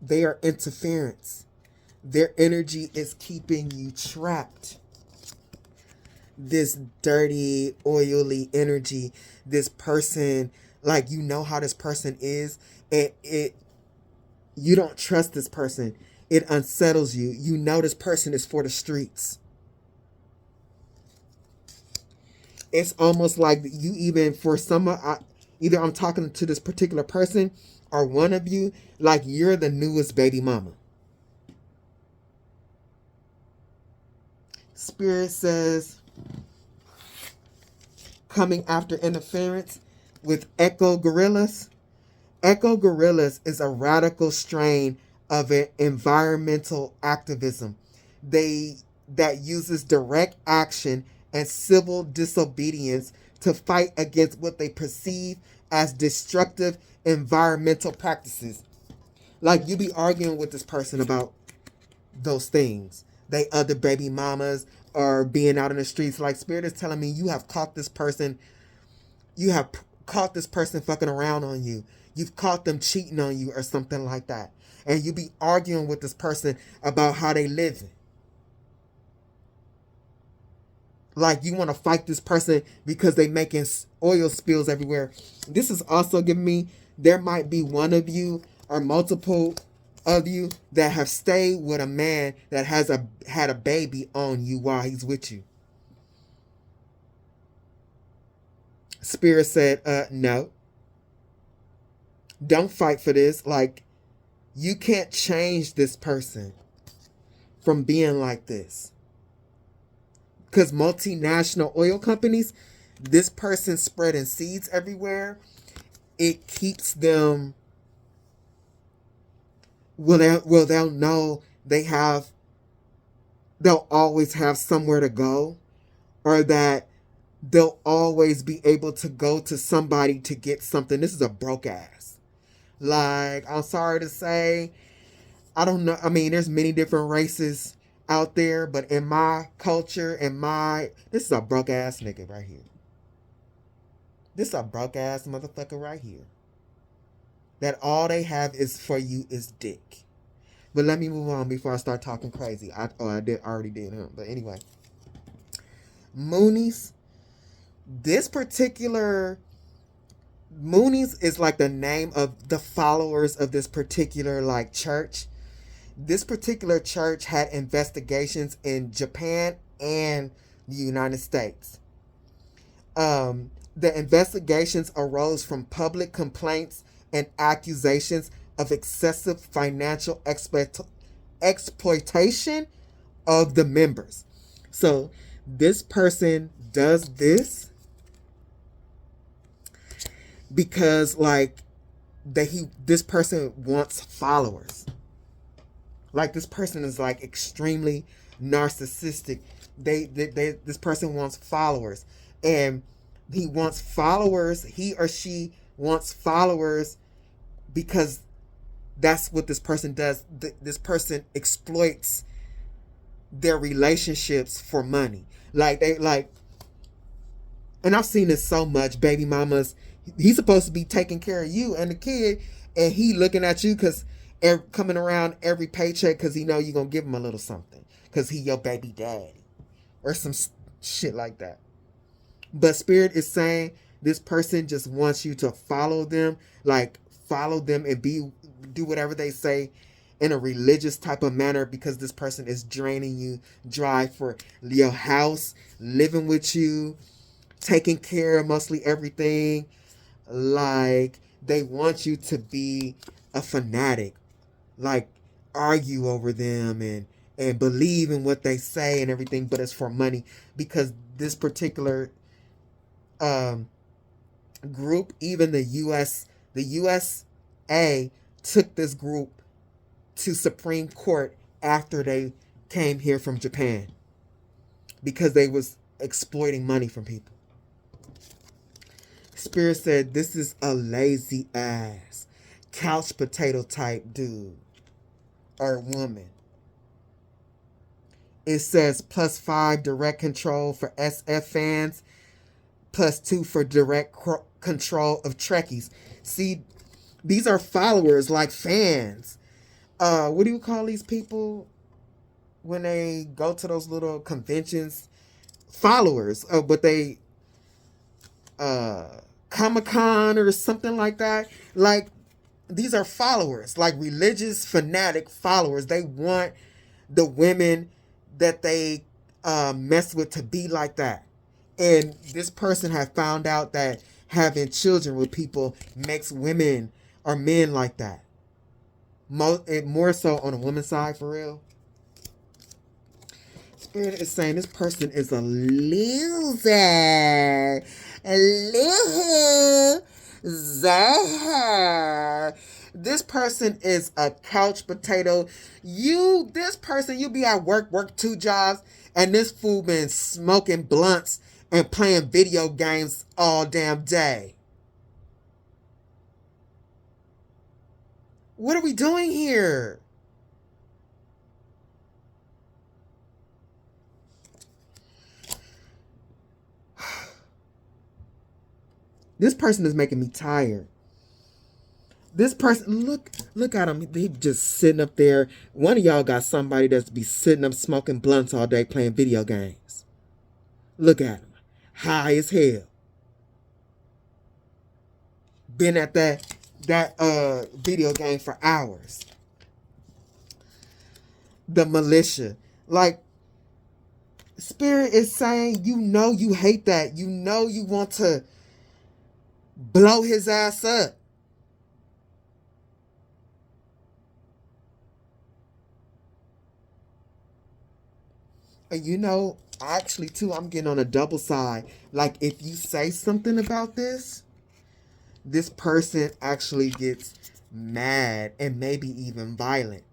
They are interference. Their energy is keeping you trapped. This dirty, oily energy, this person, like, you know how this person is, and you don't trust this person. It unsettles you. You know this person is for the streets. It's almost like you, even for some, either I'm talking to this particular person or one of you, like you're the newest baby mama. Spirit says, coming after interference with echo gorillas. Echo gorillas is a radical strain of an environmental activism. That uses direct action and civil disobedience to fight against what they perceive as destructive environmental practices. Like, you be arguing with this person about those things. They other baby mamas are being out in the streets. Like, Spirit is telling me you have caught this person. You have caught this person fucking around on you. You've caught them cheating on you or something like that. And you be arguing with this person about how they living. Like, you want to fight this person because they making oil spills everywhere. This is also giving me, there might be one of you or multiple of you that have stayed with a man that had a baby on you while he's with you. Spirit said, no. Don't fight for this. Like, you can't change this person from being like this. Because multinational oil companies, this person spreading seeds everywhere, it keeps them, they'll know they'll always have somewhere to go, or that they'll always be able to go to somebody to get something. This is a broke ass. Like, I'm sorry to say, I don't know. I mean, there's many different races out there, but in my culture, this is a broke ass nigga right here. This is a broke ass motherfucker right here. That all they have is for you is dick. But let me move on before I start talking crazy. I already did him. But anyway, Moonies. This particular Moonies is like the name of the followers of this particular like church. This particular church had investigations in Japan and the United States. The investigations arose from public complaints and accusations of excessive financial exploitation of the members. So this person does this because like this person wants followers. Like this person is like extremely narcissistic. This person wants followers, and he or she wants followers because that's what this person does. This person exploits their relationships for money. And I've seen this so much. Baby mamas, he's supposed to be taking care of you and the kid, and he looking at you because coming around every paycheck because he know you're gonna give him a little something because he your baby daddy or some shit like that. But Spirit is saying this person just wants you to follow them and do whatever they say in a religious type of manner, because this person is draining you dry for your house, living with you, taking care of mostly everything. Like they want you to be a fanatic, like argue over them and believe in what they say and everything, but it's for money. Because this particular group, even the USA took this group to Supreme Court after they came here from Japan because they was exploiting money from people. Spirit said this is a lazy ass couch potato type dude or woman. It says +5 direct control for SF fans, +2 for direct control of Trekkies. See, these are followers, like fans. What do you call these people when they go to those little conventions? Followers. But they Comic-Con or something like that. Like, these are followers, like religious fanatic followers. They want the women that they mess with to be like that. And this person had found out that having children with people makes women or men like that. More so on a woman's side, for real. Spirit is saying this person is a loser. A loser. This person is a couch potato. This person, you be at work 2 jobs, and this fool been smoking blunts and playing video games all damn day. What are we doing here? This person is making me tired. This person, look at him. He just sitting up there. One of y'all got somebody that's be sitting up smoking blunts all day playing video games. Look at him. High as hell. Been at that video game for hours. The militia. Like, Spirit is saying, you hate that. You want to blow his ass up. And actually too, I'm getting on a double side. Like, if you say something about this person actually gets mad and maybe even violent.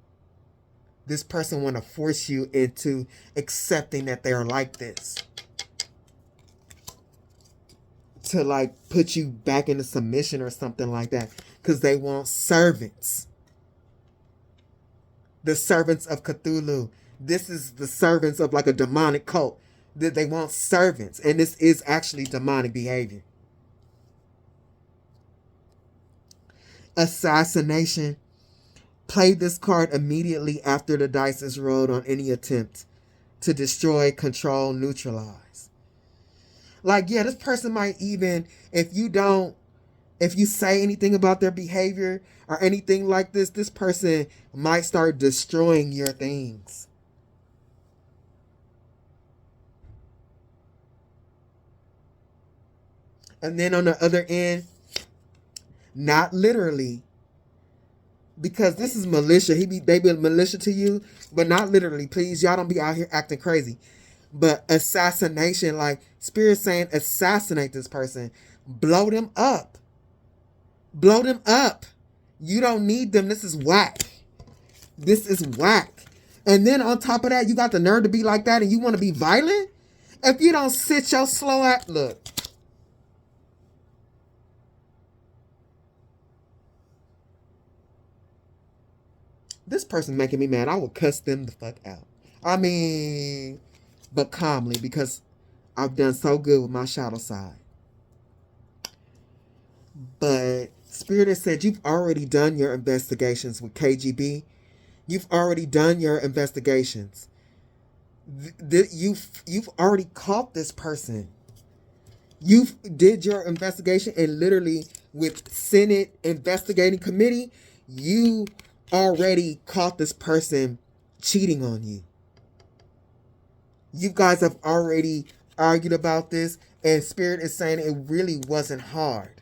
This person want to force you into accepting that they're like this. To like put you back into submission or something like that. Because they want servants. the servants of Cthulhu. This is the servants of like a demonic cult. That they want servants. And this is actually demonic behavior. Assassination. Play this card immediately after the dice is rolled on any attempt to destroy, control, neutralize. Like, yeah, this person might even, if you say anything about their behavior or anything like this person might start destroying your things. And then on the other end, not literally, because this is militia. They be militia to you, but not literally. Please, y'all don't be out here acting crazy. But assassination, like Spirit saying, assassinate this person, blow them up, blow them up. You don't need them. This is whack. This is whack. And then on top of that, you got the nerve to be like that, and you want to be violent. If you don't sit your slow ass, look. This person making me mad. I will cuss them the fuck out. I mean, but calmly, because I've done so good with my shadow side. But Spirit has said you've already done your investigations with KGB. You've already done your investigations. You've already caught this person. You did your investigation, and literally with Senate investigating committee, you already caught this person cheating on you. You guys have already argued about this, and Spirit is saying it really wasn't hard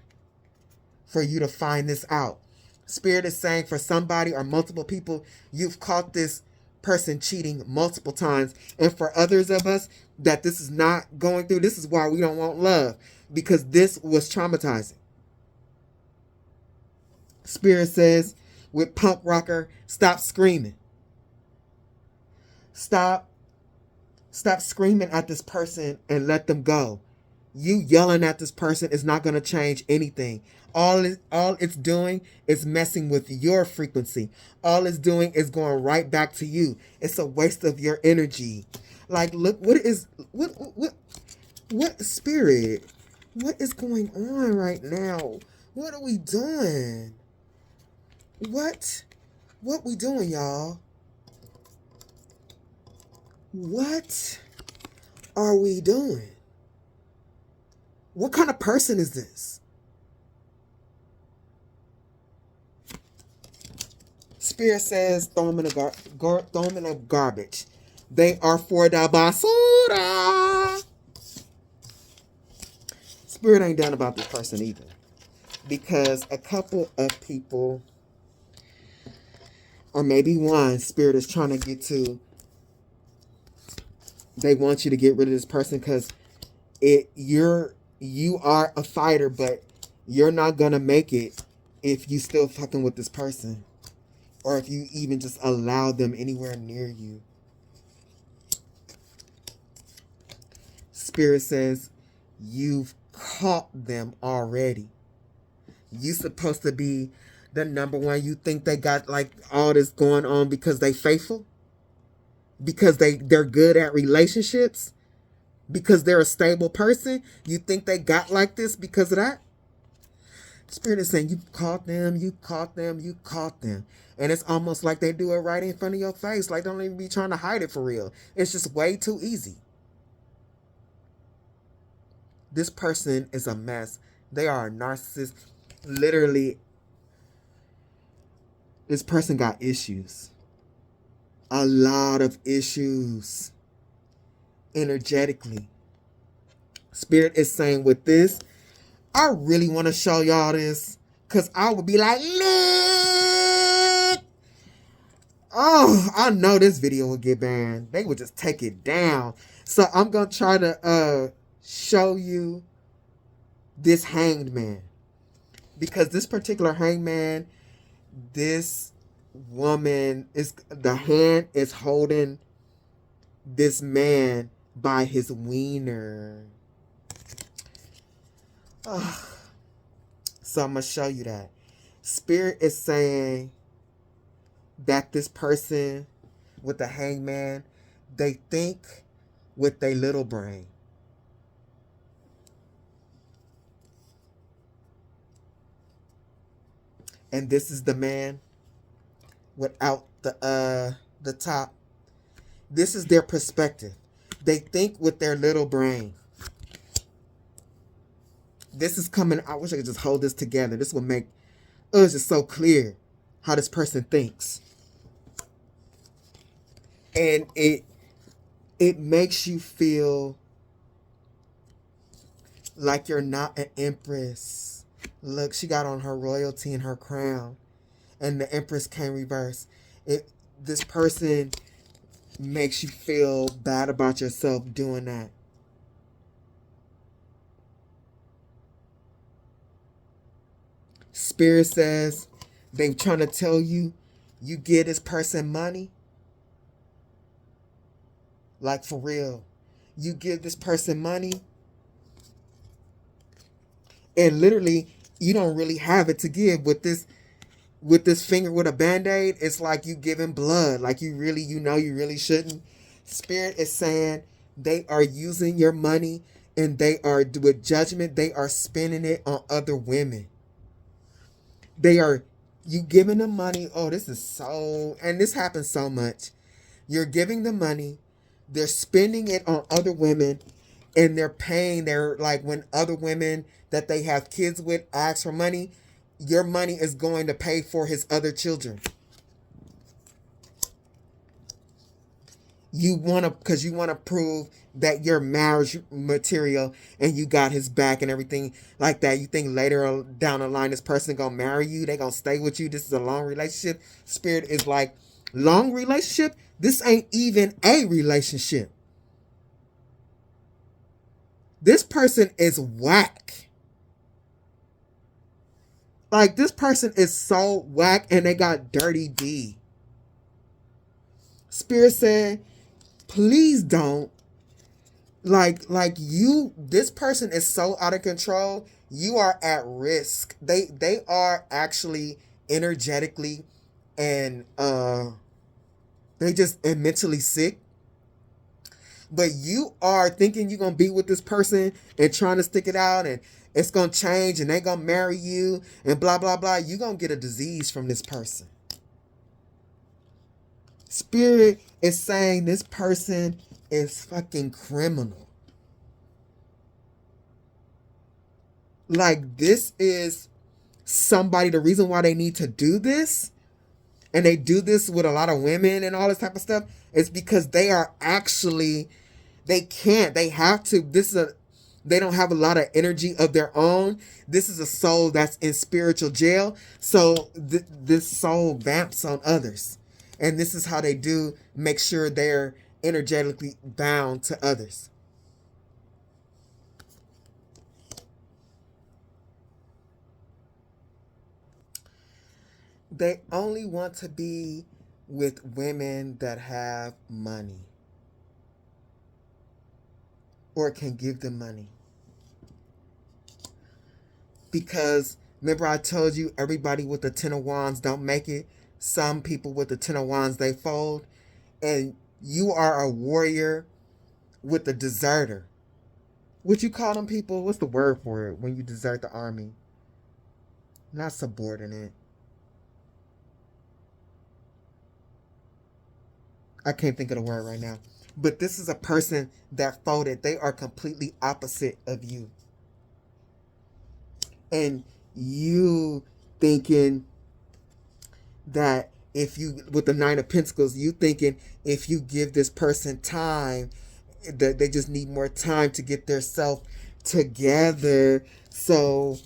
for you to find this out. Spirit is saying for somebody or multiple people, you've caught this person cheating multiple times. And for others of us that this is not going through, this is why we don't want love, because this was traumatizing. Spirit says, with punk rocker, stop screaming. Stop screaming at this person and let them go. You yelling at this person is not going to change anything. All it's doing is messing with your frequency. All it's doing is going right back to you. It's a waste of your energy. Like, look, what Spirit? What is going on right now? What are we doing? What we doing, y'all? What are we doing? What kind of person is this? Spirit says, throw them in a garbage. They are for the basura. Spirit ain't done about this person either, because a couple of people, or maybe one, Spirit is trying to get to. They want you to get rid of this person because you are a fighter, but you're not gonna make it if you still fucking with this person, or if you even just allow them anywhere near you. Spirit says you've caught them already. You supposed to be the number one. You think they got like all this going on because they faithful? Because they're good at relationships? Because they're a stable person? You think they got like this because of that? Spirit is saying you caught them, you caught them, you caught them. And it's almost like they do it right in front of your face. Like, don't even be trying to hide it for real. It's just way too easy. This person is a mess. They are a narcissist. Literally, this person got issues. A lot of issues. Energetically. Spirit is saying with this, I really want to show y'all this, because I would be like, look. Oh, I know this video will get banned. They would just take it down. So I'm going to try to show you this hanged man. Because this particular hanged man, this woman, the hand is holding this man by his wiener. So I'm going to show you that. Spirit is saying that this person with the hangman, they think with their little brain. And this is the man without the top. This is their perspective. They think with their little brain. This is coming. I wish I could just hold this together. This would make it's just so clear how this person thinks. And it makes you feel like you're not an empress. Look, she got on her royalty and her crown, and the empress came reverse. This person makes you feel bad about yourself doing that. Spirit says they trying to tell you, you give this person money. Like for real. You give this person money, and literally you don't really have it to give. With this finger with a band-aid, it's like you giving blood. Like you really shouldn't. Spirit is saying they are using your money, and they are, with judgment, they are spending it on other women. You giving them money. Oh, this is so, and this happens so much. You're giving them money, they're spending it on other women, and they're like, when other women that they have kids with ask for money, your money is going to pay for his other children. Because you want to prove that you're marriage material and you got his back and everything like that. You think later down the line this person gonna marry you, they gonna stay with you, this is a long relationship. Spirit is like, long relationship? This ain't even a relationship. This person is whack. Like, this person is so whack, and they got dirty D. Spirit said, please don't. This person is so out of control. You are at risk. They are actually energetically and they just mentally sick. But you are thinking you're gonna be with this person and trying to stick it out, and it's gonna change, and they gonna marry you, and blah blah blah. You gonna get a disease from this person. Spirit is saying this person is fucking criminal. Like, this is somebody, the reason why they need to do this, and they do this with a lot of women and all this type of stuff, is because they are actually, they have to, they don't have a lot of energy of their own. This is a soul that's in spiritual jail. So this soul vamps on others. And this is how they do make sure they're energetically bound to others. They only want to be with women that have money or can give them money. Because remember I told you everybody with the 10 of wands don't make it. Some people with the 10 of wands, they fold. And you are a warrior with the deserter. What you call them people? What's the word for it when you desert the army? Not subordinate. I can't think of the word right now. But this is a person that folded. They are completely opposite of you. And you thinking that if you, with the 9 of Pentacles, you thinking if you give this person time, that they just need more time to get their self together, so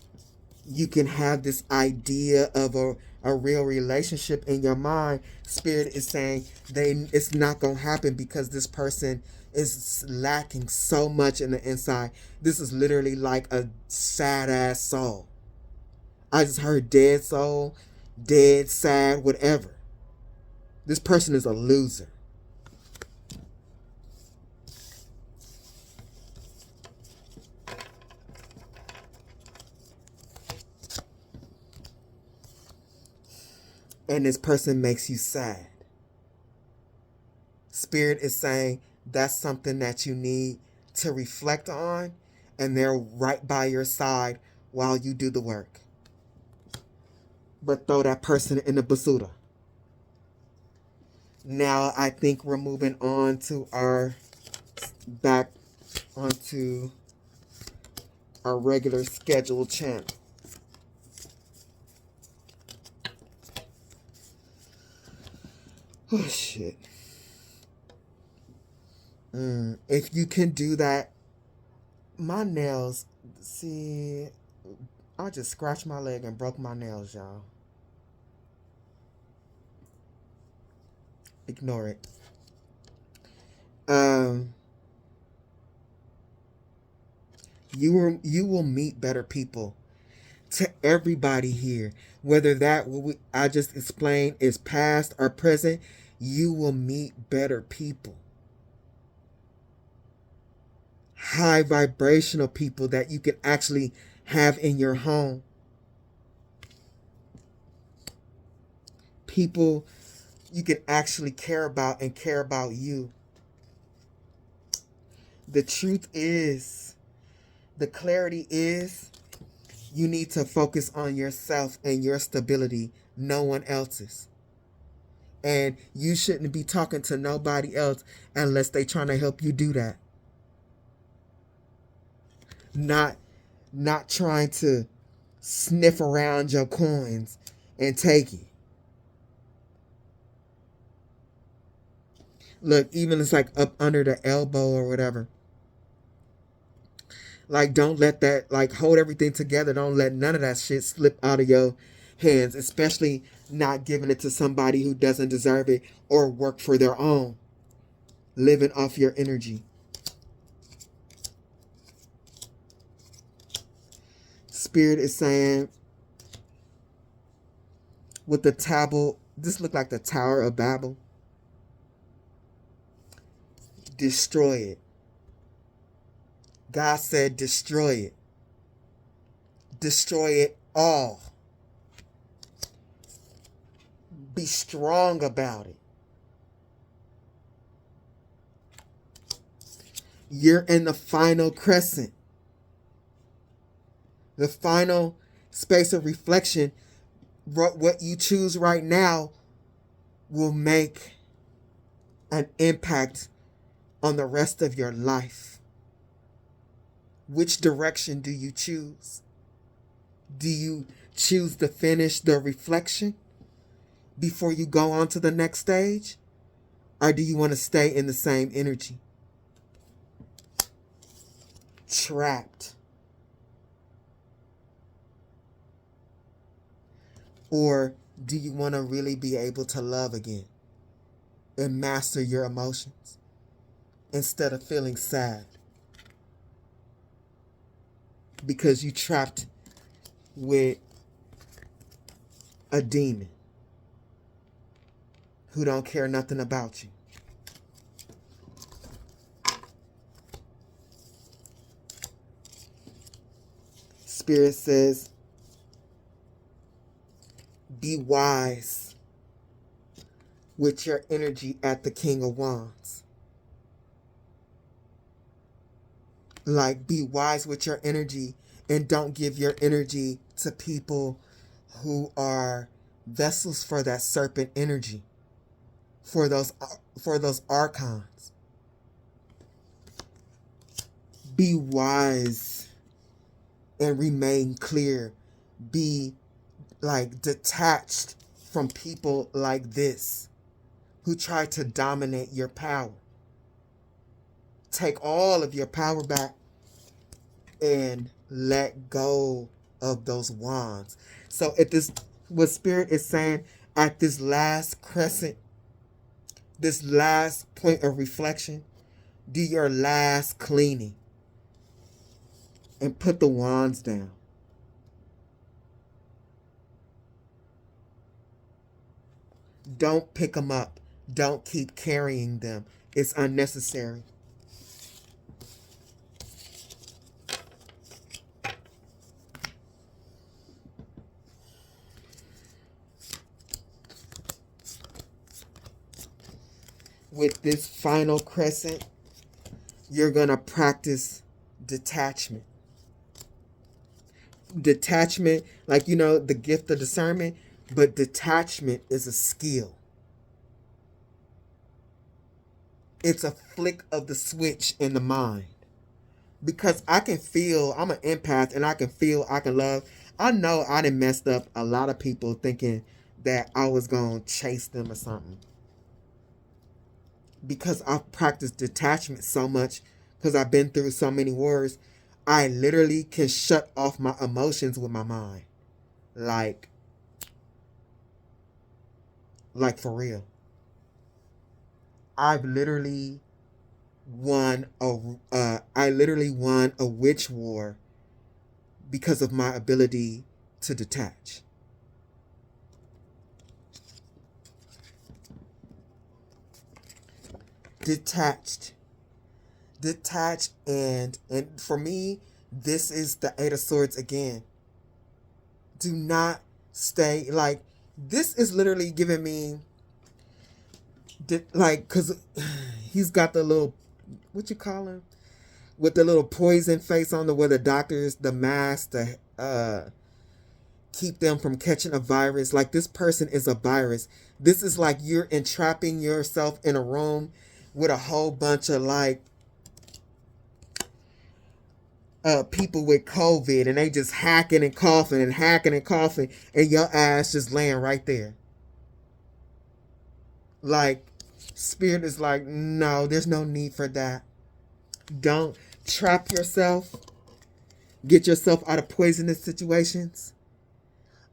you can have this idea of a real relationship in your mind. Spirit is saying it's not going to happen because this person is lacking so much in the inside. This is literally like a sad ass soul. I just heard dead soul, dead, sad, whatever. This person is a loser. and this person makes you sad. Spirit is saying that's something that you need to reflect on, and they're right by your side while you do the work. But throw that person in the basura. Now I think we're moving on to back onto our regular scheduled channel. Oh shit. If you can do that, my nails, see, I just scratched my leg and broke my nails, y'all. Ignore it. You will meet better people. To everybody here, whether that what I just explained is past or present, you will meet better people. High vibrational people that you can actually have in your home. People you can actually care about and care about you. The truth is, the clarity is, you need to focus on yourself and your stability, no one else's. And you shouldn't be talking to nobody else unless they're trying to help you do that. Not trying to sniff around your coins and take it. Look, even it's like up under the elbow or whatever. Like, don't let that, like, hold everything together. Don't let none of that shit slip out of your hands, especially not giving it to somebody who doesn't deserve it or work for their own. Living off your energy. Spirit is saying, with the tablet, this look like the Tower of Babel. Destroy it. God said destroy it. Destroy it all. Be strong about it. You're in the final crescent. The final space of reflection. What you choose right now will make an impact on the rest of your life. Which direction do you choose? Do you choose to finish the reflection before you go on to the next stage? Or do you want to stay in the same energy? Trapped. Or do you want to really be able to love again and master your emotions instead of feeling sad because you trapped with a demon who don't care nothing about you? Spirit says, be wise with your energy at the King of Wands. Like, be wise with your energy and don't give your energy to people who are vessels for that serpent energy, for those archons. Be wise and remain clear. Be like detached from people like this who try to dominate your power. Take all of your power back and let go of those wands. So at this, what Spirit is saying, at this last crescent, this last point of reflection, do your last cleaning and put the wands down. Don't pick them up. Don't keep carrying them. It's unnecessary. with this final crescent, you're going to practice detachment. Detachment, like, you know, the gift of discernment, but detachment is a skill. It's a flick of the switch in the mind. Because I can feel, I'm an empath, and I can feel, I can love. I know I done messed up a lot of people thinking that I was going to chase them or something. Because I've practiced detachment so much, because I've been through so many wars, I literally can shut off my emotions with my mind. Like for real. I've literally won a witch war because of my ability to detach. Detached, and for me, this is the Eight of Swords again. Do not stay, like, this is literally giving me, like, because he's got the little, what you call him, with the little poison face on, where the doctors, the mask to keep them from catching a virus. Like, this person is a virus. This is like you're entrapping yourself in a room with a whole bunch of, like, people with COVID, and they just hacking and coughing and hacking and coughing, and your ass just laying right there. Like, spirit is like, no, there's no need for that. Don't trap yourself. Get yourself out of poisonous situations.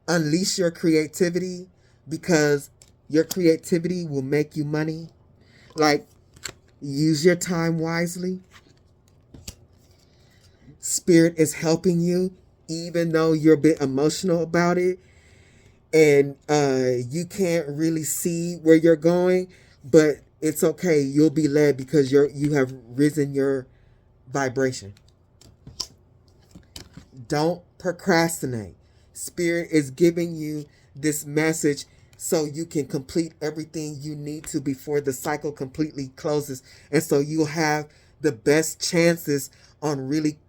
Unleash your creativity, because your creativity will make you money. Like, use your time wisely. Spirit is helping you, even though you're a bit emotional about it, and you can't really see where you're going, but it's okay. You'll be led, because you have risen your vibration. Don't procrastinate. Spirit is giving you this message so you can complete everything you need to before the cycle completely closes, and so you'll have the best chances on really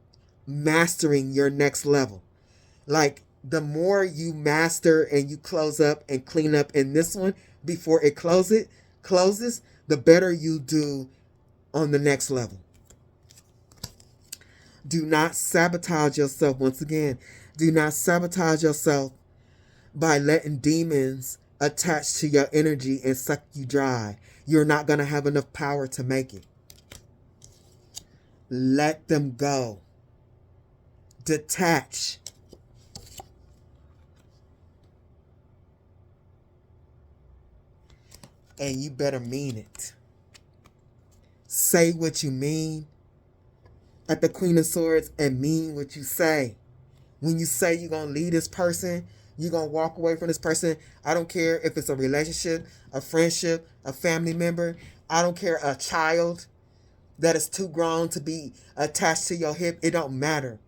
mastering your next level. Like, the more you master and you close up and clean up in this one before it closes, the better you do on the next level. Do not sabotage yourself. Once again, do not sabotage yourself by letting demons attach to your energy and suck you dry. You're not going to have enough power to make it. Let them go. Detach. And you better mean it. Say what you mean at the Queen of Swords, and mean what you say. When you say you're going to leave this person, you're going to walk away from this person. I don't care if it's a relationship, a friendship, a family member. I don't care, a child that is too grown to be attached to your hip. It don't matter.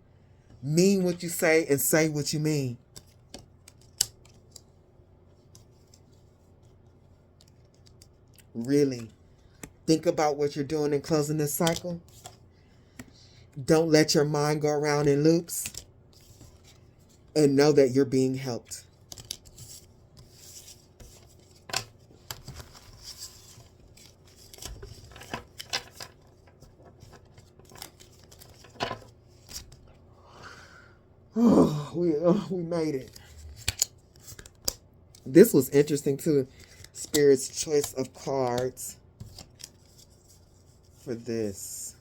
Mean what you say and say what you mean. Really think about what you're doing in closing this cycle. Don't let your mind go around in loops, and know that you're being helped. We made it. This was interesting too. Spirit's choice of cards for this.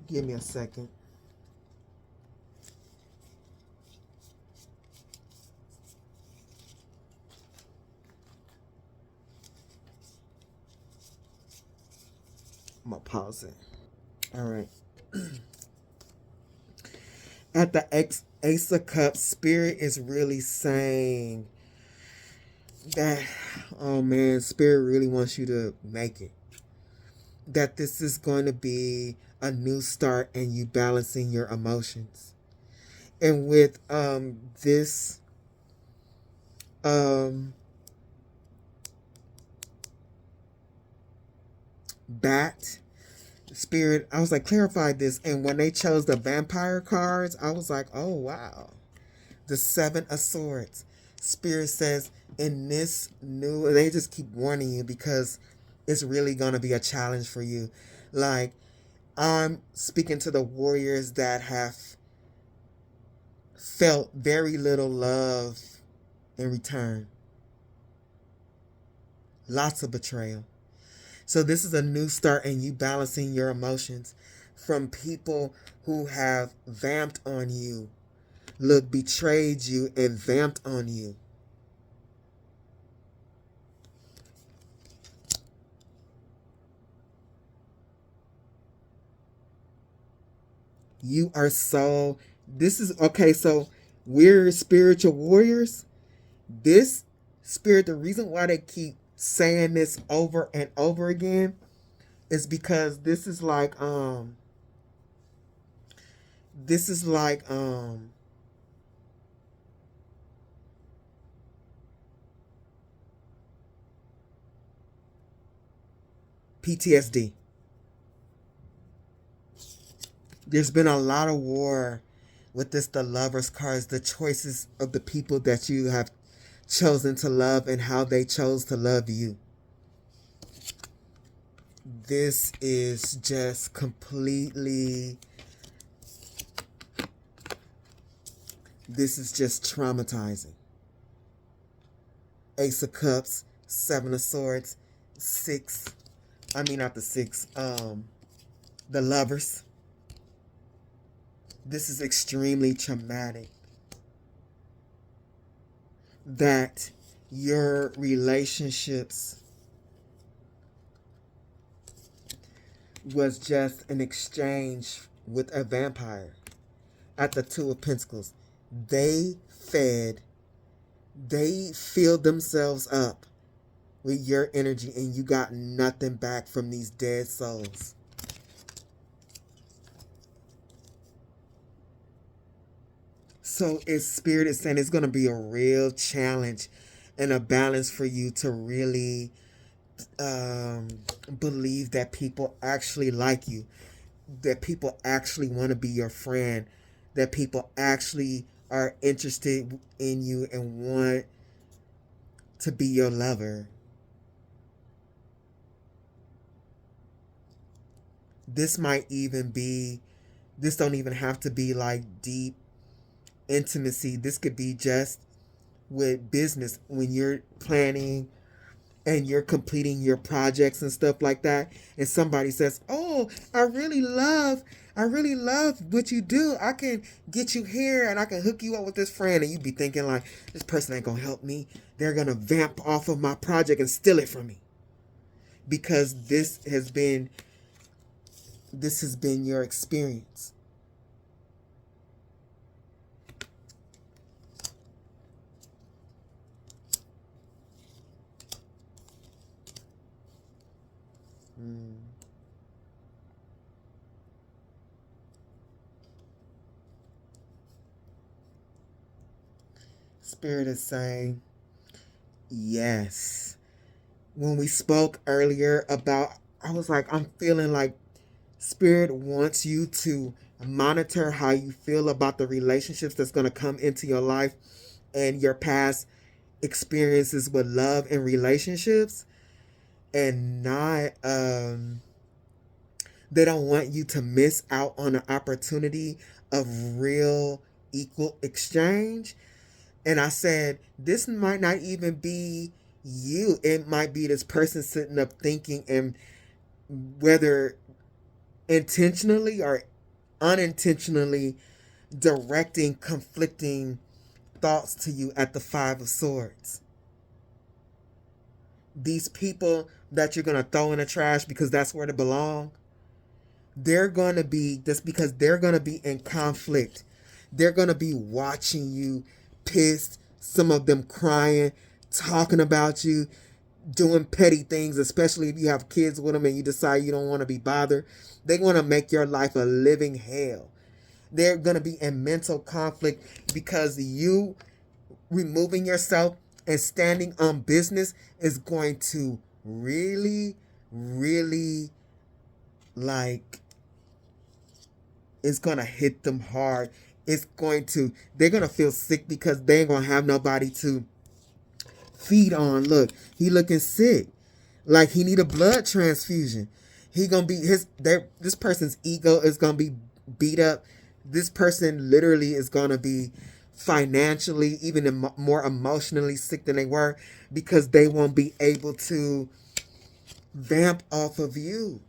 Give me a second. I'm going to pause it. All right. At the Ace of Cups, Spirit is really saying that, oh man, Spirit really wants you to make it. that this is going to be a new start and you balancing your emotions. And with this bat spirit, I was like, clarify this. And when they chose the vampire cards, I was like, oh wow. The Seven of Swords. Spirit says in this new, they just keep warning you because it's really going to be a challenge for you. Like, I'm speaking to the warriors that have felt very little love in return. Lots of betrayal. So this is a new start and you balancing your emotions from people who have vamped on you. Look, betrayed you and vamped on you. You are so, this is, okay, so we're spiritual warriors. This spirit, the reason why they keep saying this over and over again is because this is like PTSD. There's been a lot of war with this, the lovers cards, the choices of the people that you have chosen to love and how they chose to love you. This is just completely, this is just traumatizing. Ace of Cups, Seven of Swords, not the six, the lovers. This is extremely traumatic. That your relationships was just an exchange with a vampire. At the Two of Pentacles, they filled themselves up with your energy and you got nothing back from these dead souls. So Spirit is saying it's going to be a real challenge and a balance for you to really believe that people actually like you, that people actually want to be your friend, that people actually are interested in you and want to be your lover. This might even be, this don't even have to be like deep intimacy. This could be just with business when you're planning and you're completing your projects and stuff like that, and somebody says, oh, I really love what you do. I can get you here and I can hook you up with this friend. And you'd be thinking like, this person ain't gonna help me. They're gonna vamp off of my project and steal it from me. Because this has been your experience. Spirit is saying, yes. When we spoke earlier about, I was like, I'm feeling like Spirit wants you to monitor how you feel about the relationships that's going to come into your life and your past experiences with love and relationships, and not they don't want you to miss out on an opportunity of real equal exchange. And I said, this might not even be you. It might be this person sitting up thinking, and whether intentionally or unintentionally directing conflicting thoughts to you at the Five of Swords. These people that you're going to throw in the trash because that's where they belong, they're going to be, just because they're going to be in conflict. They're going to be watching you pissed, some of them crying, talking about you, doing petty things, especially if you have kids with them and you decide you don't want to be bothered. They want to make your life a living hell. They're going to be in mental conflict because you removing yourself and standing on business is going to really, really, like, it's going to hit them hard. They're going to feel sick because they ain't going to have nobody to feed on. Look, he looking sick. Like he need a blood transfusion. He gonna be this person's ego is gonna be beat up. This person literally is gonna be financially, even more emotionally sick than they were, because they won't be able to vamp off of you.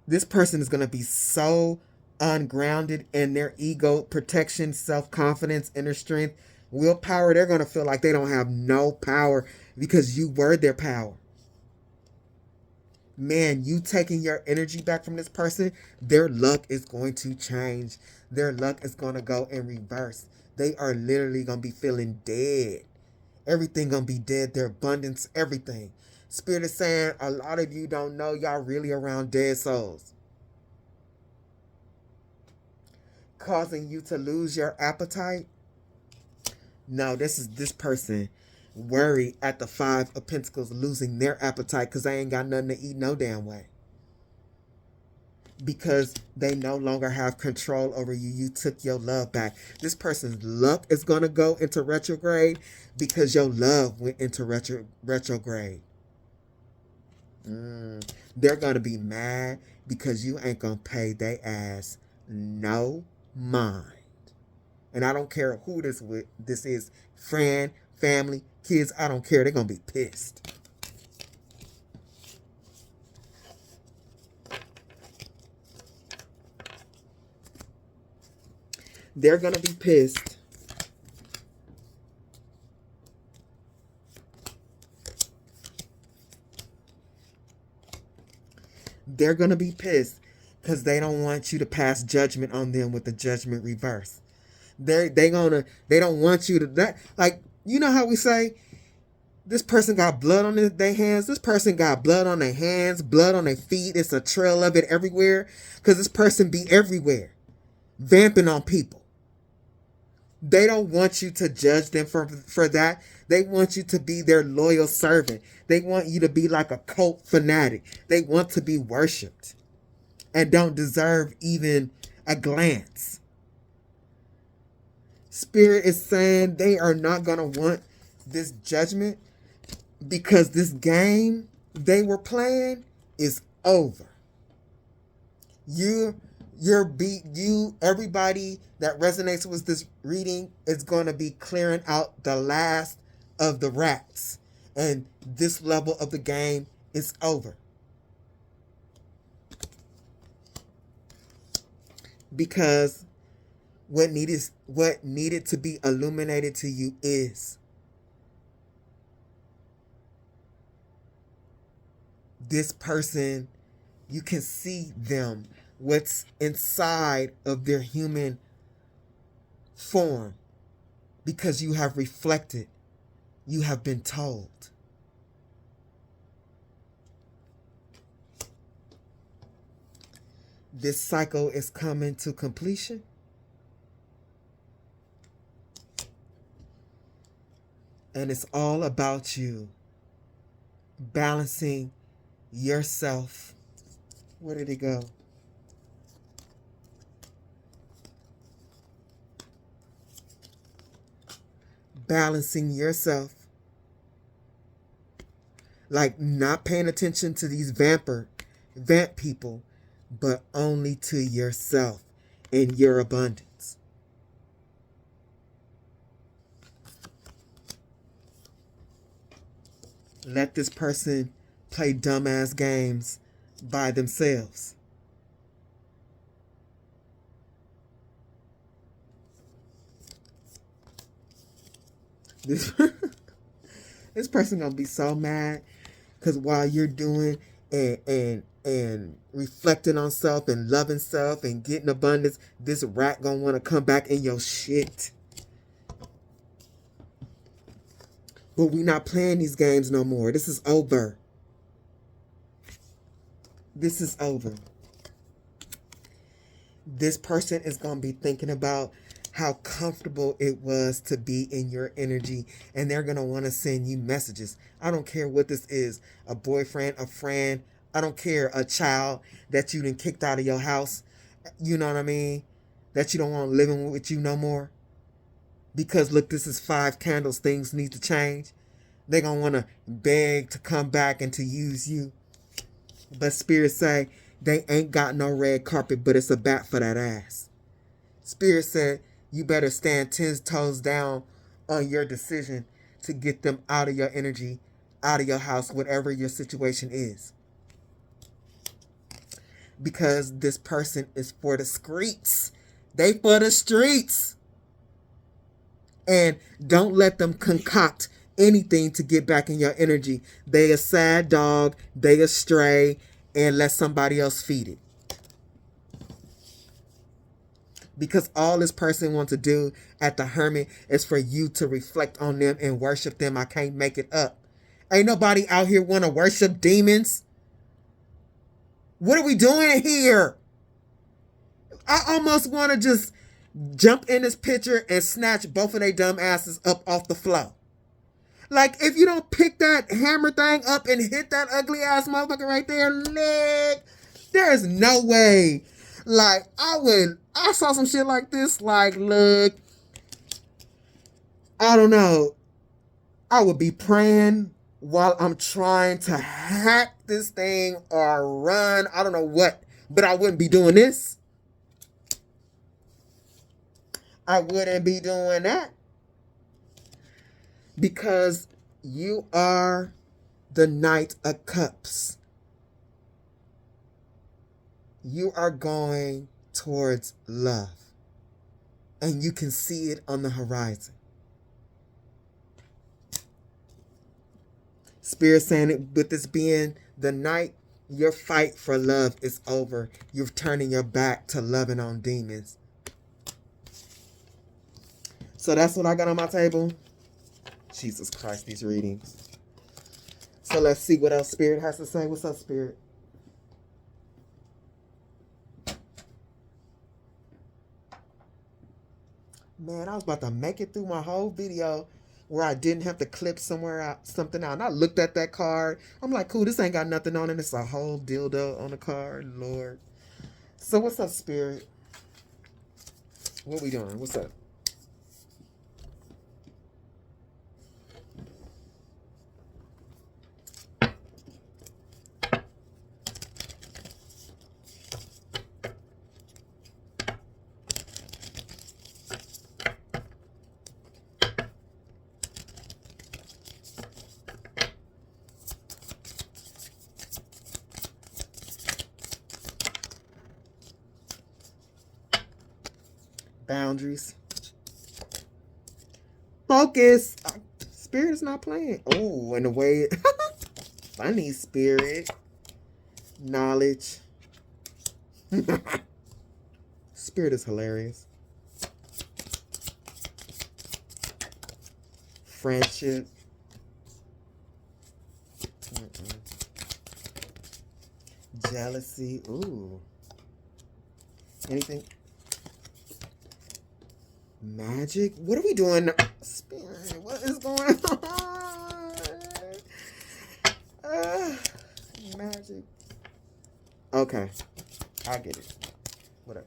This person is gonna be so ungrounded in their ego, protection, self-confidence, inner strength, willpower. They're going to feel like they don't have no power because you were their power. Man, you taking your energy back from this person, their luck is going to change. Their luck is going to go in reverse. They are literally going to be feeling dead. Everything going to be dead. Their abundance, everything. Spirit is saying a lot of you don't know y'all really around dead souls. Causing you to lose your appetite. No, this is this person worried at the Five of Pentacles losing their appetite because they ain't got nothing to eat no damn way. Because they no longer have control over you. You took your love back. This person's luck is going to go into retrograde because your love went into retrograde. They're going to be mad because you ain't going to pay their ass no mind. And I don't care who this is, friend, family, kids, I don't care. They're going to be pissed. They're going to be pissed. They're going to be pissed because they don't want you to pass judgment on them with the judgment reverse. They don't want you to, that, like, you know how we say this person got blood on their hands. This person got blood on their hands, blood on their feet. It's a trail of it everywhere because this person be everywhere vamping on people. They don't want you to judge them for that. They want you to be their loyal servant. They want you to be like a cult fanatic. They want to be worshipped and don't deserve even a glance. Spirit is saying they are not going to want this judgment because this game they were playing is over. Everybody that resonates with this reading is going to be clearing out the last of the rats. And this level of the game is over. Because what needed to be illuminated to you is this person. You can see them, what's inside of their human form, because you have reflected, you have been told. This cycle is coming to completion. And it's all about you balancing yourself. Where did it go? Balancing yourself. Like not paying attention to these vamp people, but only to yourself and your abundance. Let this person play dumbass games by themselves. This person gonna be so mad because while you're doing and reflecting on self and loving self and getting abundance, this rat gonna want to come back in your shit. But we not playing these games no more. This is over. This is over. This person is going to be thinking about how comfortable it was to be in your energy, and they're going to want to send you messages. I don't care what this is, a boyfriend, a friend, I don't care, a child that you done kicked out of your house, you know what I mean, that you don't want living with you no more. Because look, this is 5 candles, things need to change. They're going to want to beg to come back and to use you. But Spirit say, they ain't got no red carpet, but it's a bat for that ass. Spirit said, you better stand 10 toes down on your decision to get them out of your energy, out of your house, whatever your situation is. Because this person is for the streets. They for the streets. And don't let them concoct anything to get back in your energy. They a sad dog, they a stray, and let somebody else feed it. Because all this person wants to do at the Hermit is for you to reflect on them and worship them. I can't make it up. Ain't nobody out here want to worship demons. What are we doing here? I almost want to just jump in this picture and snatch both of their dumb asses up off the floor. Like, if you don't pick that hammer thing up and hit that ugly ass motherfucker right there, leg, there's no way. Like, I saw some shit like this, like, look, I don't know. I would be praying while I'm trying to hack this thing or run. I don't know what, but I wouldn't be doing this. I wouldn't be doing that. Because you are the Knight of Cups. You are going towards love. And you can see it on the horizon. Spirit saying it, with this being the Knight, your fight for love is over. You're turning your back to loving on demons. So that's what I got on my table. Jesus Christ, these readings. So let's see what else Spirit has to say. What's up, Spirit? Man, I was about to make it through my whole video where I didn't have to clip something out. And I looked at that card. I'm like, cool, this ain't got nothing on it. It's a whole dildo on the card, Lord. So what's up, Spirit? What we doing? What's up? Boundaries. Focus. Spirit is not playing. Oh, and the way funny, Spirit. Knowledge. Spirit is hilarious. Friendship. Jealousy. Ooh. Anything? Magic? What are we doing? Spirit, what is going on? Magic. Okay. I get it. What else?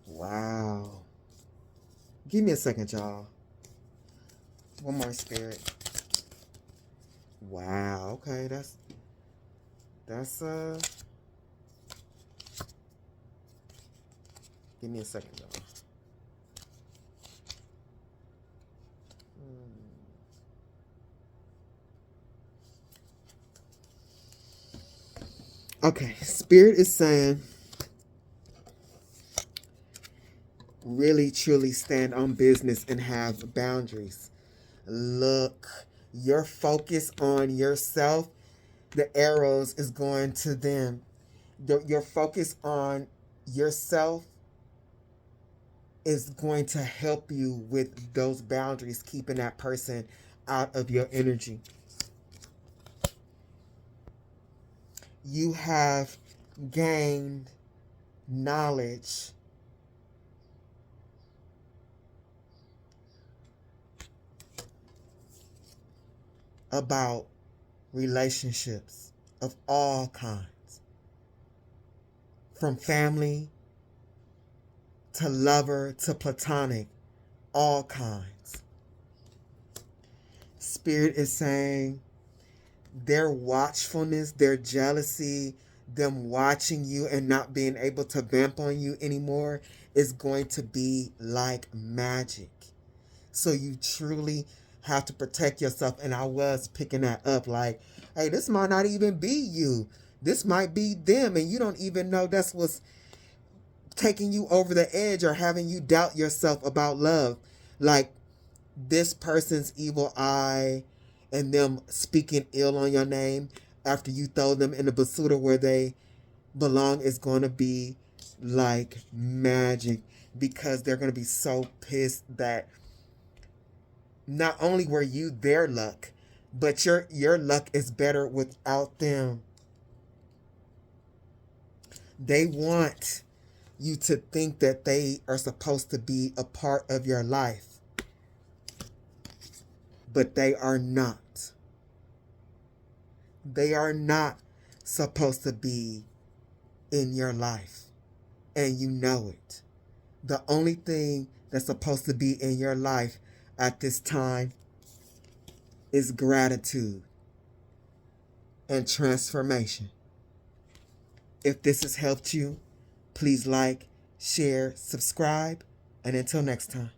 Wow. Give me a second, y'all. One more, Spirit. Wow. Okay, that's give me a second, y'all. Okay, Spirit is saying, really truly stand on business and have boundaries. Look, your focus on yourself, the arrows is going to them. Your focus on yourself is going to help you with those boundaries, keeping that person out of your energy. You have gained knowledge about relationships of all kinds, from family to lover to platonic, all kinds. Spirit is saying their watchfulness, their jealousy, them watching you and not being able to vamp on you anymore is going to be like magic. So you truly have to protect yourself. And I was picking that up like, hey, this might not even be you. This might be them. And you don't even know that's what's taking you over the edge or having you doubt yourself about love. Like this person's evil eye and them speaking ill on your name after you throw them in the basuda where they belong is going to be like magic, because they're going to be so pissed that not only were you their luck, but your luck is better without them. They want you to think that they are supposed to be a part of your life, but they are not. They are not supposed to be in your life, and you know it. The only thing that's supposed to be in your life at this time is gratitude and transformation. If this has helped you, please like, share, subscribe, and until next time.